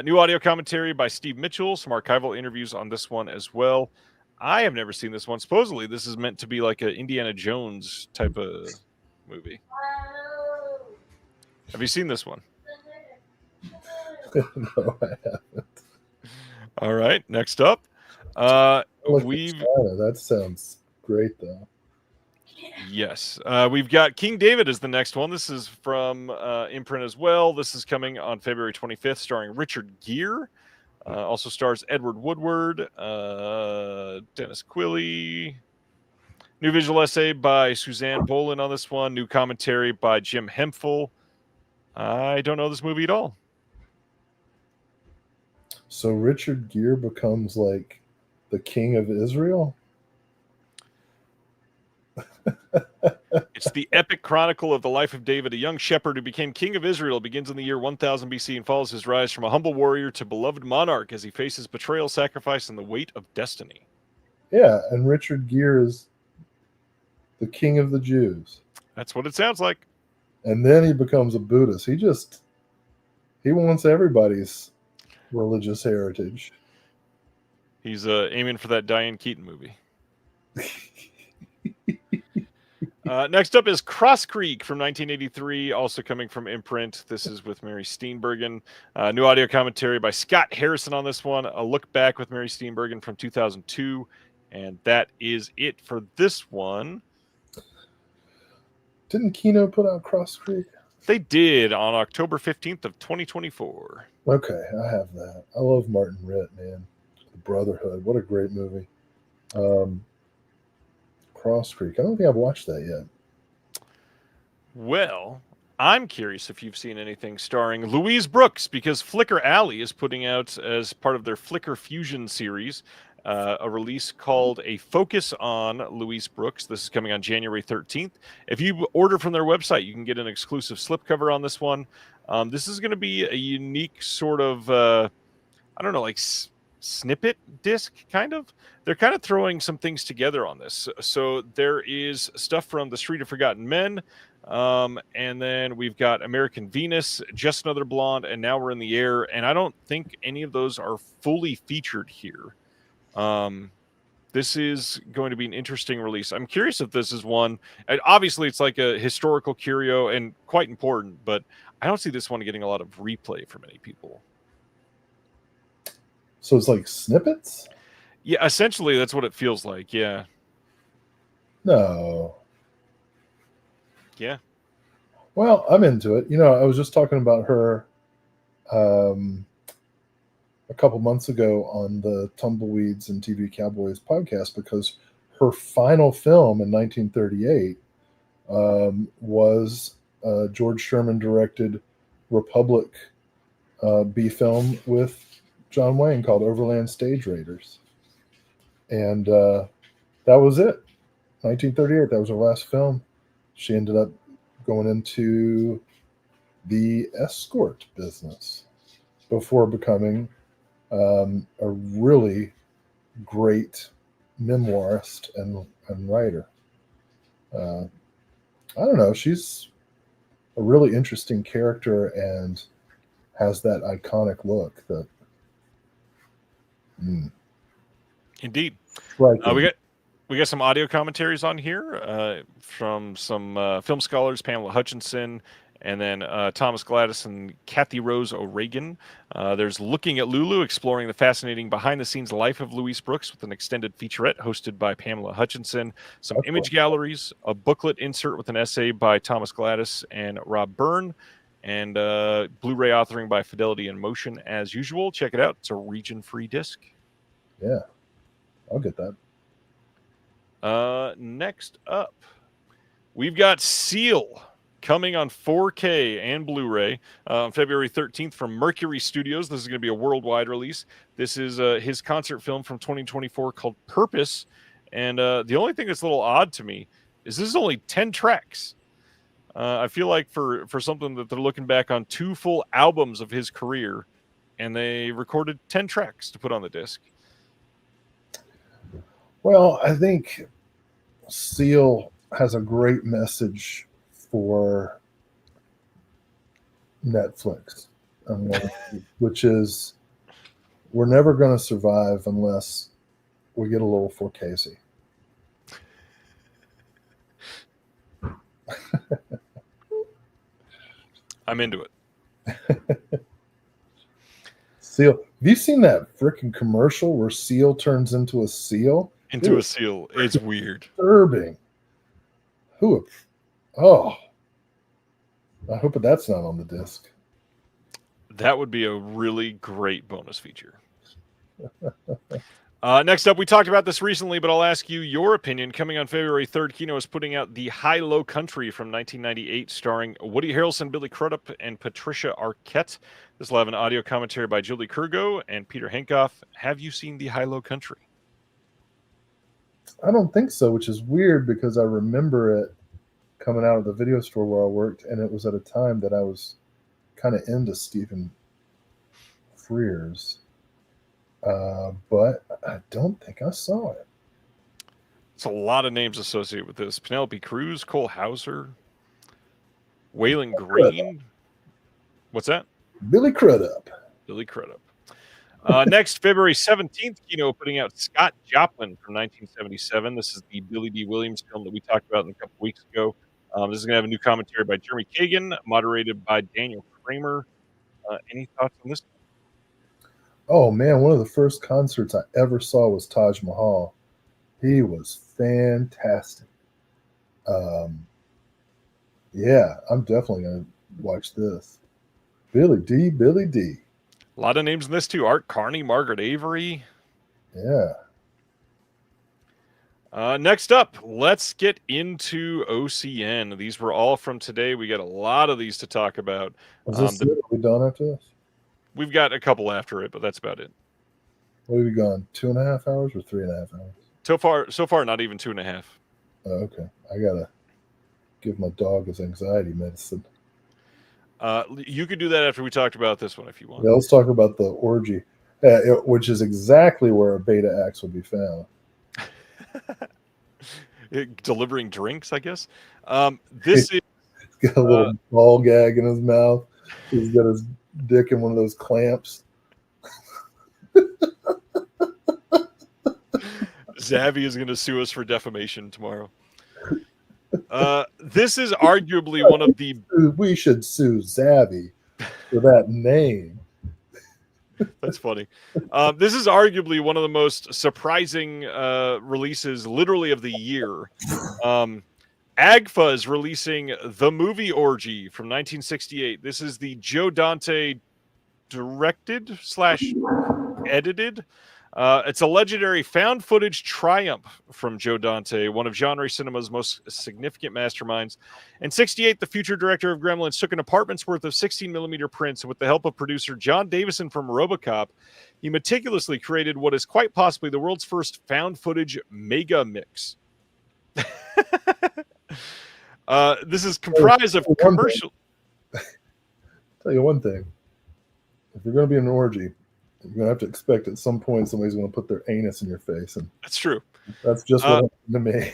New audio commentary by Steve Mitchell, some archival interviews on this one as well. I have never seen this one. Supposedly, this is meant to be like an Indiana Jones type of movie. Have you seen this one? No, I haven't. All right, next up. That sounds great, though. Yes. We've got King David as the next one. This is from Imprint as well. This is coming on February 25th, starring Richard Gere. Also stars Edward Woodward, Dennis Quilley. New visual essay by Suzanne Boland on this one. New commentary by Jim Hemphill. I don't know this movie at all. So Richard Gere becomes like the king of Israel? It's the epic chronicle of the life of David, a young shepherd who became king of Israel. It begins in the year 1000 BC and follows his rise from a humble warrior to beloved monarch as he faces betrayal, sacrifice, and the weight of destiny. Yeah, and Richard Gere is the king of the Jews. That's what it sounds like. And then he becomes a Buddhist. He wants everybody's religious heritage. He's aiming for that Diane Keaton movie. Next up is Cross Creek from 1983, also coming from Imprint. This is with Mary Steenburgen. New audio commentary by Scott Harrison on this one. A look back with Mary Steenburgen from 2002. And that is it for this one. Didn't Kino put out Cross Creek? They did on October 15th of 2024. Okay, I have that. I love Martin Ritt, man. The Brotherhood. What a great movie. Cross Creek. I don't think I've watched that yet. Well, I'm curious if you've seen anything starring Louise Brooks, because Flickr Alley is putting out, as part of their Flickr Fusion series, a release called A Focus on Louise Brooks. This is coming on January 13th. If you order from their website, you can get an exclusive slipcover on this one. This is going to be a unique sort of, I don't know, like snippet disc, kind of. They're kind of throwing some things together on this. So there is stuff from The Street of Forgotten Men, and then we've got American Venus, Just Another Blonde, and Now We're in the Air. And I don't think any of those are fully featured here. This is going to be an interesting release. I'm curious if this is one. Obviously, it's like a historical curio and quite important, but I don't see this one getting a lot of replay for many people. So it's like snippets? Yeah, essentially, that's what it feels like. Yeah. No. Yeah. Well, I'm into it. I was just talking about her a couple months ago on the Tumbleweeds and TV Cowboys podcast, because her final film in 1938 was George Sherman directed Republic B film with John Wayne called Overland Stage Raiders. And that was it. 1938. That was her last film. She ended up going into the escort business before becoming a really great memoirist and writer. I don't know. She's a really interesting character and has that iconic look that. Indeed. Right. We got some audio commentaries on here from some film scholars, Pamela Hutchinson, and then Thomas Gladys and Kathy Rose O'Regan. There's Looking at Lulu, exploring the fascinating behind-the-scenes life of Louise Brooks with an extended featurette hosted by Pamela Hutchinson. Some image galleries, a booklet insert with an essay by Thomas Gladys and Rob Byrne, and Blu-ray authoring by Fidelity in Motion as usual. Check it out. It's a region-free disc. Yeah, I'll get that. Next up, we've got Seal coming on 4K and Blu-ray on February 13th from Mercury Studios. This is going to be a worldwide release. This is his concert film from 2024 called Purpose. And the only thing that's a little odd to me is this is only 10 tracks. I feel like for something that they're looking back on 2 full albums of his career, and they recorded 10 tracks to put on the disc. Well, I think Seal has a great message for Netflix, which is we're never going to survive unless we get a little 4K. I'm into it. Seal. Have you seen that freaking commercial where Seal turns into a seal? Into a seal. It's weird. Disturbing. Oh. I hope that's not on the disc. That would be a really great bonus feature. Next up, we talked about this recently, but I'll ask you your opinion. Coming on February 3rd, Kino is putting out The High-Low Country from 1998, starring Woody Harrelson, Billy Crudup, and Patricia Arquette. This will have an audio commentary by Julie Kurgo and Peter Henkoff. Have you seen The High-Low Country? I don't think so, which is weird because I remember it coming out of the video store where I worked, and it was at a time that I was kind of into Stephen Frears. But I don't think I saw it. It's a lot of names associated with this. Penelope Cruz, Cole Hauser, Waylon Green. What's that? Billy Crudup. Billy Crudup. Next, February 17th, Kino putting out Scott Joplin from 1977. This is the Billy D. Williams film that we talked about a couple weeks ago. This is going to have a new commentary by Jeremy Kagan, moderated by Daniel Kramer. Any thoughts on this? Oh, man, one of the first concerts I ever saw was Taj Mahal. He was fantastic. Yeah, I'm definitely going to watch this. Billy D. A lot of names in this, too. Art Carney, Margaret Avery. Yeah. Next up, let's get into OCN. These were all from today. We got a lot of these to talk about. Is this it? Are we done after this? We've got a couple after it, but that's about it. What have we gone? 2.5 hours or 3.5 hours? So far, not even 2.5. Oh, okay. I gotta give my dog his anxiety medicine. You could do that after we talked about this one if you want. Yeah, let's talk about the orgy, which is exactly where a beta axe will be found. Delivering drinks, I guess. This is He's got a little ball gag in his mouth. He's got his dick in one of those clamps. Zavi is going to sue us for defamation tomorrow. This is arguably one of the... We should sue Zavi for that name. That's funny. This is arguably one of the most surprising releases, literally, of the year. AGFA is releasing The Movie Orgy from 1968. This is the Joe Dante directed / edited. It's a legendary found footage triumph from Joe Dante, one of genre cinema's most significant masterminds. In 68, the future director of Gremlins took an apartment's worth of 16mm prints, and with the help of producer John Davison from RoboCop, he meticulously created what is quite possibly the world's first found footage mega mix. This is comprised of commercial... Tell you one thing. If you're going to be in an orgy, you're going to have to expect at some point somebody's going to put their anus in your face. And that's true. That's just what happened to me.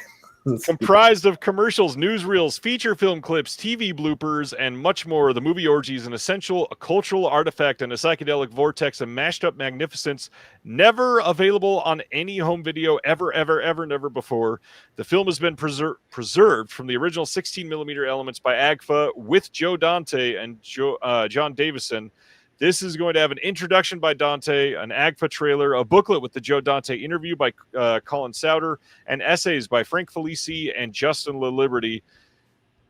Comprised of commercials, newsreels, feature film clips, TV bloopers, and much more, The Movie Orgy is an essential a cultural artifact and a psychedelic vortex of mashed up magnificence, never available on any home video ever, never before. The film has been preserved from the original 16mm elements by AGFA with Joe Dante and John Davison. This is going to have an introduction by Dante, an AGFA trailer, a booklet with the Joe Dante interview by Colin Souter, and essays by Frank Felici and Justin LaLiberty.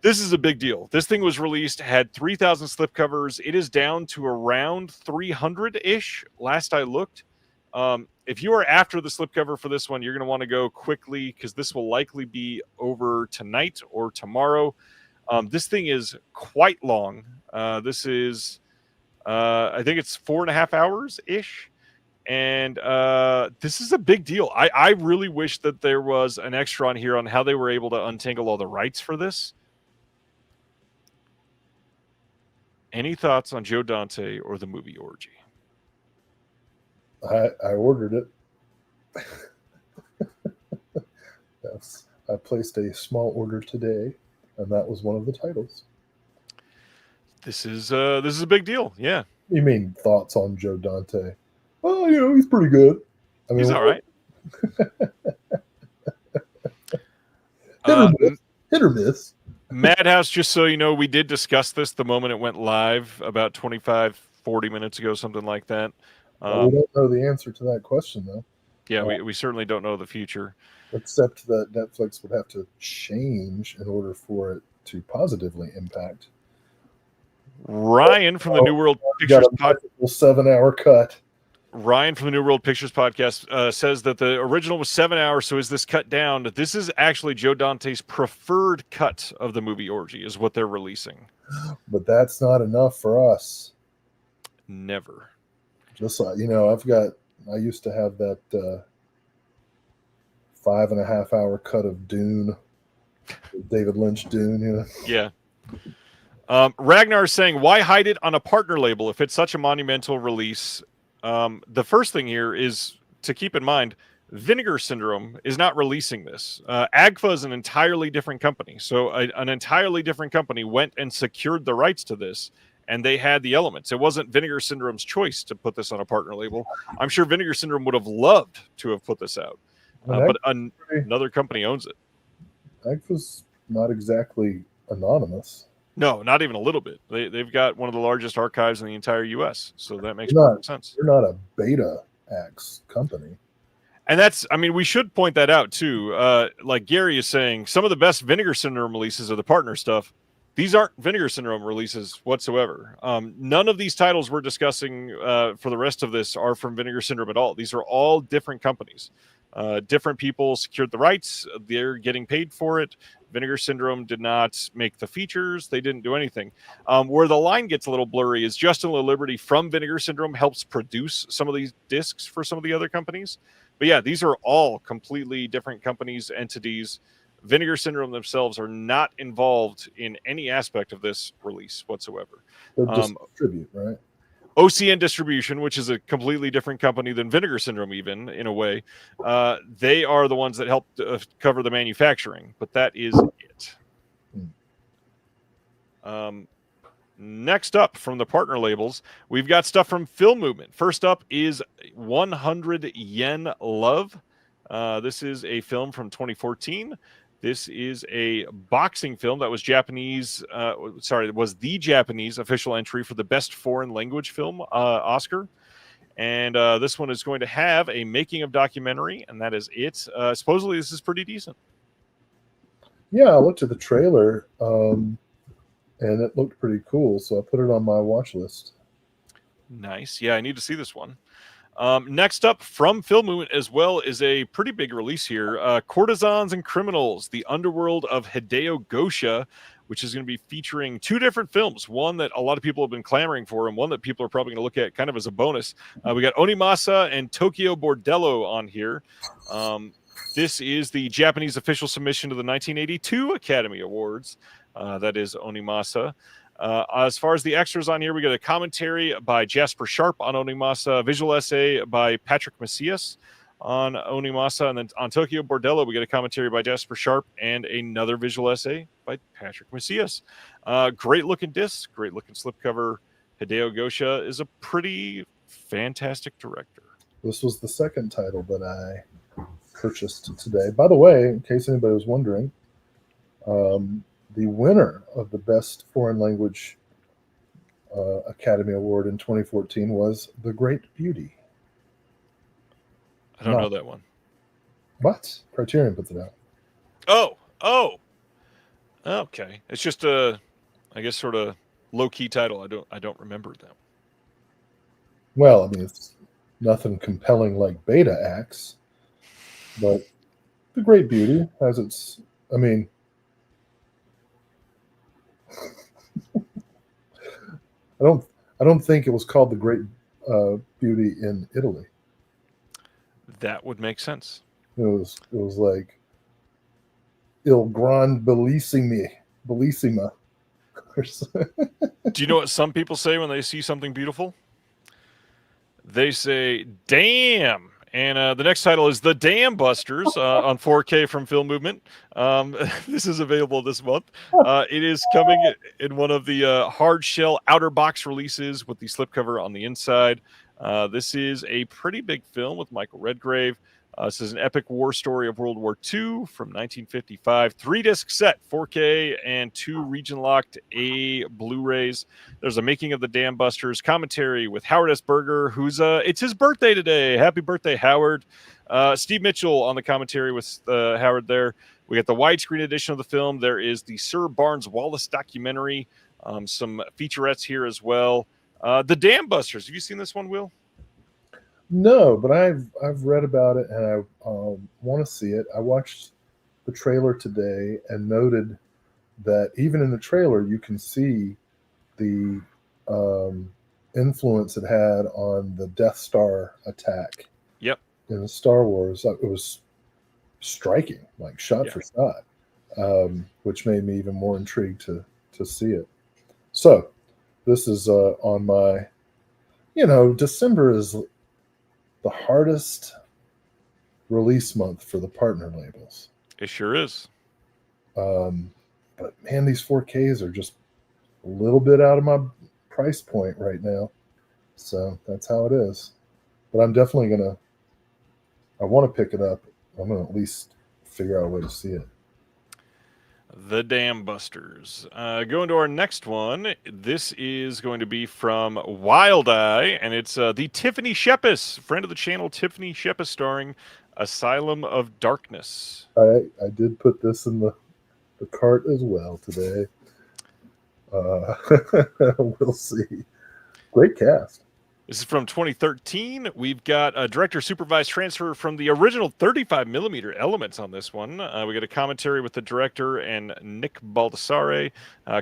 This is a big deal. This thing was released, had 3,000 slipcovers. It is down to around 300-ish, last I looked. If you are after the slipcover for this one, you're going to want to go quickly because this will likely be over tonight or tomorrow. This thing is quite long. This is, I think it's 4.5 hours ish. And this is a big deal. I really wish that there was an extra on here on how they were able to untangle all the rights for this. Any thoughts on Joe Dante or the movie Orgy? I ordered it. Yes, I placed a small order today, and that was one of the titles. This is a big deal. Yeah, You mean thoughts on Joe Dante? Oh, he's pretty good. I mean, he's all right. Hit or miss. Madhouse, just so you know, we did discuss this the moment it went live about 25, 40 minutes ago, something like that. We don't know the answer to that question, though. Yeah, we certainly don't know the future. Except that Netflix would have to change in order for it to positively impact. Ryan from the New World Pictures podcast, 7-hour cut. Ryan from the New World Pictures podcast says that the original was 7 hours. So is this cut down? This is actually Joe Dante's preferred cut of the movie Orgy, is what they're releasing. But that's not enough for us. Never. Just like, I used to have that 5.5 hour cut of Dune, David Lynch Dune. Yeah. Ragnar is saying, why hide it on a partner label if it's such a monumental release? The first thing here is to keep in mind, Vinegar Syndrome is not releasing this. AGFA is an entirely different company. So an entirely different company went and secured the rights to this, and they had the elements. It wasn't Vinegar Syndrome's choice to put this on a partner label. I'm sure Vinegar Syndrome would have loved to have put this out, but another company owns it. AGFA's not exactly anonymous. No, not even a little bit. They've got one of the largest archives in the entire U.S., so that makes perfect sense. They're not a beta axe company. And we should point that out, too. Like Gary is saying, some of the best Vinegar Syndrome releases are the partner stuff. These aren't Vinegar Syndrome releases whatsoever. None of these titles we're discussing for the rest of this are from Vinegar Syndrome at all. These are all different companies. Different people secured the rights. They're getting paid for it. Vinegar Syndrome did not make the features. They didn't do anything. Where the line gets a little blurry is Justin LaLiberty from Vinegar Syndrome helps produce some of these discs for some of the other companies. But yeah, these are all completely different companies, entities. Vinegar Syndrome themselves are not involved in any aspect of this release whatsoever. They distribute, right? OCN Distribution, which is a completely different company than Vinegar Syndrome, even in a way, they are the ones that help cover the manufacturing, but that is it. Next up from the partner labels, we've got stuff from Film Movement. First up is 100 Yen Love. This is a film from 2014. This is a boxing film that was was the Japanese official entry for the Best Foreign Language Film Oscar. And this one is going to have a making of documentary, and that is it. Supposedly, this is pretty decent. Yeah, I looked at the trailer, and it looked pretty cool, so I put it on my watch list. Nice. Yeah, I need to see this one. Next up from Film Movement as well is a pretty big release here. Courtesans and Criminals, the Underworld of Hideo Gosha, which is going to be featuring two different films. One that a lot of people have been clamoring for and one that people are probably going to look at kind of as a bonus. We got Onimasa and Tokyo Bordello on here. This is the Japanese official submission to the 1982 Academy Awards. That is Onimasa. As far as the extras on here, we got a commentary by Jasper Sharp on Onimasa, a visual essay by Patrick Macias on Onimasa, and then on Tokyo Bordello, we get a commentary by Jasper Sharp and another visual essay by Patrick Macias. Great looking disc, great looking slipcover. Hideo Gosha is a pretty fantastic director. This was the second title that I purchased today. By the way, in case anybody was wondering, the winner of the Best Foreign Language Academy Award in 2014 was The Great Beauty. I don't know that one. What? Criterion puts it out. Oh. Okay. It's just a, I guess, sort of low-key title. I don't remember that. Well, I mean, it's nothing compelling like Beta Axe, but The Great Beauty has its, I don't think it was called the Great Beauty in Italy. That would make sense. It was like Il Gran Bellissima. Do you know what some people say when they see something beautiful? They say, damn. And the next title is The Dam Busters on 4K from Film Movement. This is available this month. It is coming in one of the hard shell outer box releases with the slipcover on the inside. This is a pretty big film with Michael Redgrave. This is an epic war story of World War II from 1955. 3-disc set, 4K, and 2 region-locked A Blu-rays. There's a making of the Dam Busters commentary with Howard S. Berger, who's it's his birthday today. Happy birthday, Howard. Steve Mitchell on the commentary with Howard there. We got the widescreen edition of the film. There is the Sir Barnes Wallace documentary. Some featurettes here as well. The Dam Busters. Have you seen this one, Will? No, but I've read about it and I want to see it. I watched the trailer today and noted that even in the trailer you can see the influence it had on the Death Star attack. Yep. In Star Wars. It was striking, like shot for shot, which made me even more intrigued to see it. So this is on my, December is the hardest release month for the partner labels. It sure is. But man, these 4Ks are just a little bit out of my price point right now. So that's how it is. But I'm definitely I want to pick it up. I'm going to at least figure out a way to see it. The Dam Busters. Going to our next one. This is going to be from Wild Eye, and it's the Tiffany Shepis, friend of the channel, Tiffany Shepis, starring Asylum of Darkness. I did put this in the cart as well today. We'll see. Great cast. This is from 2013. We've got a director supervised transfer from the original 35mm elements on this one. We got a commentary with the director and Nick Baldassare.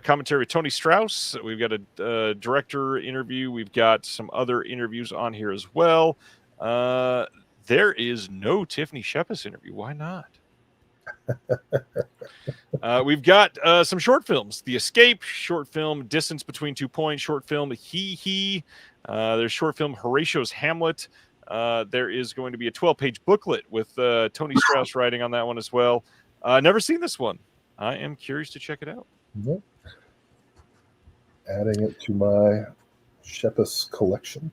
Commentary with Tony Strauss. We've got a director interview. We've got some other interviews on here as well. There is no Tiffany Shepis interview. Why not? We've got some short films. The Escape, short film Distance Between 2 Points, short film He. There's short film Horatio's Hamlet. There is going to be a 12-page booklet with Tony Strauss writing on that one as well. Never seen this one. I am curious to check it out. Yep. Adding it to my Shepis collection.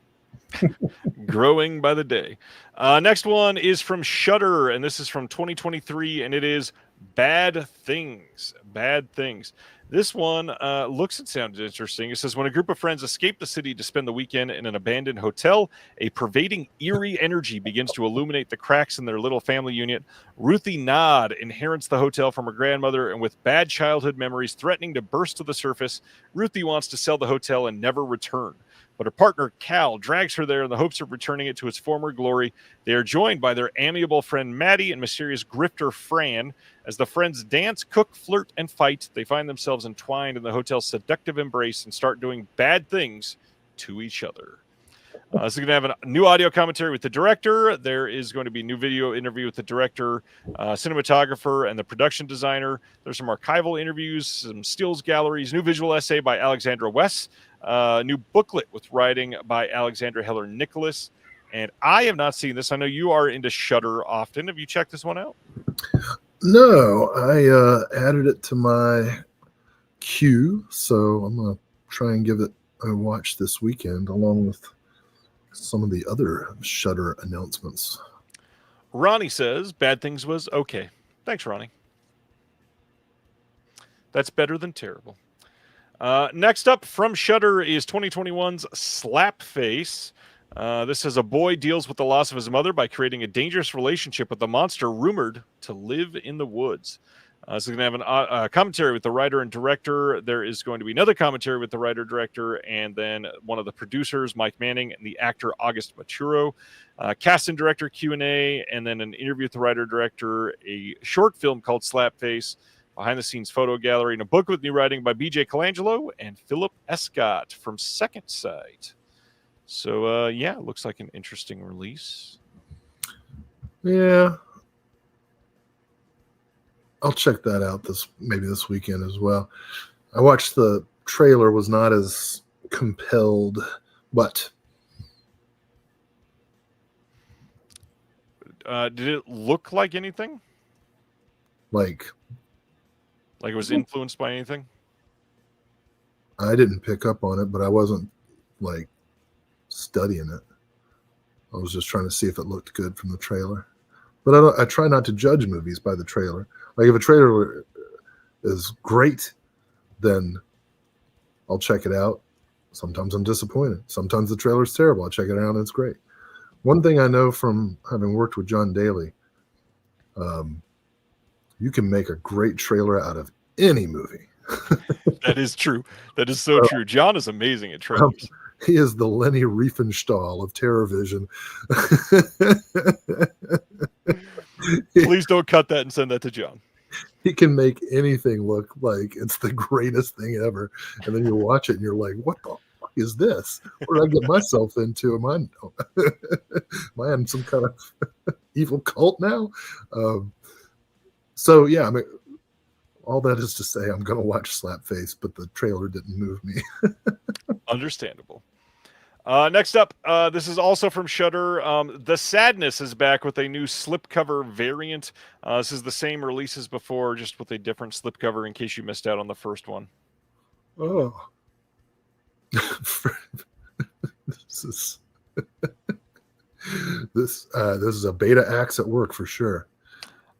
Growing by the day. Next one is from Shudder, and this is from 2023, and it is Bad Things. Bad Things. This one looks and sounds interesting. It says, when a group of friends escape the city to spend the weekend in an abandoned hotel, a pervading eerie energy begins to illuminate the cracks in their little family unit. Ruthie Nod inherits the hotel from her grandmother, and with bad childhood memories threatening to burst to the surface, Ruthie wants to sell the hotel and never return. But her partner, Cal, drags her there in the hopes of returning it to its former glory. They are joined by their amiable friend Maddie and mysterious grifter Fran. As the friends dance, cook, flirt, and fight, they find themselves entwined in the hotel's seductive embrace and start doing bad things to each other. So we're going to have a new audio commentary with the director. There is going to be a new video interview with the director, cinematographer, and the production designer. There's some archival interviews, some stills galleries, new visual essay by Alexandra West, new booklet with writing by Alexandra Heller Nicholas. And I have not seen this. I know you are into Shudder often. Have you checked this one out? No, I added it to my queue, so I'm going to try and give it a watch this weekend along with some of the other Shudder announcements. Ronnie says Bad Things was okay. Thanks, Ronnie. That's better than terrible. Next up from Shudder is 2021's Slapface. This is a boy deals with the loss of his mother by creating a dangerous relationship with a monster rumored to live in the woods. So we're going to have a commentary with the writer and director. There is going to be another commentary with the writer, director, and then one of the producers, Mike Manning, and the actor, August Maturo. Cast and director Q&A, and then an interview with the writer, director, a short film called Slapface, behind-the-scenes photo gallery, and a book with new writing by B.J. Colangelo and Philip Escott from Second Sight. So, yeah, it looks like an interesting release. Yeah. I'll check that out maybe this weekend as well. I watched the trailer, was not as compelled, but did it look like anything? Like it was influenced by anything? I didn't pick up on it, but I wasn't like studying it. I was just trying to see if it looked good from the trailer. But I try not to judge movies by the trailer. Like if a trailer is great, then I'll check it out. Sometimes I'm disappointed. Sometimes the trailer's terrible. I'll check it out and it's great. One thing I know from having worked with John Daly, you can make a great trailer out of any movie. That is true. That is so true. John is amazing at trailers. He is the Lenny Riefenstahl of TerrorVision. Please don't cut that and send that to John. He can make anything look like it's the greatest thing ever. And then you watch it and you're like, what the fuck is this? What did I get myself into? Am I in some kind of evil cult now? So, yeah, I mean, all that is to say, I'm going to watch Slapface, but the trailer didn't move me. Understandable. Next up, this is also from Shudder. The Sadness is back with a new slipcover variant. This is the same release as before, just with a different slipcover in case you missed out on the first one. Oh. This is this is a beta axe at work for sure.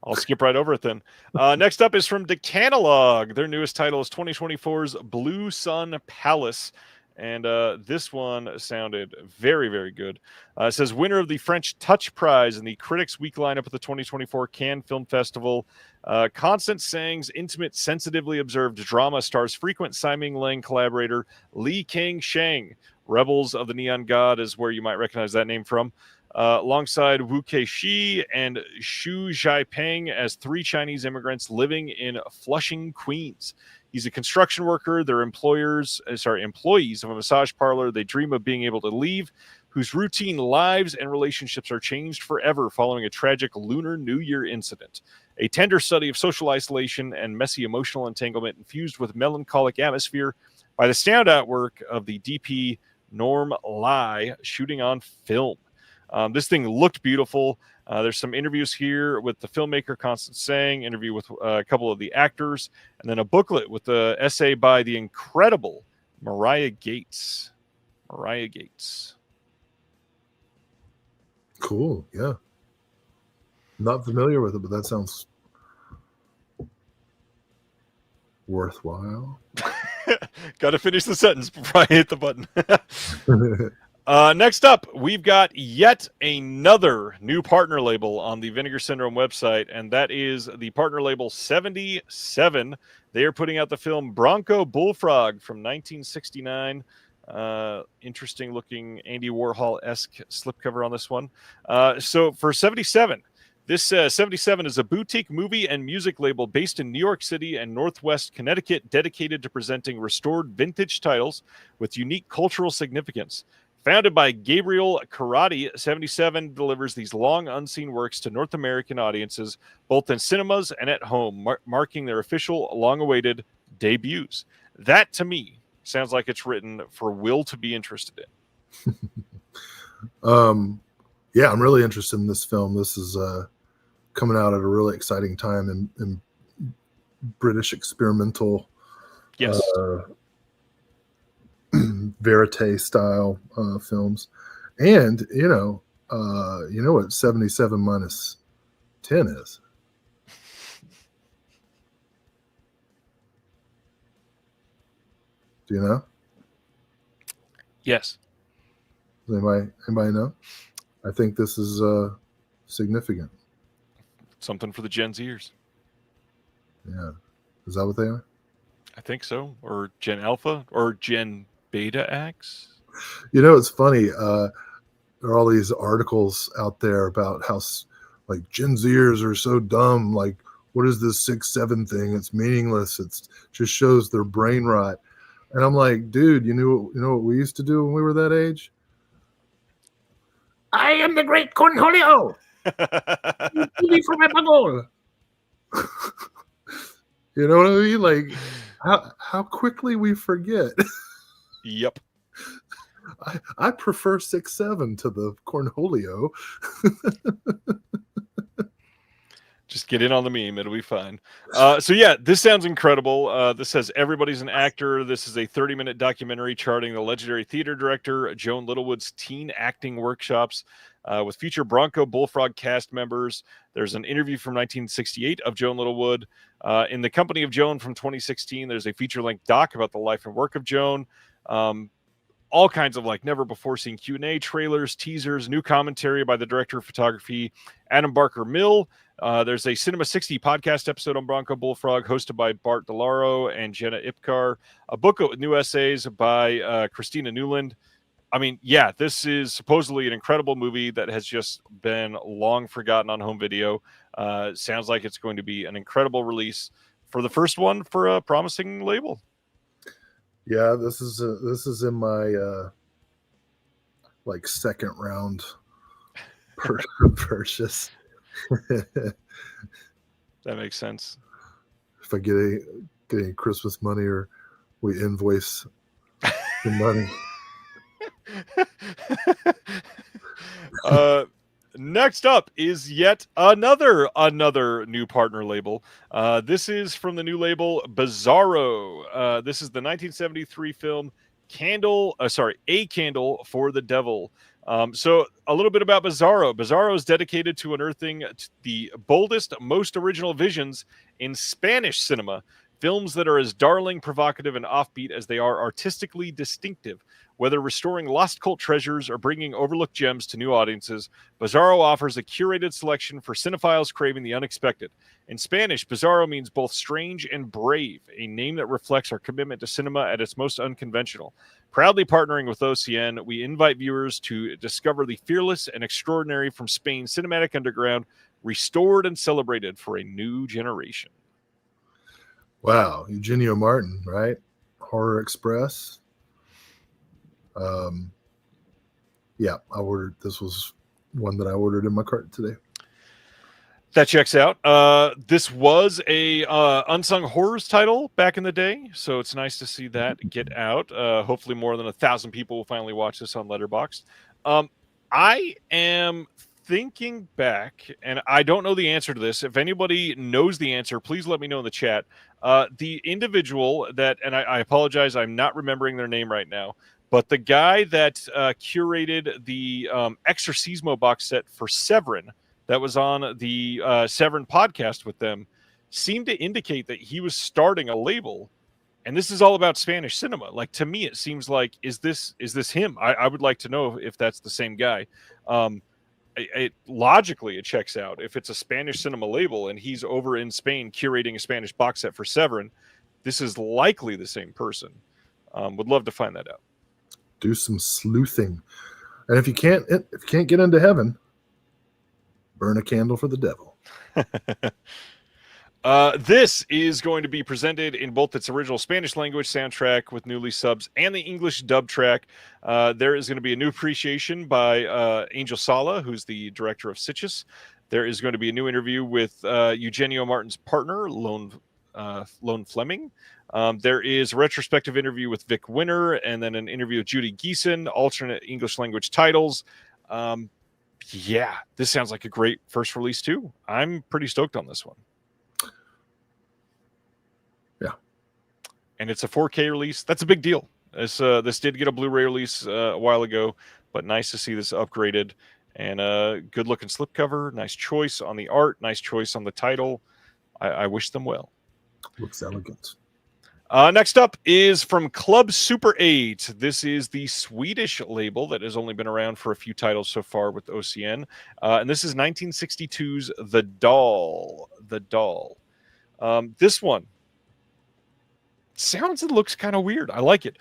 I'll skip right over it then. Next up is from Decanalog. Their newest title is 2024's Blue Sun Palace. And this one sounded very, very good. It says, winner of the French Touch Prize in the Critics Week lineup at the 2024 Cannes Film Festival. Constance Tsang's intimate, sensitively observed drama stars frequent Simon Lang collaborator Li Kang Shang. Rebels of the Neon God is where you might recognize that name from. Alongside Wu Keishi and Xu Zhaipeng as three Chinese immigrants living in Flushing, Queens. He's a construction worker. They're employees of a massage parlor they dream of being able to leave, whose routine lives and relationships are changed forever following a tragic Lunar New Year incident. A tender study of social isolation and messy emotional entanglement infused with melancholic atmosphere by the standout work of the DP Norm Lai shooting on film. This thing looked beautiful. There's some interviews here with the filmmaker, Constance Tsang, interview with a couple of the actors, and then a booklet with the essay by the incredible Mariah Gates. Mariah Gates. Cool, yeah. Not familiar with it, but that sounds worthwhile. Got to finish the sentence before I hit the button. Next up, we've got yet another new partner label on the Vinegar Syndrome website, and that is the partner label 77. They are putting out the film Bronco Bullfrog from 1969. Interesting looking Andy Warhol-esque slipcover on this one. So for 77, this 77 is a boutique movie and music label based in New York City and Northwest Connecticut, dedicated to presenting restored vintage titles with unique cultural significance. Founded by Gabriel Karate, 77 delivers these long unseen works to North American audiences, both in cinemas and at home, marking their official long-awaited debuts. That, to me, sounds like it's written for Will to be interested in. Yeah, I'm really interested in this film. This is coming out at a really exciting time in British experimental verite style films. And you know what 77 minus 10 is? Do you know? Yes. Does anybody know? I think this is significant. Something for the Gen Zers. Yeah. Is that what they are? I think so. Or Gen Alpha or Gen Beta X. You know, it's funny. There are all these articles out there about how like Gen Zers are so dumb. Like, what is this 6-7 thing? It's meaningless. It's just shows their brain rot. And I'm like, dude, you know what we used to do when we were that age? I am the great Cornholio. Really for my buggle. You know what I mean? Like how quickly we forget. Yep. I prefer 6-7 to the Cornholio. Just get in on the meme. It'll be fine. So yeah, this sounds incredible. This says everybody's an actor. This is a 30-minute documentary charting the legendary theater director Joan Littlewood's teen acting workshops with future Bronco Bullfrog cast members. There's an interview from 1968 of Joan Littlewood. In the company of Joan from 2016, there's a feature-length doc about the life and work of Joan. All kinds of like never before seen Q&A, trailers, teasers, new commentary by the director of photography, Adam Barker Mill. There's a Cinema 60 podcast episode on Bronco Bullfrog hosted by Bart DeLauro and Jenna Ipkar, a book with new essays by Christina Newland. I mean, yeah, this is supposedly an incredible movie that has just been long forgotten on home video. Sounds like it's going to be an incredible release for the first one for a promising label. Yeah, this is in my like second round purchase. That makes sense. If I get any Christmas money or we invoice the money. Next up is yet another new partner label. This is from the new label Bizarro. This is the 1973 film A Candle for the Devil. So a little bit about Bizarro. Bizarro is dedicated to unearthing the boldest, most original visions in Spanish cinema. Films that are as darling, provocative, and offbeat as they are artistically distinctive. Whether restoring lost cult treasures or bringing overlooked gems to new audiences, Bizarro offers a curated selection for cinephiles craving the unexpected. In Spanish, Bizarro means both strange and brave, a name that reflects our commitment to cinema at its most unconventional. Proudly partnering with OCN, we invite viewers to discover the fearless and extraordinary from Spain's cinematic underground, restored and celebrated for a new generation. Wow, Eugenio Martin, right? Horror Express. Yeah, I ordered. This was one that I ordered in my cart today. That checks out. This was a unsung horrors title back in the day, so it's nice to see that get out. Hopefully, more than 1,000 people will finally watch this on Letterboxd. I am thinking back, and I don't know the answer to this. If anybody knows the answer, please let me know in the chat. The individual that, and I apologize, I'm not remembering their name right now, but the guy that curated the Exorcismo box set for Severin that was on the Severin podcast with them seemed to indicate that he was starting a label. And this is all about Spanish cinema. Like, to me, it seems like, is this him? I would like to know if that's the same guy. Logically, it checks out. If it's a Spanish cinema label and he's over in Spain curating a Spanish box set for Severin, this is likely the same person. Would love to find that out. Do some sleuthing, and if you can't get into heaven, burn a candle for the devil. This is going to be presented in both its original Spanish language soundtrack with newly subs and the English dub track. There is going to be a new appreciation by Angel Sala, who's the director of Sitges. There is going to be a new interview with Eugenio Martin's partner, Lone Fleming. There is a retrospective interview with Vic Winter, and then an interview with Judy Geeson, alternate English language titles. Yeah, this sounds like a great first release too. I'm pretty stoked on this one. Yeah. And it's a 4K release. That's a big deal. This did get a Blu-ray release a while ago, but nice to see this upgraded. And good looking slipcover. Nice choice on the art. Nice choice on the title. I wish them well. Looks elegant. Next up is from Club Super 8. This is the Swedish label that has only been around for a few titles so far with OCN. And this is 1962's The Doll. The Doll. This one sounds and looks kind of weird. I like it.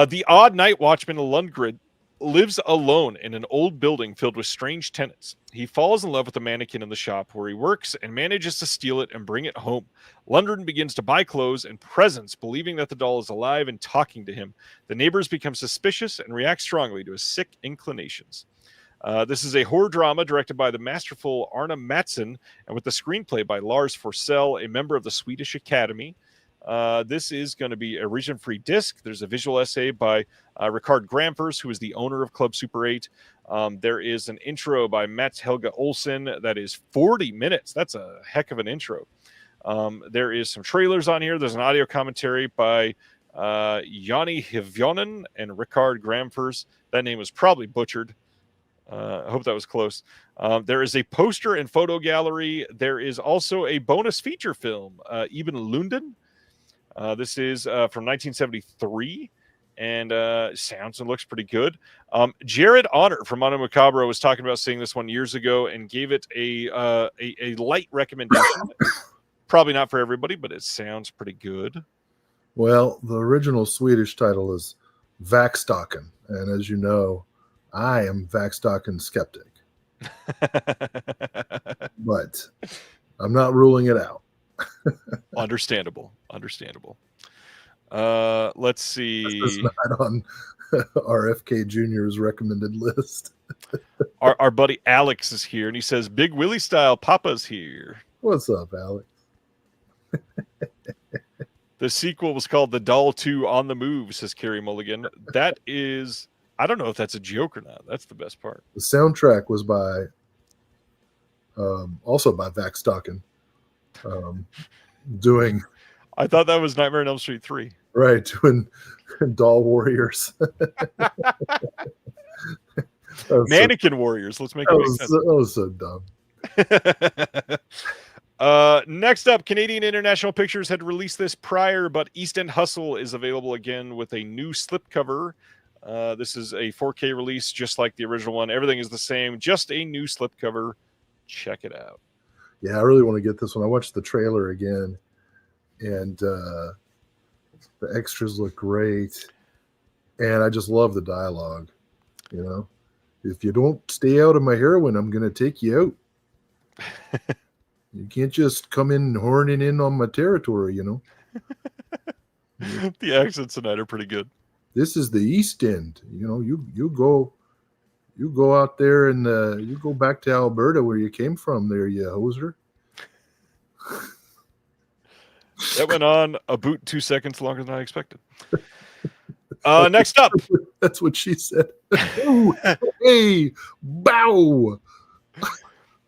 The Odd Night Watchman Lundgren lives alone in an old building filled with strange tenants. He falls in love with a mannequin in the shop where he works and manages to steal it and bring it home. London begins to buy clothes and presents, believing that the doll is alive and talking to him. The neighbors become suspicious and react strongly to his sick inclinations. This is a horror drama directed by the masterful Arne Mattsson and with the screenplay by Lars Forsell, a member of the Swedish Academy. This is going to be a region-free disc. There's a visual essay by Rikard Gramfors, who is the owner of Club Super 8. There is an intro by Mats Helga Olsen that is 40 minutes. That's a heck of an intro. There is some trailers on here. There's an audio commentary by Jani Hivjonen and Rikard Gramfors. That name was probably butchered. I hope that was close. There is a poster and photo gallery. There is also a bonus feature film, Eben Lunden. This is from 1973 and sounds and looks pretty good. Jared Honor from Mono Macabro was talking about seeing this one years ago and gave it a light recommendation. Probably not for everybody, but it sounds pretty good. Well, the original Swedish title is Vaxstaken, and as you know, I am Vaxstaken skeptic. But I'm not ruling it out. Understandable. Let's see. This is not on RFK Jr.'s recommended list. Our buddy Alex is here, and he says, Big Willie style, Papa's here. What's up, Alex? The sequel was called The Doll 2 On the Move, says Carrie Mulligan. That is, I don't know if that's a joke or not. That's the best part. The soundtrack was by, also by Vaxstaken, doing. I thought that was Nightmare on Elm Street 3. Right, doing Doll Warriors. Mannequin Warriors. Let's make it make sense. That was so dumb. Next up, Canadian International Pictures had released this prior, but East End Hustle is available again with a new slipcover. This is a 4K release, just like the original one. Everything is the same, just a new slipcover. Check it out. Yeah, I really want to get this one. I watched the trailer again, and the extras look great, and I just love the dialogue. You know, if you don't stay out of my heroin, I'm going to take you out. You can't just come in horning in on my territory, you know. The accents tonight are pretty good. This is the East End. You know, you go out there and you go back to Alberta where you came from there, you hoser. That went on a boot 2 seconds longer than I expected. Next up. That's what she said. Oh, hey, bow.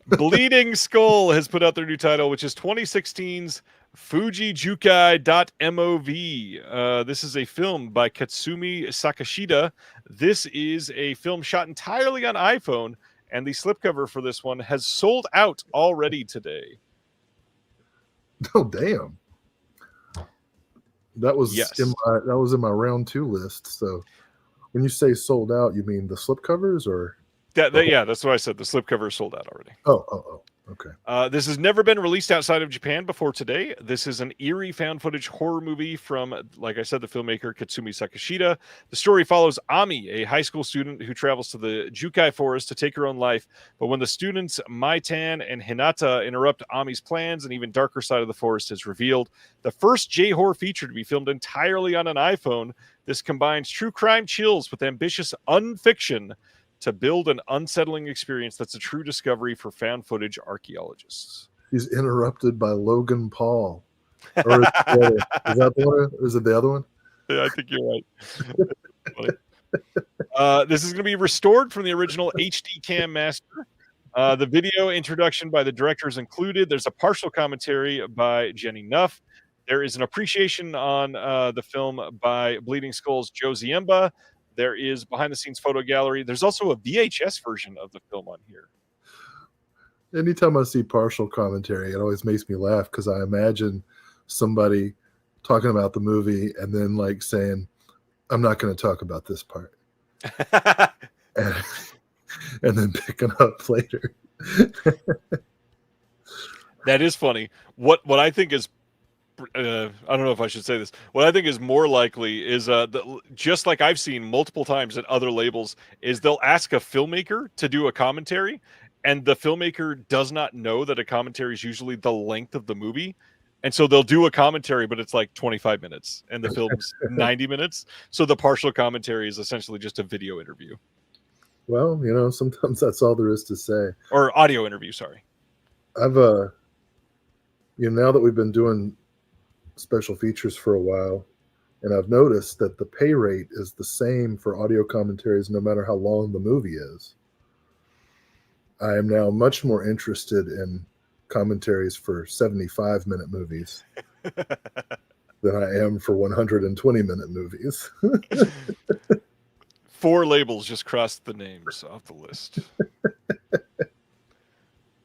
Bleeding Skull has put out their new title, which is 2016's Fujijukai.mov. This is a film by Katsumi Sakashida. This is a film shot entirely on iPhone, and the slipcover for this one has sold out already today. Oh, damn. That was Yes. in my round 2 list. So when you say sold out, you mean the slipcovers or? Yeah, that's what I said. The slipcover is sold out already. Oh, okay. This has never been released outside of Japan before today. This is an eerie found footage horror movie from, like I said, the filmmaker Katsumi Sakashida. The story follows Ami, a high school student who travels to the Jukai forest to take her own life. But when the students Maitan and Hinata interrupt Ami's plans, an even darker side of the forest is revealed. The first J-horror feature to be filmed entirely on an iPhone, this combines true crime chills with ambitious unfiction to build an unsettling experience that's a true discovery for found footage archaeologists. He's interrupted by Logan Paul. Or is that the one? Or is it the other one? Yeah, I think you're right. This is going to be restored from the original HD cam master. The video introduction by the director is included. There's a partial commentary by Jenny Nuff. There is an appreciation on the film by Bleeding Skull's Joe Ziemba. There is behind-the-scenes photo gallery. There's also a VHS version of the film on here. Anytime I see partial commentary, it always makes me laugh because I imagine somebody talking about the movie and then like saying, I'm not going to talk about this part. and then picking up later. That is funny. What I think is I don't know if I should say this. What I think is more likely is just like I've seen multiple times at other labels, is they'll ask a filmmaker to do a commentary, and the filmmaker does not know that a commentary is usually the length of the movie. And so they'll do a commentary, but it's like 25 minutes, and the film's 90 minutes. So the partial commentary is essentially just a video interview. Well, sometimes that's all there is to say. Or audio interview, sorry. I've now that we've been doing special features for a while, and I've noticed that the pay rate is the same for audio commentaries no matter how long the movie is. I am now much more interested in commentaries for 75-minute movies than I am for 120-minute movies. 4 labels just crossed the names off the list.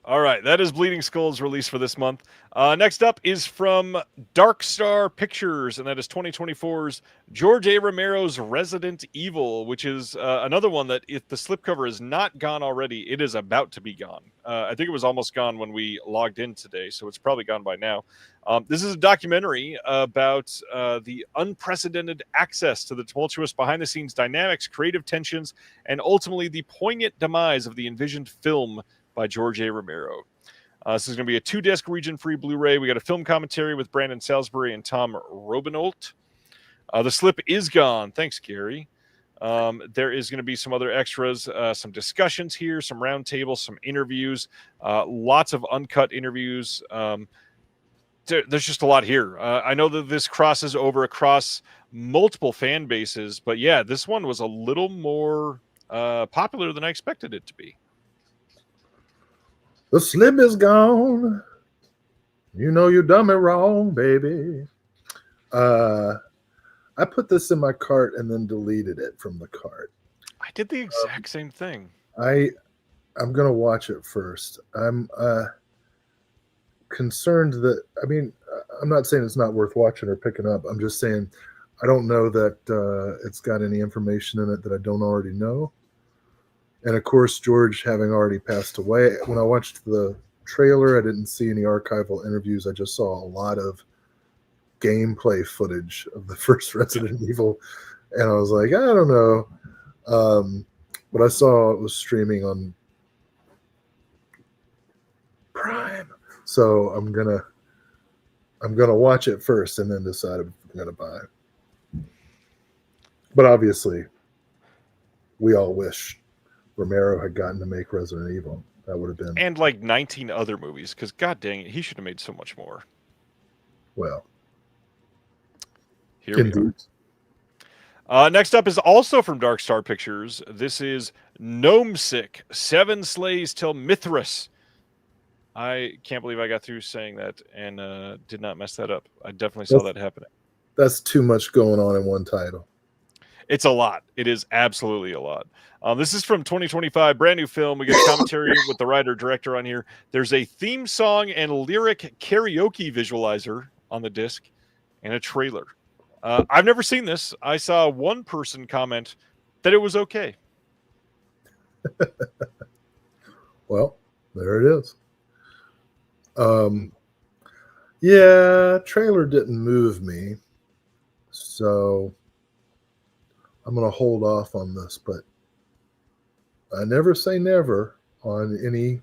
All right, that is Bleeding Skulls release for this month. Next up is from Dark Star Pictures, and that is 2024's George A. Romero's Resident Evil, which is another one that, if the slipcover is not gone already, it is about to be gone. I think it was almost gone when we logged in today, so it's probably gone by now. This is a documentary about the unprecedented access to the tumultuous behind-the-scenes dynamics, creative tensions, and ultimately the poignant demise of the envisioned film by George A. Romero. This is going to be a 2-disc region-free Blu-ray. We got a film commentary with Brandon Salisbury and Tom Robinolt. The slip is gone. Thanks, Gary. There is going to be some other extras, some discussions here, some roundtables, some interviews, lots of uncut interviews. There's just a lot here. I know that this crosses over across multiple fan bases, but yeah, this one was a little more popular than I expected it to be. The slip is gone. You done me wrong, baby. I put this in my cart and then deleted it from the cart. I did the exact same thing. I'm gonna watch it first. I'm concerned that I'm not saying it's not worth watching or picking up. I'm just saying I don't know that it's got any information in it that I don't already know. And of course, George having already passed away, when I watched the trailer, I didn't see any archival interviews. I just saw a lot of gameplay footage of the first Resident Evil. And I was like, I don't know. But I saw it was streaming on Prime. So I'm gonna watch it first and then decide if I'm gonna buy it. But obviously, we all wish Romero had gotten to make Resident Evil. That would have been... And like 19 other movies, because god dang it, he should have made so much more. Well, here we are. Next up is also from Dark Star Pictures. This is Gnomesick, 7 Slays Till Mithras. I can't believe I got through saying that and did not mess that up. I definitely saw that happening. That's too much going on in one title. It's a lot. It is absolutely a lot. This is from 2025, brand new film. We get a commentary with the writer-director on here. There's a theme song and lyric karaoke visualizer on the disc and a trailer. I've never seen this. I saw one person comment that it was okay. Well, there it is. Yeah, trailer didn't move me. So I'm going to hold off on this, but I never say never on any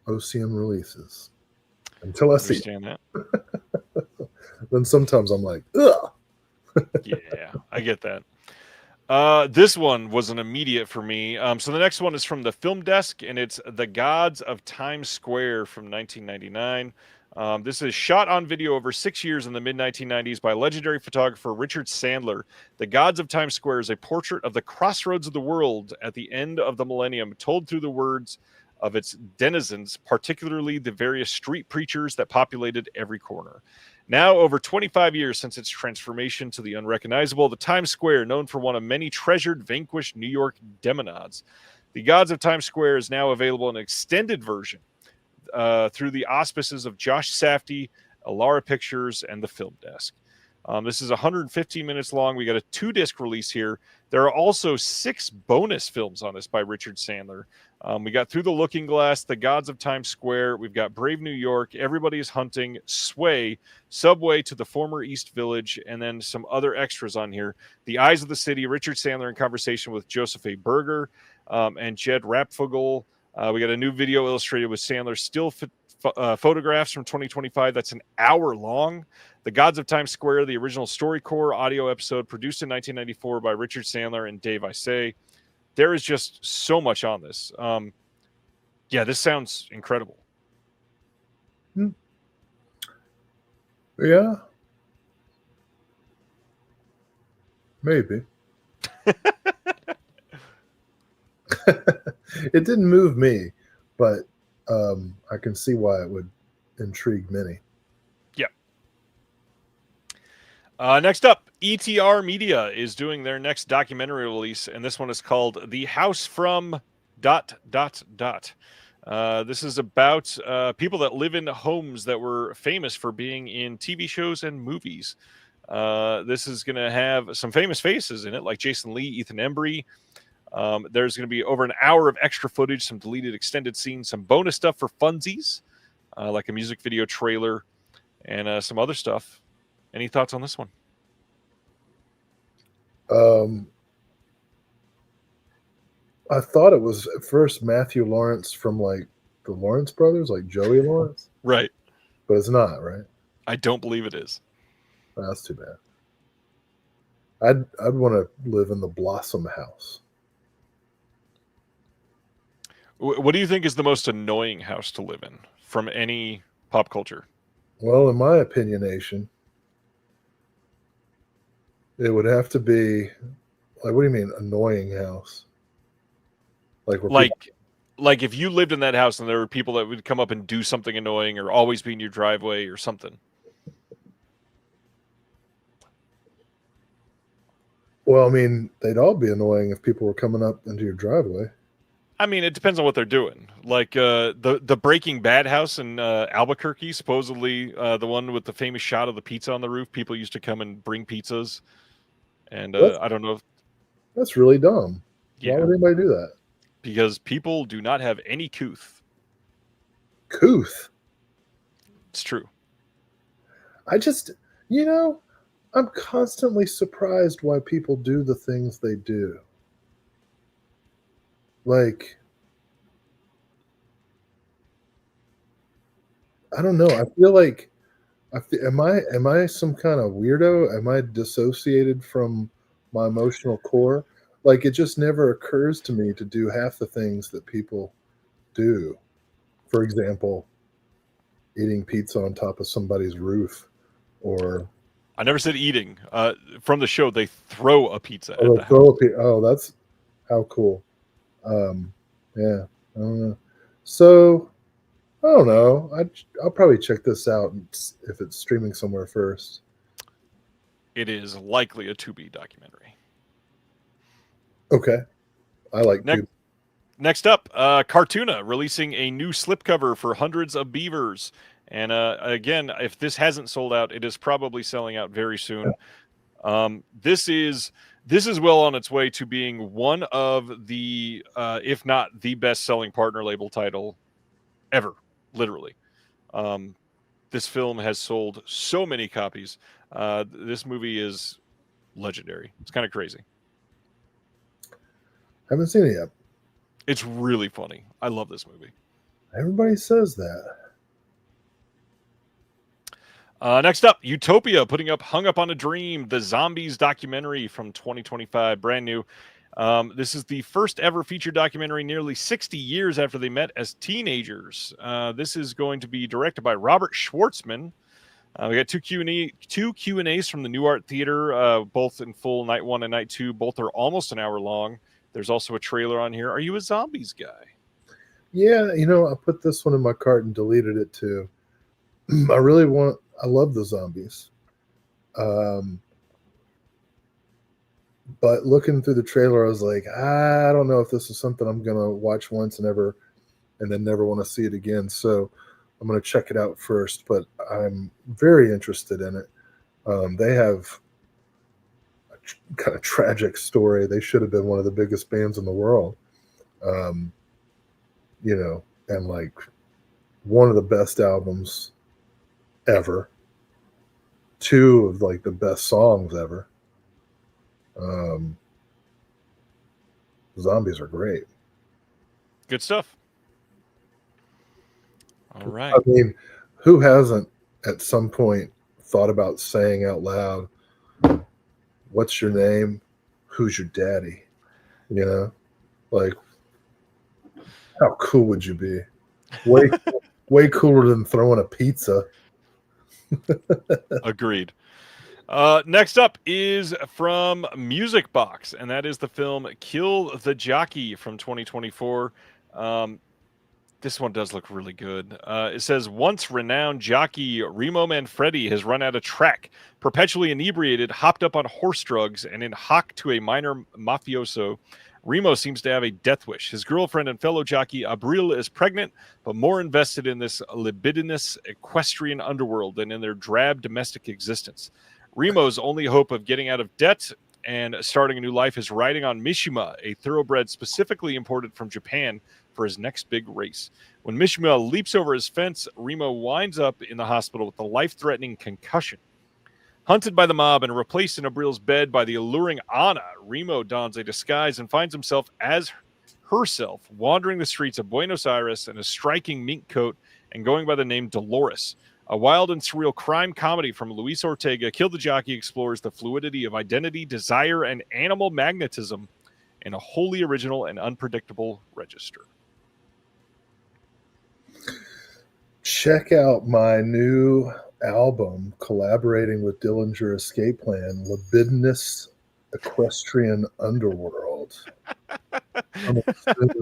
OCM releases until I see that. Then sometimes I'm like, ugh. Yeah, I get that. This one was an immediate for me. So the next one is from the Film Desk, and it's The Gods of Times Square from 1999. This is shot on video over 6 years in the mid-1990s by legendary photographer Richard Sandler. The Gods of Times Square is a portrait of the crossroads of the world at the end of the millennium, told through the words of its denizens, particularly the various street preachers that populated every corner. Now, over 25 years since its transformation to the unrecognizable, the Times Square, known for one of many treasured, vanquished New York demonods. The Gods of Times Square is now available in an extended version through the auspices of Josh Safdie, Alara Pictures, and the Film Desk. This is 115 minutes long. We got a 2-disc release here. There are also 6 bonus films on this by Richard Sandler. We got Through the Looking Glass, The Gods of Times Square. We've got Brave New York, Everybody is Hunting, Sway, Subway to the Former East Village, and then some other extras on here. The Eyes of the City, Richard Sandler in conversation with Joseph A. Berger and Jed Rapfugel. We got a new video illustrated with Sandler still photographs from 2025. That's an hour long. The Gods of Times Square, the original StoryCorps audio episode produced in 1994 by Richard Sandler and Dave Isay. There is just so much on this. Yeah, this sounds incredible. Yeah. Maybe. It didn't move me, but I can see why it would intrigue many. Next up, ETR Media is doing their next documentary release, and this one is called The House from ... This is about people that live in homes that were famous for being in TV shows and movies. This is going to have some famous faces in it, like Jason Lee, Ethan Embry. There's going to be over an hour of extra footage, some deleted extended scenes, some bonus stuff for funsies, like a music video trailer, and some other stuff. Any thoughts on this one? I thought it was at first Matthew Lawrence from like the Lawrence brothers, like Joey Lawrence. Right. But it's not, right? I don't believe it is. Oh, that's too bad. I'd want to live in the Blossom house. What do you think is the most annoying house to live in from any pop culture? Well, in my opinionation, it would have to be like, what do you mean annoying house? Like if you lived in that house and there were people that would come up and do something annoying or always be in your driveway or something. Well, I mean, they'd all be annoying if people were coming up into your driveway. I mean, it depends on what they're doing. Like the Breaking Bad house in Albuquerque, supposedly the one with the famous shot of the pizza on the roof. People used to come and bring pizzas, and I don't know. That's really dumb. Yeah. Why would anybody do that? Because people do not have any couth. Couth? It's true. I just, I'm constantly surprised why people do the things they do. Like, I don't know. I feel like, am I some kind of weirdo? Am I dissociated from my emotional core? Like, it just never occurs to me to do half the things that people do. For example, eating pizza on top of somebody's roof, or I never said eating. From the show, they throw a pizza. That's how cool. Yeah, I don't know. So, I don't know. I'll probably check this out if it's streaming somewhere first. It is likely a Tubi documentary. Okay. I like Tubi. Next up, Cartoona releasing a new slipcover for Hundreds of Beavers. And again, if this hasn't sold out, it is probably selling out very soon. This is well on its way to being one of the, if not the best-selling partner label title ever, literally. This film has sold so many copies. This movie is legendary. It's kind of crazy. Haven't seen it yet. It's really funny. I love this movie. Everybody says that. Next up, Utopia putting up Hung Up on a Dream, the Zombies documentary from 2025, brand new. This is the first ever feature documentary nearly 60 years after they met as teenagers. This is going to be directed by Robert Schwartzman. We got two Q&As from the New Art Theater, both in full, night 1 and night 2. Both are almost an hour long. There's also a trailer on here. Are you a zombies guy? Yeah, I put this one in my cart and deleted it too. I love the zombies. But looking through the trailer, I was like, I don't know if this is something I'm going to watch once and then never want to see it again. So I'm going to check it out first, but I'm very interested in it. They have kind of tragic story. They should have been one of the biggest bands in the world. you know, and like one of the best albums ever. Two of like the best songs ever. Zombies are great. Good stuff. All right. I mean, who hasn't at some point thought about saying out loud, "What's your name? Who's your daddy?" You know, like how cool would you be? Way, way cooler than throwing a pizza. Agreed. Next up is from Music Box, and that is the film Kill the Jockey from 2024. This one does look really good. It says, once renowned jockey Remo Manfredi has run out of track, perpetually inebriated, hopped up on horse drugs, and in hock to a minor mafioso. Remo seems to have a death wish. His girlfriend and fellow jockey Abril is pregnant, but more invested in this libidinous equestrian underworld than in their drab domestic existence. Remo's only hope of getting out of debt and starting a new life is riding on Mishima, a thoroughbred specifically imported from Japan for his next big race. When Mishima leaps over his fence, Remo winds up in the hospital with a life-threatening concussion. Hunted by the mob and replaced in Abril's bed by the alluring Anna, Remo dons a disguise and finds himself as herself, wandering the streets of Buenos Aires in a striking mink coat and going by the name Dolores. A wild and surreal crime comedy from Luis Ortega, Kill the Jockey explores the fluidity of identity, desire, and animal magnetism in a wholly original and unpredictable register. Check out my new album collaborating with Dillinger Escape Plan, Libidinous Equestrian Underworld. Coming soon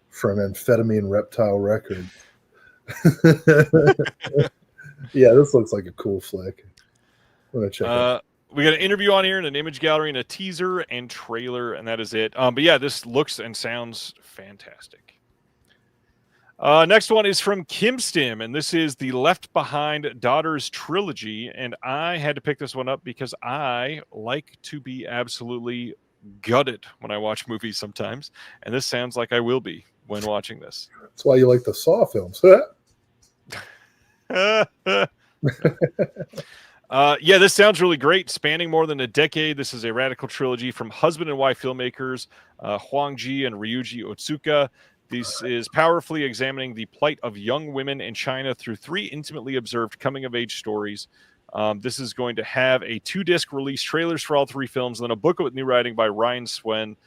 from Amphetamine Reptile Records. Yeah, this looks like a cool flick. I'm gonna check it. We got an interview on here and an image gallery and a teaser and trailer, and that is it. But yeah, this looks and sounds fantastic. Next one is from Kim Stim, and this is the Left Behind Daughters trilogy. And I had to pick this one up because I like to be absolutely gutted when I watch movies sometimes, and this sounds like I will be when watching this. That's why you like the Saw films. Yeah, this sounds really great. Spanning more than a decade, this is a radical trilogy from husband and wife filmmakers Huang Ji and Ryuji Otsuka. This is powerfully examining the plight of young women in China through 3 intimately observed coming-of-age stories. This is going to have a 2-disc release, trailers for all 3 films, and then a book with new writing by Ryan Swen.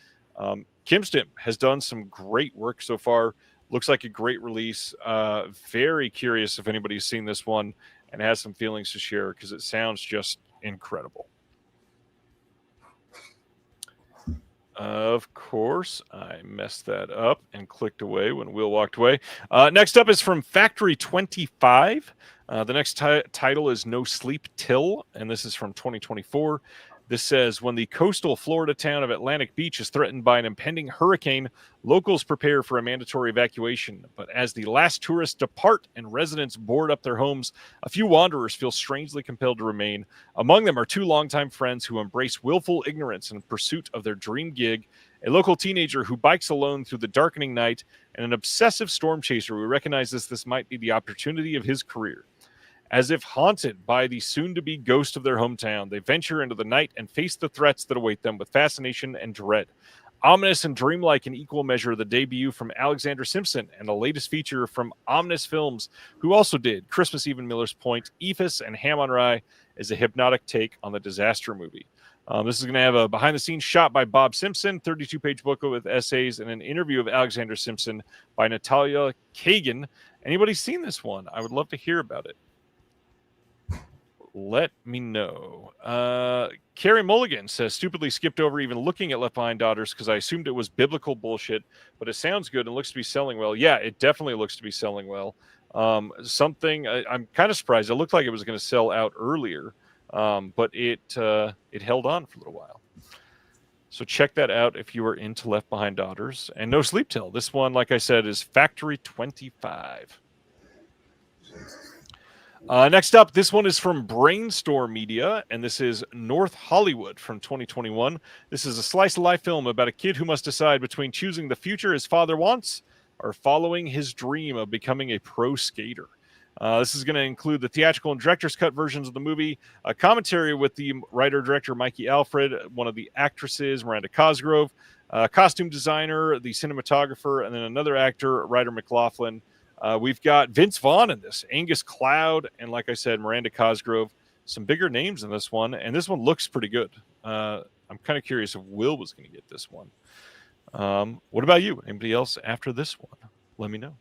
Kim Stim has done some great work so far. Looks like a great release. Very curious if anybody's seen this one and has some feelings to share because it sounds just incredible. Of course, I messed that up and clicked away when Will walked away. Next up is from Factory 25. The next title is No Sleep Till, and this is from 2024. This says, when the coastal Florida town of Atlantic Beach is threatened by an impending hurricane, locals prepare for a mandatory evacuation. But as the last tourists depart and residents board up their homes, a few wanderers feel strangely compelled to remain. Among them are 2 longtime friends who embrace willful ignorance in pursuit of their dream gig, a local teenager who bikes alone through the darkening night, and an obsessive storm chaser who recognizes this might be the opportunity of his career. As if haunted by the soon-to-be ghost of their hometown, they venture into the night and face the threats that await them with fascination and dread. Ominous and dreamlike in equal measure, the debut from Alexander Simpson and the latest feature from Omnis Films, who also did Christmas Eve in Miller's Point, Ephus, and Ham on Rye, is a hypnotic take on the disaster movie. This is going to have a behind-the-scenes shot by Bob Simpson, 32-page booklet with essays, and an interview of Alexander Simpson by Natalia Kagan. Anybody seen this one? I would love to hear about it. Let me know. Carrie Mulligan says, stupidly skipped over even looking at Left Behind Daughters because I assumed it was biblical bullshit, but it sounds good and looks to be selling well. Yeah, it definitely looks to be selling well. I'm kind of surprised. It looked like it was going to sell out earlier, but it held on for a little while. So check that out if you are into Left Behind Daughters. And No Sleep Till. This one, like I said, is Factory 25. Next up, this one is from Brainstorm Media, and this is North Hollywood from 2021. This is a slice-of-life film about a kid who must decide between choosing the future his father wants are following his dream of becoming a pro skater. This is going to include the theatrical and director's cut versions of the movie, a commentary with the writer-director Mikey Alfred, one of the actresses, Miranda Cosgrove, costume designer, the cinematographer, and then another actor, Ryder McLaughlin. We've got Vince Vaughn in this, Angus Cloud, and like I said, Miranda Cosgrove. Some bigger names in this one, and this one looks pretty good. I'm kind of curious if Will was going to get this one. What about you? Anybody else after this one? Let me know.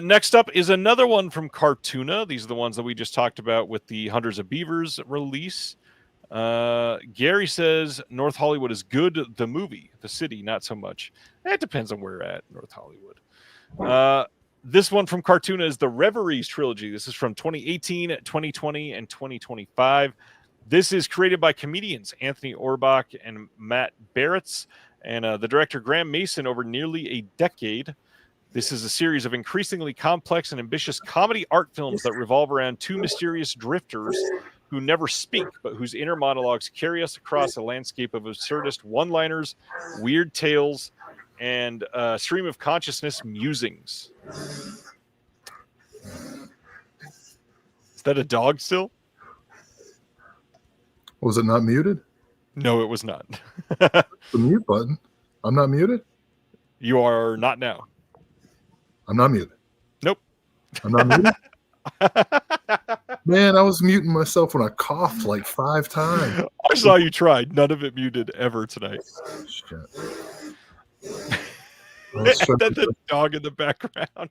Next up is another one from Cartoona. These are the ones that we just talked about with the Hunters of Beavers release. Gary says North Hollywood is good. The movie, the city, not so much. It depends on where you're at, North Hollywood. This one from Cartoona is the Reveries trilogy. This is from 2018, 2020, and 2025. This is created by comedians Anthony Orbach and Matt Barretts, and the director Graham Mason over nearly a decade. This is a series of increasingly complex and ambitious comedy art films that revolve around two mysterious drifters who never speak, but whose inner monologues carry us across a landscape of absurdist one-liners, weird tales, and stream of consciousness musings. Is that a dog still? Was it not muted? No, it was not. The mute button. I'm not muted? You are not now. I'm not muted. Nope. I'm not muted? Man, I was muting myself when I coughed like 5 times. I saw you tried. None of it muted ever tonight. Shit. And then the dog in the background.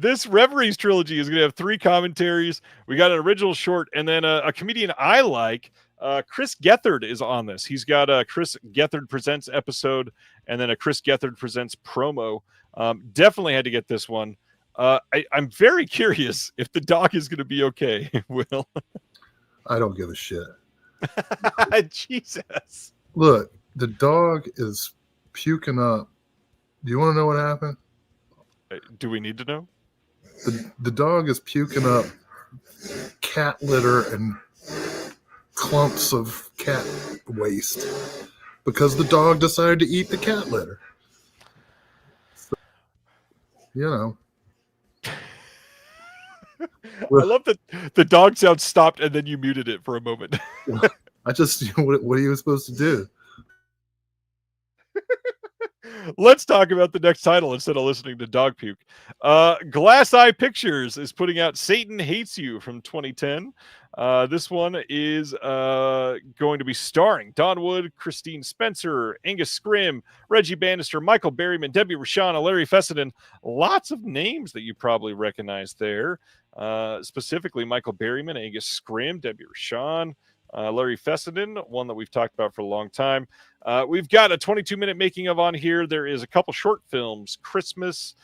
This Reveries trilogy is going to have 3 commentaries. We got an original short, and then a comedian I like, Chris Gethard, is on this. He's got a Chris Gethard Presents episode, and then a Chris Gethard Presents promo. Definitely had to get this one. I'm very curious if the dog is going to be okay, Will. I don't give a shit. Jesus. Look, the dog is puking up. Do you want to know what happened? Do we need to know? The dog is puking up cat litter and clumps of cat waste because the dog decided to eat the cat litter. So, you know. I love that the dog sound stopped and then you muted it for a moment. I just, what are you supposed to do? Let's talk about the next title instead of listening to dog puke. Glass Eye Pictures is putting out Satan Hates You from 2010. This one is going to be starring Don Wood, Christine Spencer, Angus Scrimm, Reggie Bannister, Michael Berryman, Debbie Rochon, Larry Fessenden. Lots of names that you probably recognize there. Specifically, Michael Berryman, Angus Scrimm, Debbie Rochon, Larry Fessenden, one that we've talked about for a long time. We've got a 22-minute making of on here. There is a couple short films, Christmas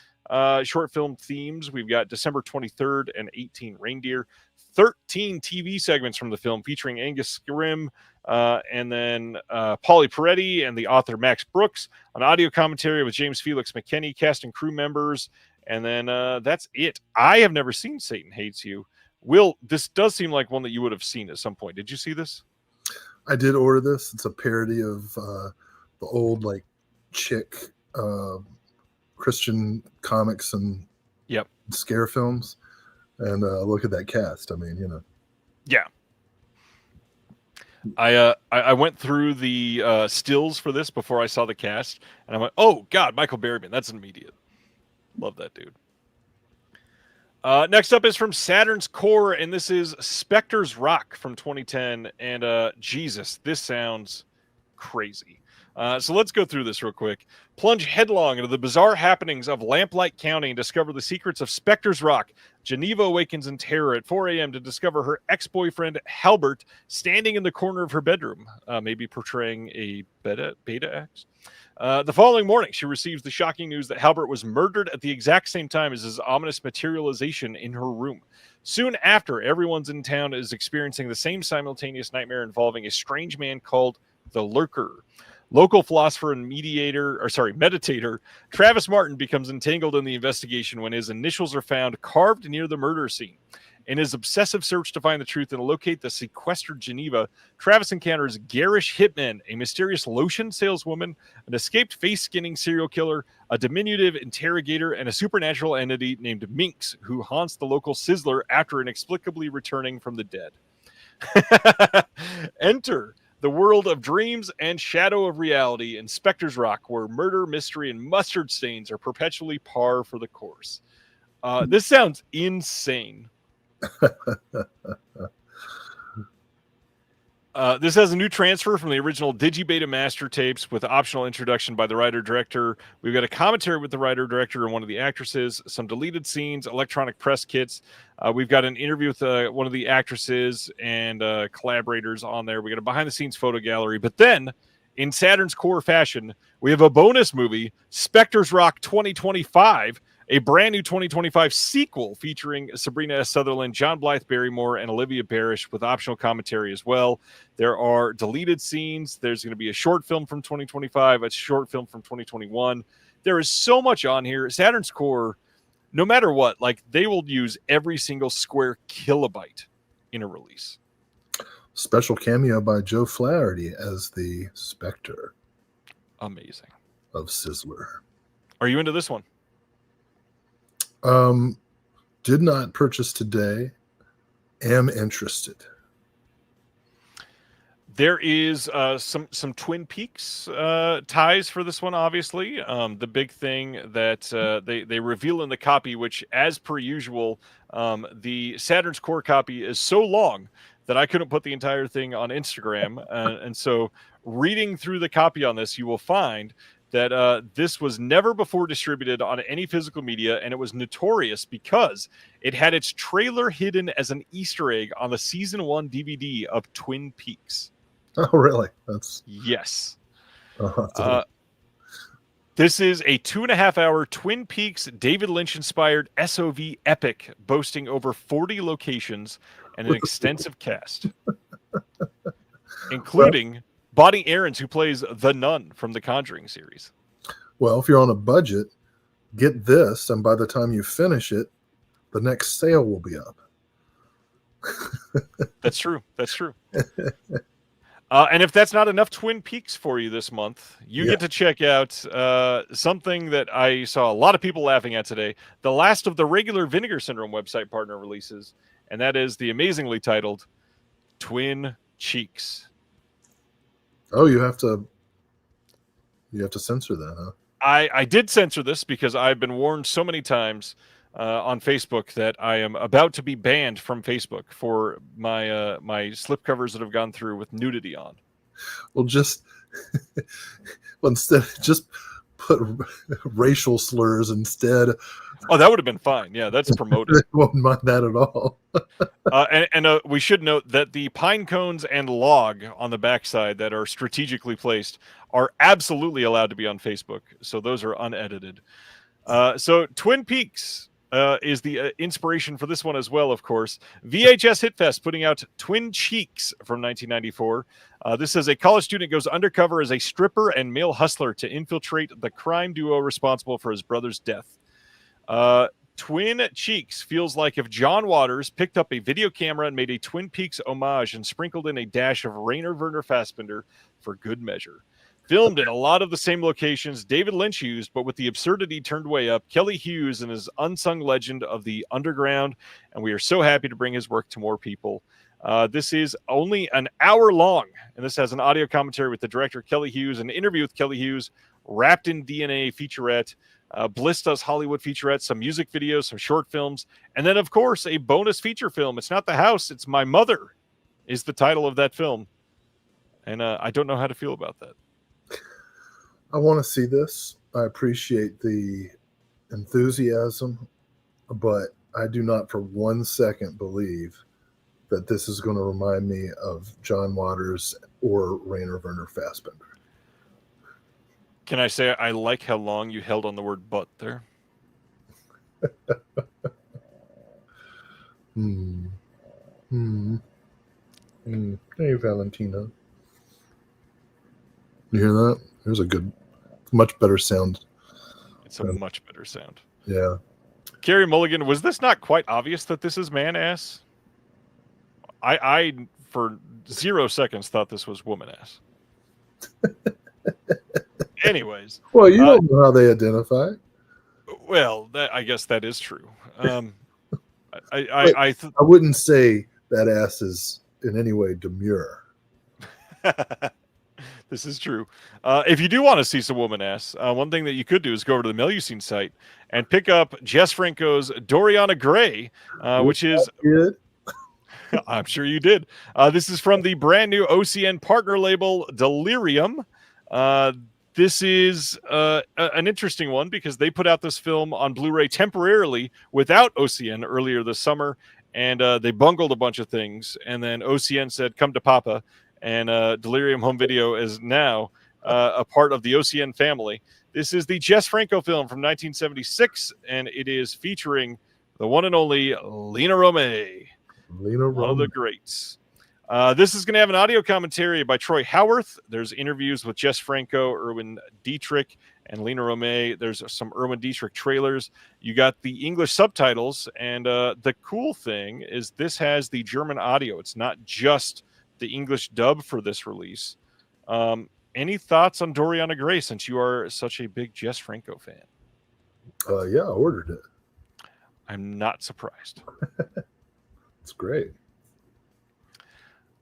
short film themes. We've got December 23rd and 18 Reindeer. 13 TV segments from the film featuring Angus Scrimm and then Pauly Peretti and the author Max Brooks. An audio commentary with James Felix McKinney, cast and crew members. And then that's it. I have never seen Satan Hates You. Will, this does seem like one that you would have seen at some point. Did you see this? I did order this. It's a parody of the old like chick Christian comics and scare films. And look at that cast. I mean, you know. Yeah. I went through the stills for this before I saw the cast, and I went, "Oh God, Michael Berryman, that's immediate." Love that dude. Next up is from Saturn's Core, and this is Spectre's Rock from 2010. And Jesus, this sounds crazy. So let's go through this real quick. Plunge headlong into the bizarre happenings of Lamplight County and discover the secrets of Spectre's Rock. Geneva awakens in terror at 4 a.m. to discover her ex-boyfriend, Halbert, standing in the corner of her bedroom, maybe portraying a beta ex. The following morning, she receives the shocking news that Halbert was murdered at the exact same time as his ominous materialization in her room. Soon after, everyone's in town is experiencing the same simultaneous nightmare involving a strange man called the Lurker. Local philosopher and meditator Travis Martin becomes entangled in the investigation when his initials are found carved near the murder scene. In his obsessive search to find the truth and locate the sequestered Geneva, Travis encounters garish hitmen, a mysterious lotion saleswoman, an escaped face-skinning serial killer, a diminutive interrogator, and a supernatural entity named Minx, who haunts the local Sizzler after inexplicably returning from the dead. Enter the world of dreams and shadow of reality in Spectre's Rock, where murder, mystery, and mustard stains are perpetually par for the course. This sounds insane. This has a new transfer from the original Digibeta master tapes with optional introduction by the writer-director. We've got a commentary with the writer-director and one of the actresses, some deleted scenes, electronic press kits. We've got an interview with one of the actresses and collaborators on there. We got a behind-the-scenes photo gallery. But then, in Saturn's core fashion, we have a bonus movie, Spectre's Rock 2025, a brand new 2025 sequel featuring Sabrina S. Sutherland, John Blythe Barrymore, and Olivia Barish with optional commentary as well. There are deleted scenes. There's going to be a short film from 2025, a short film from 2021. There is so much on here. Saturn's Core, no matter what, like they will use every single square kilobyte in a release. Special cameo by Joe Flaherty as the Spectre. Amazing. Of Sizzler. Are you into this one? Did not purchase today. Am interested. There is some Twin Peaks ties for this one, obviously. The big thing that they reveal in the copy, which, as per usual, the Saturn's Core copy is so long that I couldn't put the entire thing on Instagram. And so reading through the copy on this, you will find that this was never before distributed on any physical media, and it was notorious because it had its trailer hidden as an Easter egg on the Season 1 DVD of Twin Peaks. Oh, really? That's yes. This is a 2.5-hour Twin Peaks David Lynch-inspired SOV epic boasting over 40 locations and an extensive cast, including Bonnie Aarons, who plays the nun from the Conjuring series. Well, if you're on a budget, get this, and by the time you finish it, the next sale will be up. That's true. That's true. And if that's not enough Twin Peaks for you this month, you get to check out something that I saw a lot of people laughing at today, the last of the regular Vinegar Syndrome website partner releases, and that is the amazingly titled Twin Cheeks. Oh, you have to censor that, huh? I did censor this because I've been warned so many times on Facebook that I am about to be banned from Facebook for my my slipcovers that have gone through with nudity on. Well, instead, just put racial slurs instead. Oh, that would have been fine. Yeah, that's promoted. I won't mind that at all. And we should note that the pine cones and log on the backside that are strategically placed are absolutely allowed to be on Facebook. So those are unedited. So Twin Peaks is the inspiration for this one as well, of course. VHS Hitfest putting out Twin Cheeks from 1994. This says a college student goes undercover as a stripper and male hustler to infiltrate the crime duo responsible for his brother's death. Twin Cheeks feels like if John Waters picked up a video camera and made a Twin Peaks homage and sprinkled in a dash of Rainer Werner Fassbinder for good measure. Filmed in a lot of the same locations David Lynch used, but with the absurdity turned way up, Kelly Hughes and his unsung legend of the underground, and we are so happy to bring his work to more people. This is only an hour long, and this has an audio commentary with the director, Kelly Hughes, an interview with Kelly Hughes, Wrapped in DNA featurette, Bliss Does Hollywood featurette, some music videos, some short films, and then, of course, a bonus feature film. It's not The House, it's My Mother is the title of that film, and I don't know how to feel about that. I want to see this. I appreciate the enthusiasm, but I do not for 1 second believe that this is going to remind me of John Waters or Rainer Werner Fassbinder. Can I say I like how long you held on the word "but" there? Hey, Valentina. You hear that? There's a good, much better sound. It's a much better sound. Yeah. Carrie Mulligan, was this not quite obvious that this is man ass? I for 0 seconds thought this was woman ass. Anyways, Well, you don't know how they identify. well, I guess that is true. I wouldn't say that ass is in any way demure. This is true. If you do want to see some woman ass, one thing that you could do is go over to the Melusine site and pick up Jess Franco's Doriana Gray, which is good. I'm sure you did. This is from the brand new OCN partner label Delirium. This is an interesting one because they put out this film on Blu-ray temporarily without OCN earlier this summer, and they bungled a bunch of things. And then OCN said, "Come to Papa," and Delirium Home Video is now a part of the OCN family. This is the Jess Franco film from 1976, and it is featuring the one and only Lena Romay. One of the greats. This is going to have an audio commentary by Troy Howarth. There's interviews with Jess Franco, Erwin Dietrich, and Lena Romay. There's some Erwin Dietrich trailers. You got the English subtitles, and the cool thing is this has the German audio. It's not just the English dub for this release. Any thoughts on Doriana Gray since you are such a big Jess Franco fan? Yeah, I ordered it. I'm not surprised. It's great.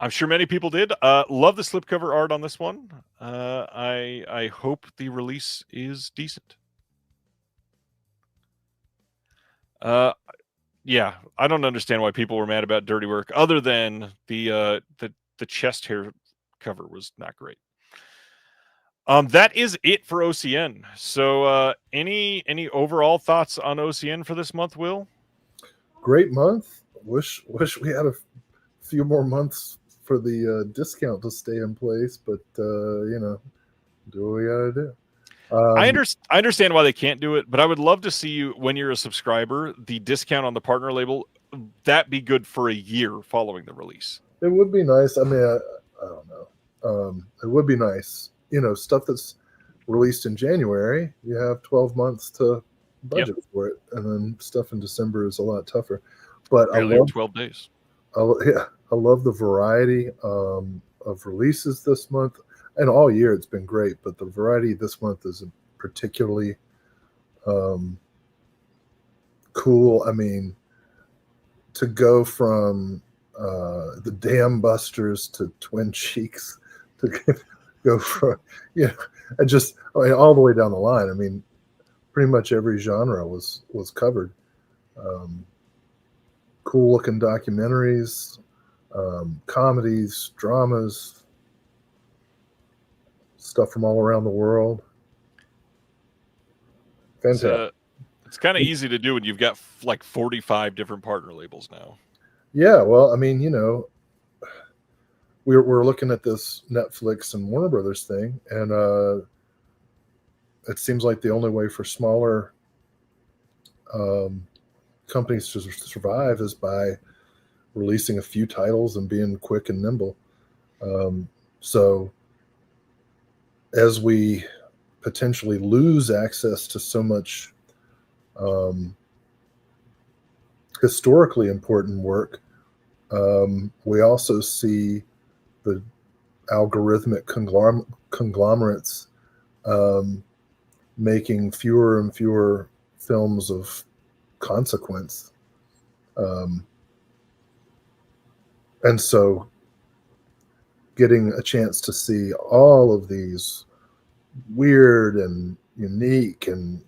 I'm sure many people did. Love the slipcover art on this one. I hope the release is decent. Yeah, I don't understand why people were mad about Dirty Work, other than the chest hair cover was not great. That is it for OCN. So, any overall thoughts on OCN for this month, Will? Great month. Wish we had a few more months for the discount to stay in place, but do what we gotta do. I understand why they can't do it, but I would love to see you, when you're a subscriber, the discount on the partner label, that be good for a year following the release. It would be nice. I mean, I don't know. It would be nice. Stuff that's released in January, you have 12 months to budget for it, and then stuff in December is a lot tougher. But barely 12 days. I love the variety of releases this month, and all year it's been great. But the variety this month is particularly cool. I mean, to go from the Dam Busters to Twin Cheeks, to go from all the way down the line. I mean, pretty much every genre was covered. Cool looking documentaries, comedies, dramas, stuff from all around the world. Fantastic. It's kind of easy to do when you've got like 45 different partner labels now. Yeah, well, I mean, we're looking at this Netflix and Warner Brothers thing, and it seems like the only way for smaller companies to survive is by releasing a few titles and being quick and nimble. So as we potentially lose access to so much historically important work, we also see the algorithmic conglomerates making fewer and fewer films of consequence. And so getting a chance to see all of these weird and unique and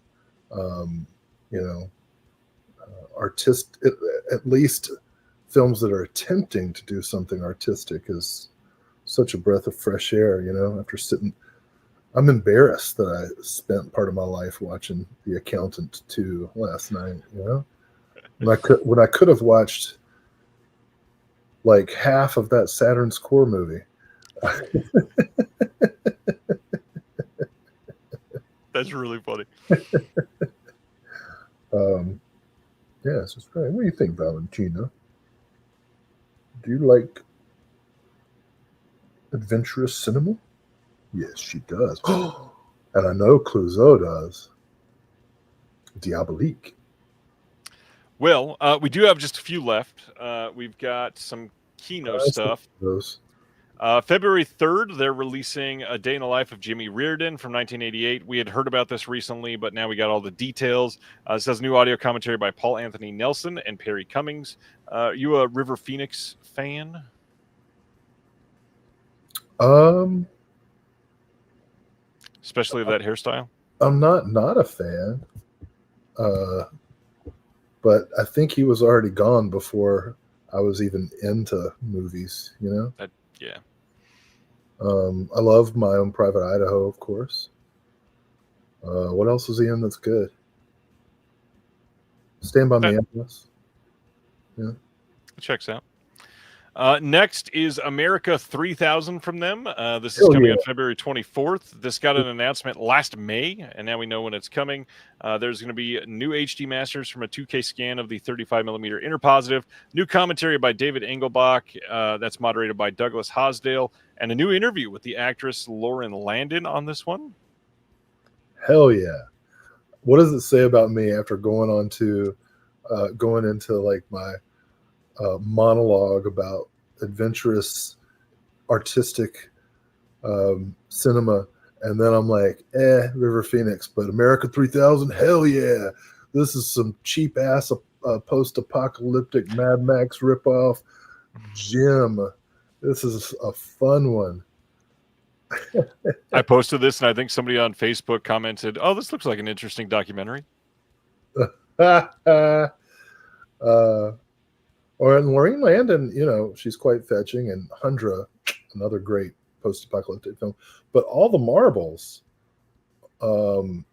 at least films that are attempting to do something artistic is such a breath of fresh air. After I'm embarrassed that I spent part of my life watching The Accountant 2 last night. When I could have watched like half of that Saturn's Core movie. That's really funny. Yeah, it's just great. What do you think, Valentina? Do you like adventurous cinema? Yes, she does. And I know Clouseau does. Diabolique. Well, we do have just a few left. We've got some Kino I see stuff. those. February 3rd, they're releasing A Day in the Life of Jimmy Reardon from 1988. We had heard about this recently, but now we got all the details. It says new audio commentary by Paul Anthony Nelson and Perry Cummings. You a River Phoenix fan? Um, Especially of that hairstyle? I'm not a fan. But I think he was already gone before I was even into movies, you know? Yeah. I love My Own Private Idaho, of course. What else is he in that's good? Stand By Me, I guess. Yeah. It checks out. Next is America 3000 from them. This is Hell coming yeah. on February 24th. This got an announcement last May, and now we know when it's coming. There's going to be new HD masters from a 2K scan of the 35mm interpositive, new commentary by David Engelbach, that's moderated by Douglas Hosdale, and a new interview with the actress Lauren Landon on this one. Hell yeah. What does it say about me after going into like my monologue about adventurous artistic cinema, and then I'm like, River Phoenix, but America 3000, hell yeah, this is some cheap ass post-apocalyptic Mad Max ripoff. Jim, this is a fun one. I posted this, and I think somebody on Facebook commented, "Oh, this looks like an interesting documentary." Or in Lauren Landon, you know, she's quite fetching, and Hundra, another great post-apocalyptic film. But all the marbles, underseen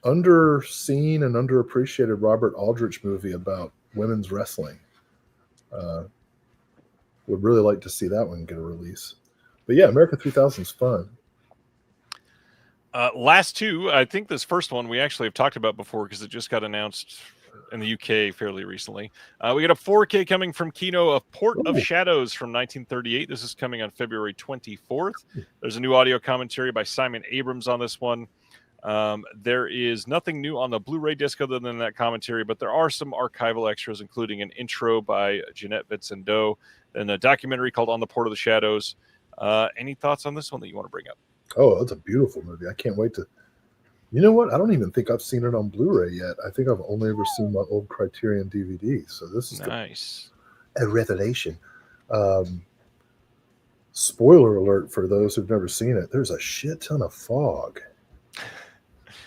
and underappreciated Robert Aldrich movie about women's wrestling. Would really like to see that one get a release. But yeah, America 3000 is fun. Last two, I think this first one we actually have talked about before because it just got announced in the UK fairly recently. We got a 4K coming from Kino of Port of Shadows from 1938. This is coming on February 24th. There's a new audio commentary by Simon Abrams on this one. There is nothing new on the Blu-ray disc other than that commentary, but there are some archival extras, including an intro by Jeanette Vitsendoe and a documentary called On the Port of the Shadows. Any thoughts on this one that you want to bring up? Oh, that's a beautiful movie. I can't wait to. You know what? I don't even think I've seen it on Blu-ray yet. I think I've only ever seen my old Criterion DVD. So this is nice. A revelation. Spoiler alert for those who've never seen it. There's a shit ton of fog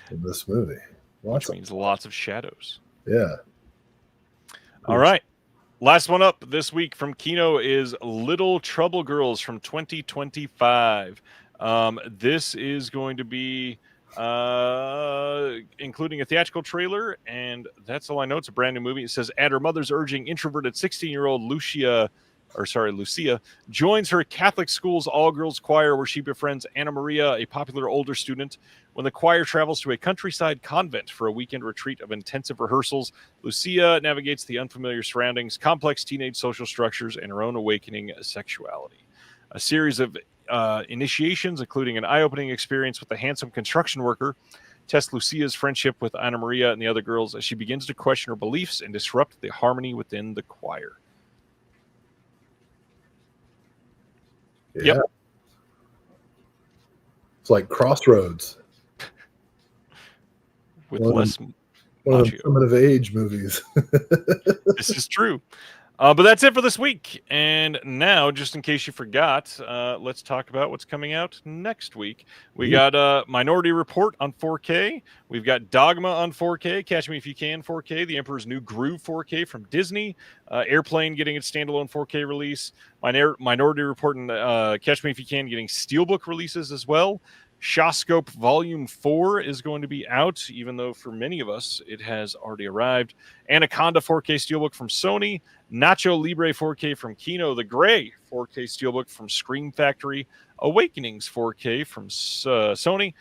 in this movie. Which means lots of shadows. Yeah. All right. Last one up this week from Kino is Little Trouble Girls from 2025. This is going to be including a theatrical trailer, and that's all I know. It's a brand new movie. It says, at her mother's urging, introverted 16-year-old Lucia joins her Catholic school's all-girls choir, where she befriends Anna Maria, a popular older student. When the choir travels to a countryside convent for a weekend retreat of intensive rehearsals, Lucia navigates the unfamiliar surroundings, complex teenage social structures, and her own awakening sexuality. A series of initiations, including an eye-opening experience with a handsome construction worker, test Lucia's friendship with Anna Maria and the other girls as she begins to question her beliefs and disrupt the harmony within the choir. Yeah. Yep. It's like Crossroads. With less one of the primitive age movies. This is true. But that's it for this week. And now, just in case you forgot, let's talk about what's coming out next week. We got Minority Report on 4K. We've got Dogma on 4K. Catch Me If You Can 4K. The Emperor's New Groove 4K from Disney. Airplane getting its standalone 4K release. Minority Report and Catch Me If You Can getting Steelbook releases as well. Shawscope Volume 4 is going to be out, even though for many of us it has already arrived. Anaconda 4K Steelbook from Sony. Nacho Libre 4K from Kino. The Gray 4K Steelbook from Scream Factory. Awakenings 4K from Sony.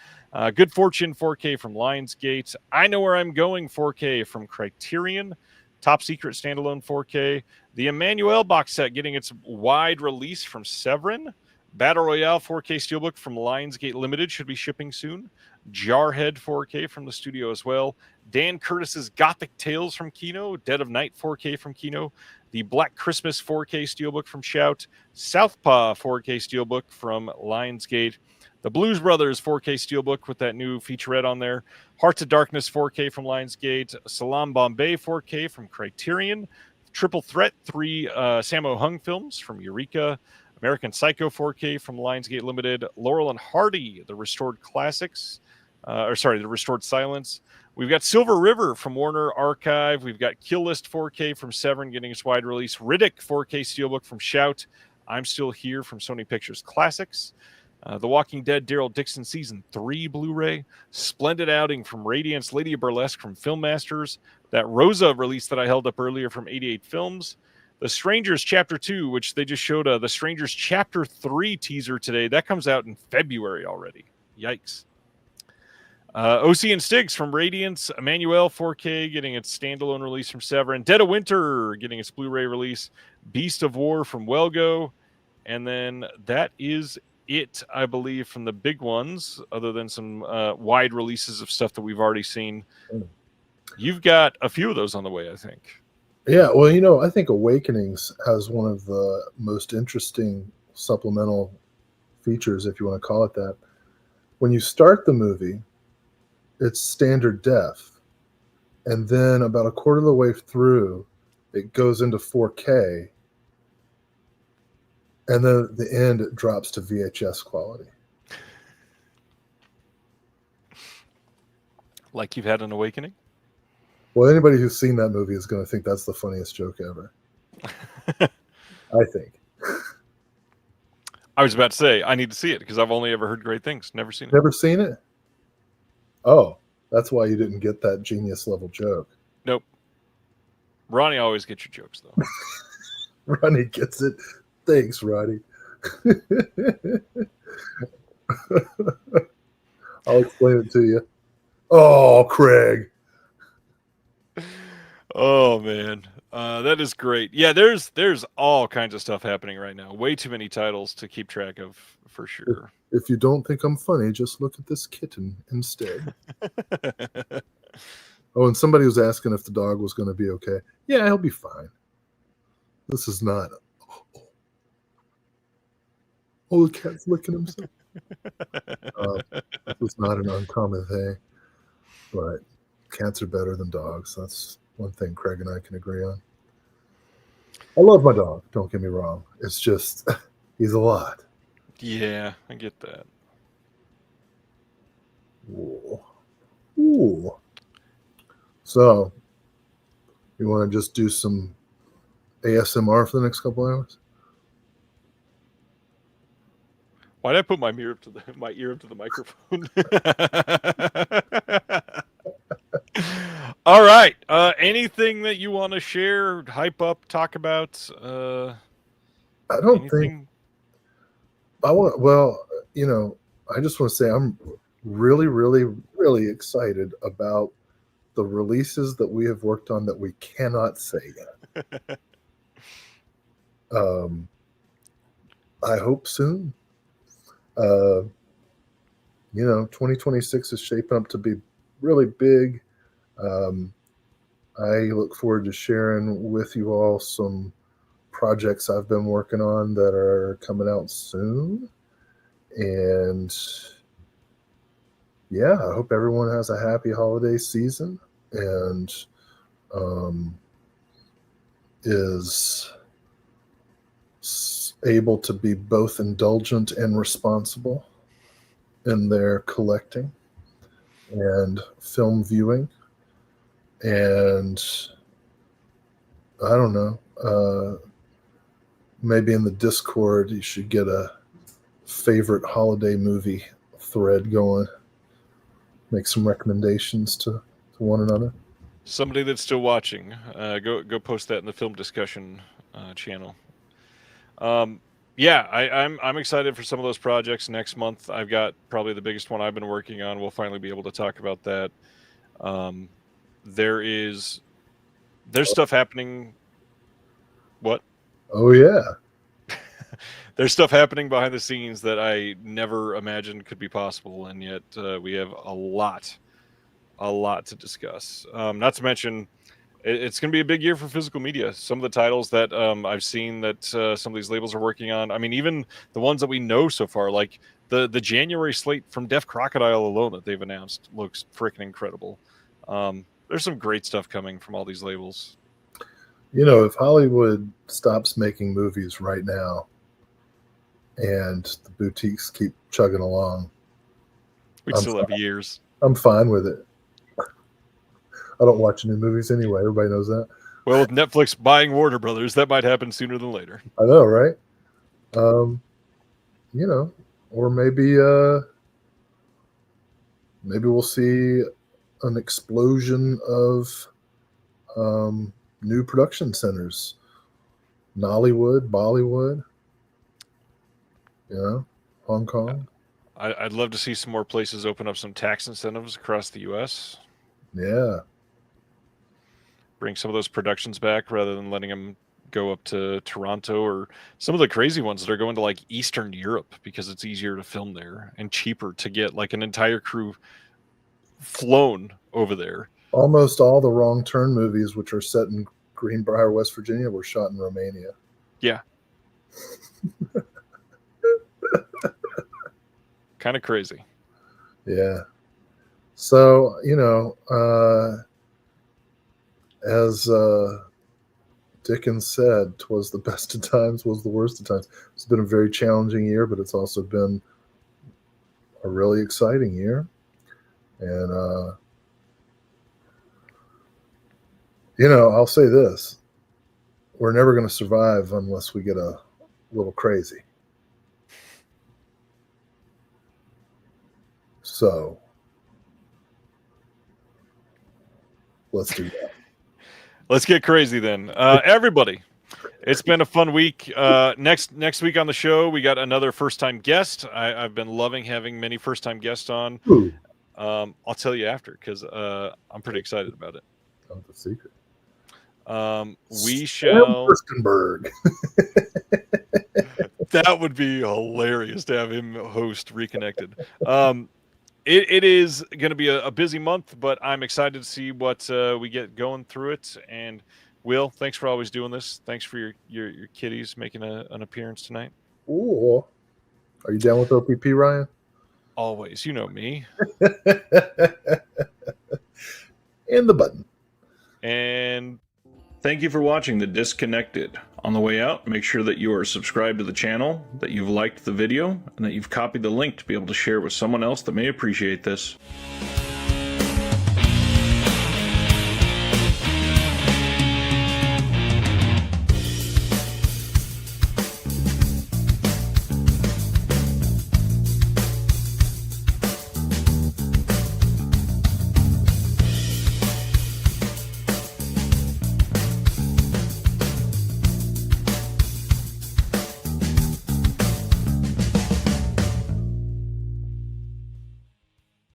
Good Fortune 4K from Lionsgate. I Know Where I'm Going 4K from Criterion. Top Secret Standalone 4K. The Emmanuel box set getting its wide release from Severin. Battle Royale 4K Steelbook from Lionsgate Limited should be shipping soon. Jarhead 4K from the studio as well. Dan Curtis's Gothic Tales from Kino, Dead of Night 4K from Kino, the Black Christmas 4K Steelbook from Shout, Southpaw 4K Steelbook from Lionsgate, the Blues Brothers 4K Steelbook with that new featurette on there, Hearts of Darkness 4K from Lionsgate, Salam Bombay 4K from Criterion, Triple Threat 3 Sammo Hung films from Eureka, American Psycho 4K from Lionsgate Limited, Laurel and Hardy, the Restored Classics, the Restored Silence. We've got Silver River from Warner Archive. We've got Kill List 4K from Severin getting its wide release. Riddick 4K Steelbook from Shout. I'm Still Here from Sony Pictures Classics. The Walking Dead Daryl Dixon Season 3 Blu-ray. Splendid Outing from Radiance. Lady of Burlesque from Filmmasters. That Rosa release that I held up earlier from 88 Films. The Strangers Chapter 2, which they just showed The Strangers Chapter 3 teaser today. That comes out in February already. Yikes. OC and Styx from Radiance, Emmanuel 4K getting its standalone release from Severin, Dead of Winter getting its Blu-ray release, Beast of War from Welgo, and then that is it, I believe, from the big ones, other than some wide releases of stuff that we've already seen. You've got a few of those on the way, I think. Yeah, well, I think Awakenings has one of the most interesting supplemental features, if you want to call it that. When you start the movie, it's standard def, and then about a quarter of the way through, it goes into 4K, and then at the end, it drops to VHS quality. Like you've had an awakening? Well, anybody who's seen that movie is going to think that's the funniest joke ever. I think. I was about to say, I need to see it, because I've only ever heard great things. Never seen it. Never seen it? Oh, that's why you didn't get that genius level joke. Nope. Ronnie always gets your jokes, though. Ronnie gets it. Thanks, Ronnie. I'll explain it to you. Oh, Craig. Oh, man. That is great. Yeah, there's all kinds of stuff happening right now. Way too many titles to keep track of, for sure. If you don't think I'm funny, just look at this kitten instead. Oh, and somebody was asking if the dog was going to be okay. Yeah, he'll be fine. This is not... Oh, the cat's licking himself. This is not an uncommon thing. But cats are better than dogs. That's one thing Craig and I can agree on. I love my dog, don't get me wrong. It's just, he's a lot. Yeah, I get that. Ooh. Ooh. So, you want to just do some ASMR for the next couple hours? Why did I put my ear up to the microphone? All right. Anything that you want to share, hype up, talk about? I don't think. I just want to say I'm really, really, really excited about the releases that we have worked on that we cannot say yet. I hope soon. 2026 is shaping up to be really big. I look forward to sharing with you all some projects I've been working on that are coming out soon. And yeah, I hope everyone has a happy holiday season and is able to be both indulgent and responsible in their collecting and film viewing. And I don't know, maybe in the Discord you should get a favorite holiday movie thread going. Make some recommendations to one another. Somebody that's still watching, go post that in the film discussion channel. Yeah, I'm excited for some of those projects next month. I've got probably the biggest one I've been working on. We'll finally be able to talk about that. There's stuff happening. What? Oh yeah. There's stuff happening behind the scenes that I never imagined could be possible, and yet we have a lot a lot to discuss. Not to mention, it's going to be a big year for physical media. Some of the titles that I've seen that some of these labels are working on. I mean, even the ones that we know so far, like the January slate from Deaf Crocodile alone that they've announced looks freaking incredible. There's some great stuff coming from all these labels. You know, if Hollywood stops making movies right now and the boutiques keep chugging along, We'd still have years. I'm fine with it. I don't watch new movies anyway. Everybody knows that. Well, with Netflix buying Warner Brothers, that might happen sooner than later. I know, right? You know, or maybe we'll see an explosion of new production centers. Nollywood, Bollywood, you know, Hong Kong. I'd love to see some more places open up some tax incentives across the U.S. Yeah. Bring some of those productions back rather than letting them go up to Toronto, or some of the crazy ones that are going to like Eastern Europe because it's easier to film there and cheaper to get like an entire crew flown over there. Almost all the Wrong Turn movies, which are set in Greenbrier, West Virginia, were shot in Romania. Yeah. Kind of crazy. Yeah. So, you know, as Dickens said, 'twas the best of times, was the worst of times. It's been a very challenging year, but it's also been a really exciting year. And, you know, I'll say this. We're never going to survive unless we get a little crazy. So, let's do that. Let's get crazy then. Everybody, it's been a fun week. Next week on the show, we got another first-time guest. I've been loving having many first-time guests on. Ooh. I'll tell you after because I'm pretty excited about it. Not the secret. We shall. Furstenberg. That would be hilarious to have him host Reconnected. It is going to be a busy month, but I'm excited to see what we get going through it. And Will, thanks for always doing this. Thanks for your kitties making an appearance tonight. Ooh. Are you down with OPP, Ryan? Always. You know me. And the button. And thank you for watching The Disconnected. On the way out, make sure that you are subscribed to the channel, that you've liked the video, and that you've copied the link to be able to share it with someone else that may appreciate this.